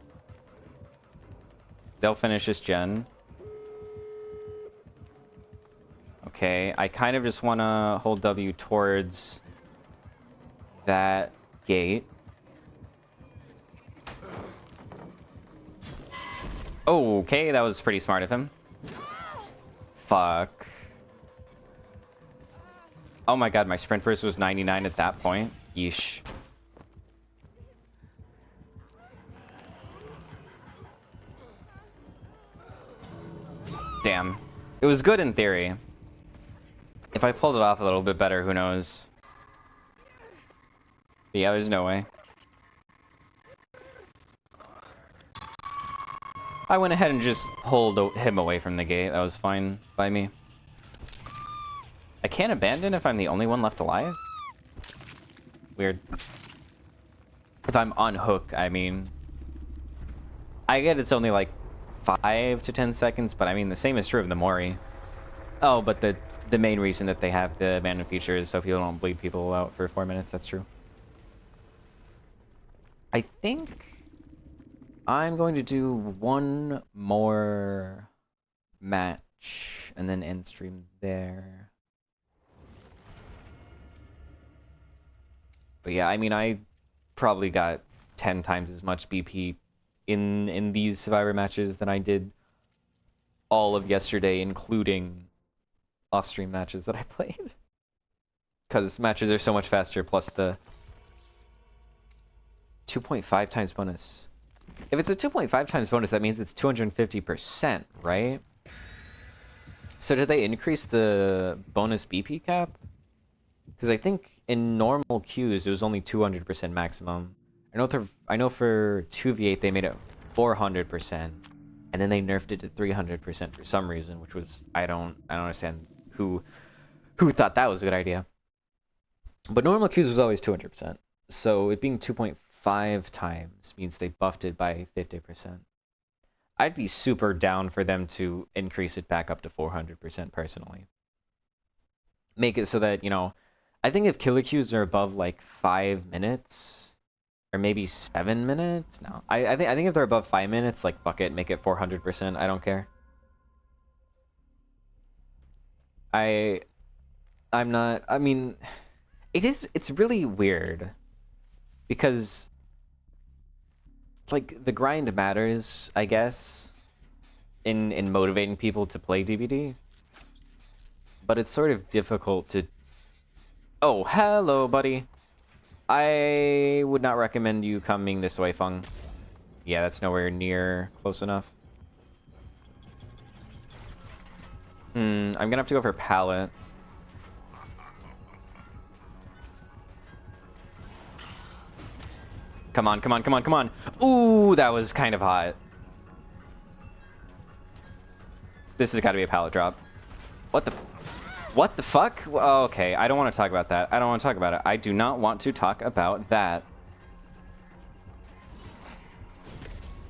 They'll finish this gen. Okay, I kind of just want to hold W towards that gate. Oh, okay, that was pretty smart of him. Fuck. Oh my god, my sprint burst was 99 at that point. Yeesh. Damn. It was good in theory. If I pulled it off a little bit better, who knows? But yeah, there's no way. I went ahead and just pulled him away from the gate. That was fine by me. I can't abandon if I'm the only one left alive? Weird. If I'm on hook, I mean... I get it's only like 5 to 10 seconds, but I mean the same is true of the Mori. Oh, but the main reason that they have the abandon feature is so people don't bleed people out for 4 minutes, that's true. I think I'm going to do one more match and then end stream there. But yeah, I mean, I probably got 10 times as much BP in these Survivor matches than I did all of yesterday, including off-stream matches that I played. Because matches are so much faster, plus the 2.5 times bonus. If it's a 2.5 times bonus, that means it's 250%, right? So did they increase the bonus BP cap? Because I think in normal queues it was only 200% maximum. I know for 2v8 they made it 400%, and then they nerfed it to 300% for some reason, which was I don't understand who thought that was a good idea. But normal queues was always 200%. So it being 2.5 times means they buffed it by 50%. I'd be super down for them to increase it back up to 400% personally. Make it so that, you know, I think if killer queues are above like 5 minutes, or maybe 7 minutes, no. I think if they're above 5 minutes, like fuck it, make it 400%, I don't care. I'm not, I mean, it's really weird. Because like the grind matters, I guess, in motivating people to play DBD. But it's sort of difficult to... Oh, hello, buddy. I would not recommend you coming this way, Fung. Yeah, that's nowhere near close enough. I'm gonna have to go for pallet. Come on, come on, come on, come on. Ooh, that was kind of hot. This has got to be a pallet drop. What the fuck? Oh, okay, I don't want to talk about that. I don't want to talk about it. I do not want to talk about that.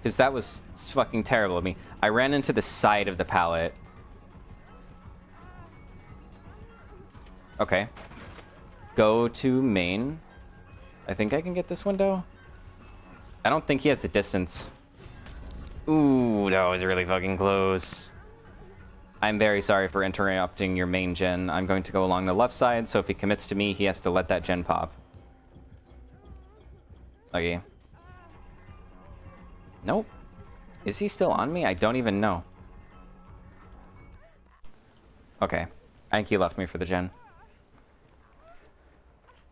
Because that was fucking terrible of me. I ran into the side of the pallet. Okay. Go to main. I think I can get this window. I don't think he has the distance. Ooh, that was really fucking close. I'm very sorry for interrupting your main gen. I'm going to go along the left side, so if he commits to me, he has to let that gen pop. Okay. Nope. Is he still on me? I don't even know. Okay. I think he left me for the gen.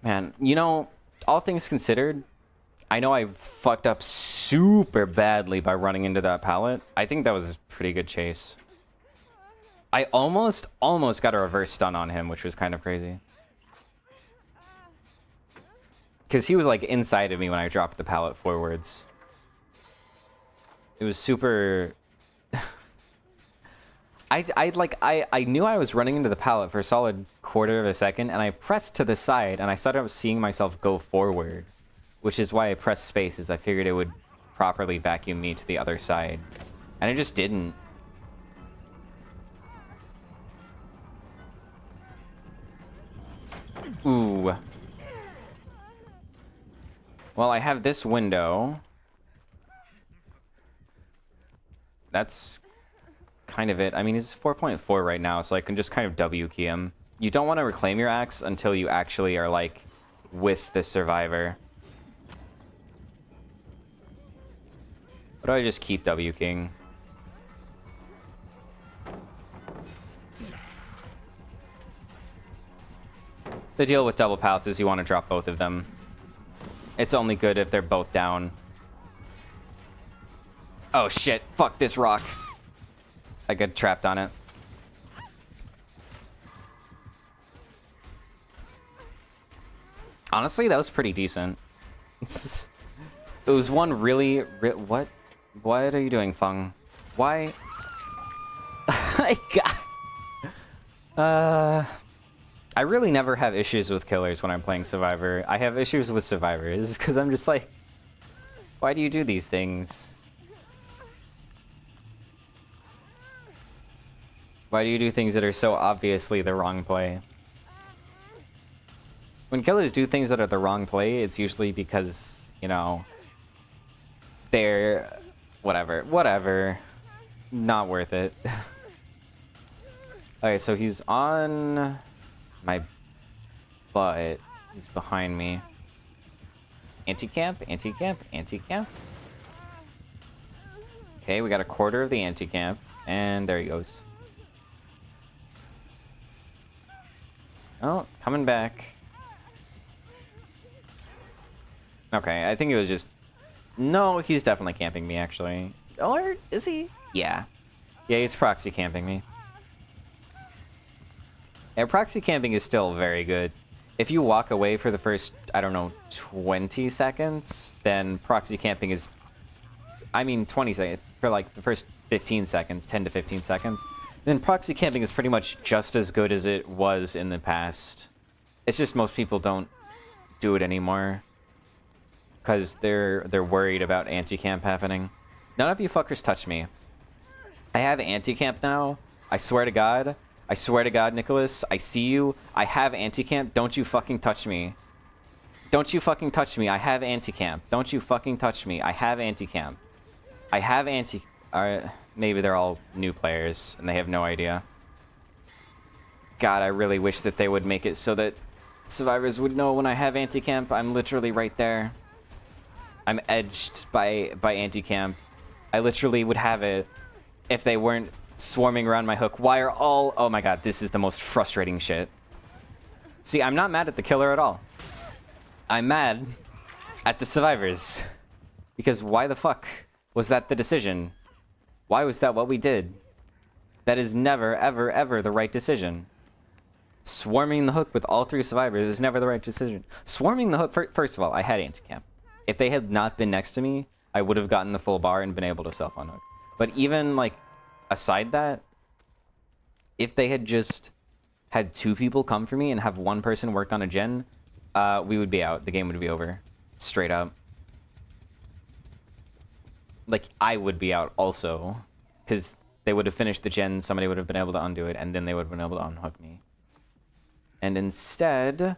Man, you know, all things considered, I know I fucked up super badly by running into that pallet. I think that was a pretty good chase. I almost got a reverse stun on him, which was kind of crazy. Because he was like inside of me when I dropped the pallet forwards. It was super... I knew I was running into the pallet for a solid quarter of a second, and I pressed to the side, and I started seeing myself go forward. Which is why I pressed space, as I figured it would properly vacuum me to the other side. And it just didn't. Ooh. Well, I have this window. That's kind of it. I mean, he's 4.4 right now, so I can just kind of W key him. You don't want to reclaim your axe until you actually are, like, with the survivor. What do I just keep W king? The deal with double pallets is you want to drop both of them. It's only good if they're both down. Oh shit, fuck this rock. I got trapped on it. Honestly, that was pretty decent. It was one really... What? What are you doing, Fung? Why? I got... I really never have issues with killers when I'm playing Survivor. I have issues with survivors because I'm just like, why do you do these things? Why do you do things that are so obviously the wrong play? When killers do things that are the wrong play, it's usually because, you know, they're... Whatever. Not worth it. Okay, so he's on my butt. He's behind me. Anti-camp, anti-camp, anti-camp. Okay, we got a quarter of the anti-camp, and there he goes. Oh, coming back. Okay, I think it was just... No, he's definitely camping me, actually. Or is he? Yeah. Yeah, he's proxy camping me. Yeah, proxy camping is still very good. If you walk away for the first, I don't know, 20 seconds, then proxy camping is... I mean, 20 seconds. For like the first 15 seconds, 10 to 15 seconds. Then proxy camping is pretty much just as good as it was in the past. It's just most people don't do it anymore. Because they're worried about anti-camp happening. None of you fuckers touch me. I have anti-camp now. I swear to God. I swear to God, Nicholas. I see you. I have anti-camp. Don't you fucking touch me. Don't you fucking touch me. I have anti-camp. Don't you fucking touch me. I have anti-camp. I have anti... maybe they're all new players and they have no idea. God, I really wish that they would make it so that survivors would know when I have anti-camp. I'm literally right there. I'm edged by anti-camp. I literally would have it if they weren't swarming around my hook. Why are all... Oh my god, this is the most frustrating shit. See, I'm not mad at the killer at all. I'm mad at the survivors. Because why the fuck was that the decision? Why was that what we did? That is never, ever, ever the right decision. Swarming the hook with all three survivors is never the right decision. Swarming the hook... First of all, I had anti-camp. If they had not been next to me, I would have gotten the full bar and been able to self-unhook. But even, like, aside that, if they had just had two people come for me and have one person work on a gen, we would be out. The game would be over. Straight up. Like, I would be out also. Because they would have finished the gen, somebody would have been able to undo it, and then they would have been able to unhook me. And instead,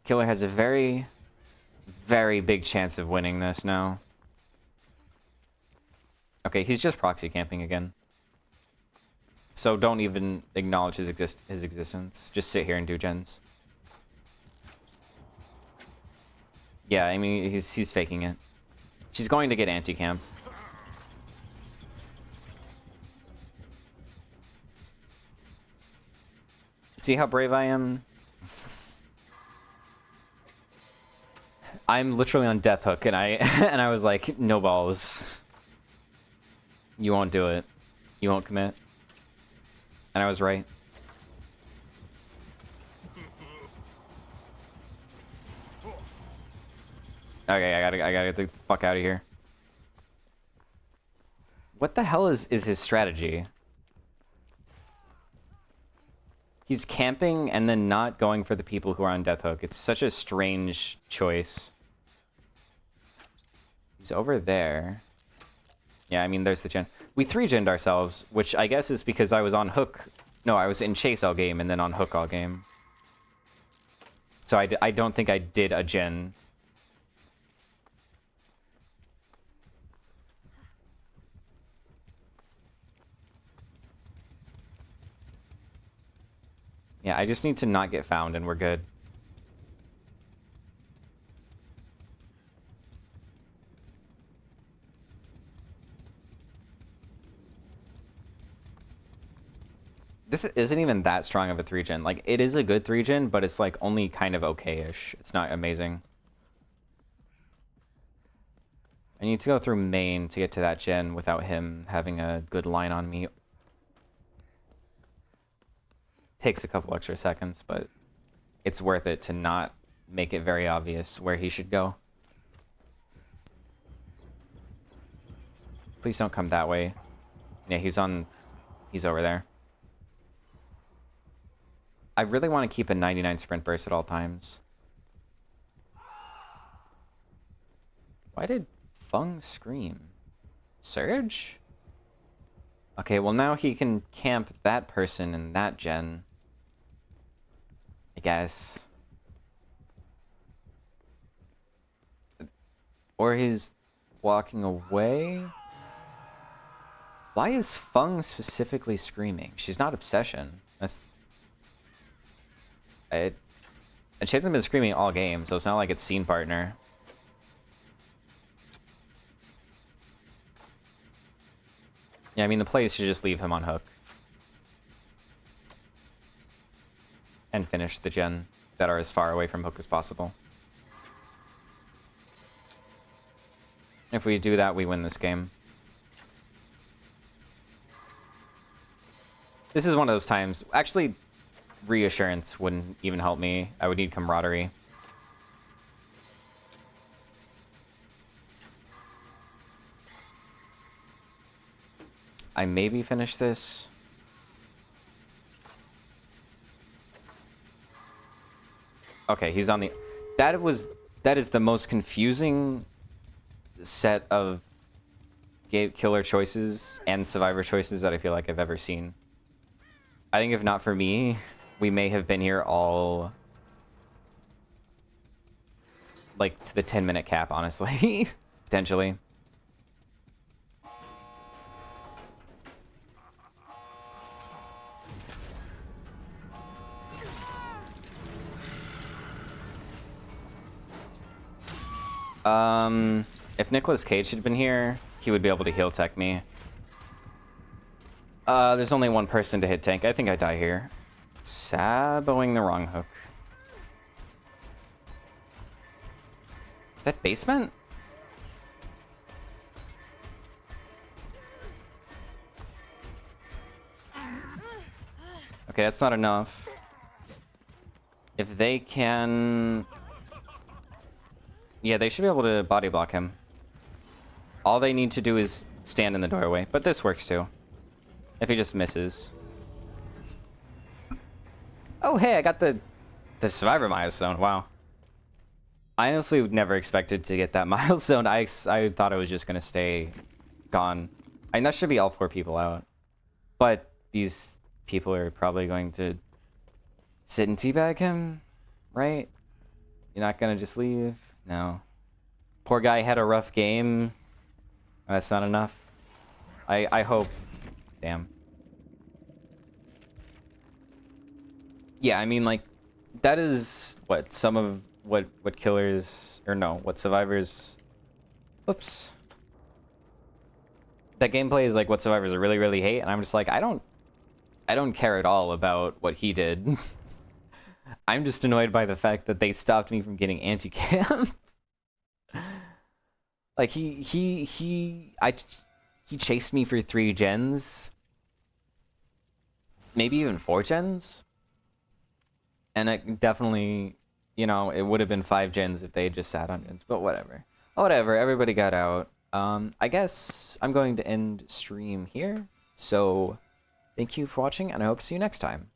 Killer has a very, very big chance of winning this now. Okay, he's just proxy camping again. So don't even acknowledge his existence. Just sit here and do gens. Yeah, I mean, he's faking it. She's going to get anti-camp. See how brave I am? I'm literally on death hook, and I was like, no balls. You won't do it. You won't commit. And I was right. Okay, I gotta get the fuck out of here. What the hell is his strategy? He's camping and then not going for the people who are on death hook. It's such a strange choice. He's over there. Yeah, I mean, there's the gen. We 3-gened ourselves, which I guess is because I was on hook. No, I was in chase all game and then on hook all game. So I don't think I did a gen. Yeah, I just need to not get found and we're good. This isn't even that strong of a 3-gen. Like, it is a good 3-gen, but it's like only kind of okay-ish. It's not amazing. I need to go through main to get to that gen without him having a good line on me. Takes a couple extra seconds, but it's worth it to not make it very obvious where he should go. Please don't come that way. Yeah, he's over there. I really want to keep a 99 sprint burst at all times. Why did Feng scream? Surge? Okay, well now he can camp that person in that gen. I guess. Or he's walking away? Why is Feng specifically screaming? She's not Obsession. And she hasn't been screaming all game, so it's not like it's scene partner. Yeah, I mean, the plays should just leave him on hook. And finish the gen that are as far away from hook as possible. If we do that, we win this game. This is one of those times. Actually, reassurance wouldn't even help me. I would need camaraderie. I maybe finish this. Okay, he's on the... That is the most confusing set of killer choices and survivor choices that I feel like I've ever seen. I think if not for me, we may have been here all... like, to the 10-minute cap, honestly. Potentially. If Nicolas Cage had been here, he would be able to heal tech me. There's only one person to hit tank. I think I die here. Saboing the wrong hook. That basement? Okay, that's not enough. If they can... Yeah, they should be able to body block him. All they need to do is stand in the doorway, but this works too. If he just misses. Oh, hey, I got the survivor milestone. Wow. I honestly never expected to get that milestone. I thought it was just gonna stay gone. I mean, that should be all 4 people out. But these people are probably going to Sit and teabag him, right? You're not gonna just leave? No. Poor guy had a rough game. That's not enough. I hope. Damn. Yeah, I mean, like, that is what some of what killers, or no, what survivors. Oops. That gameplay is like what survivors really, really hate, and I'm just like, I don't care at all about what he did. I'm just annoyed by the fact that they stopped me from getting anti-cam. Like he chased me for 3 gens, maybe even 4 gens, and it definitely, you know, it would have been 5 gens if they had just sat on gens. But whatever, whatever. Everybody got out. I guess I'm going to end stream here. So thank you for watching, and I hope to see you next time.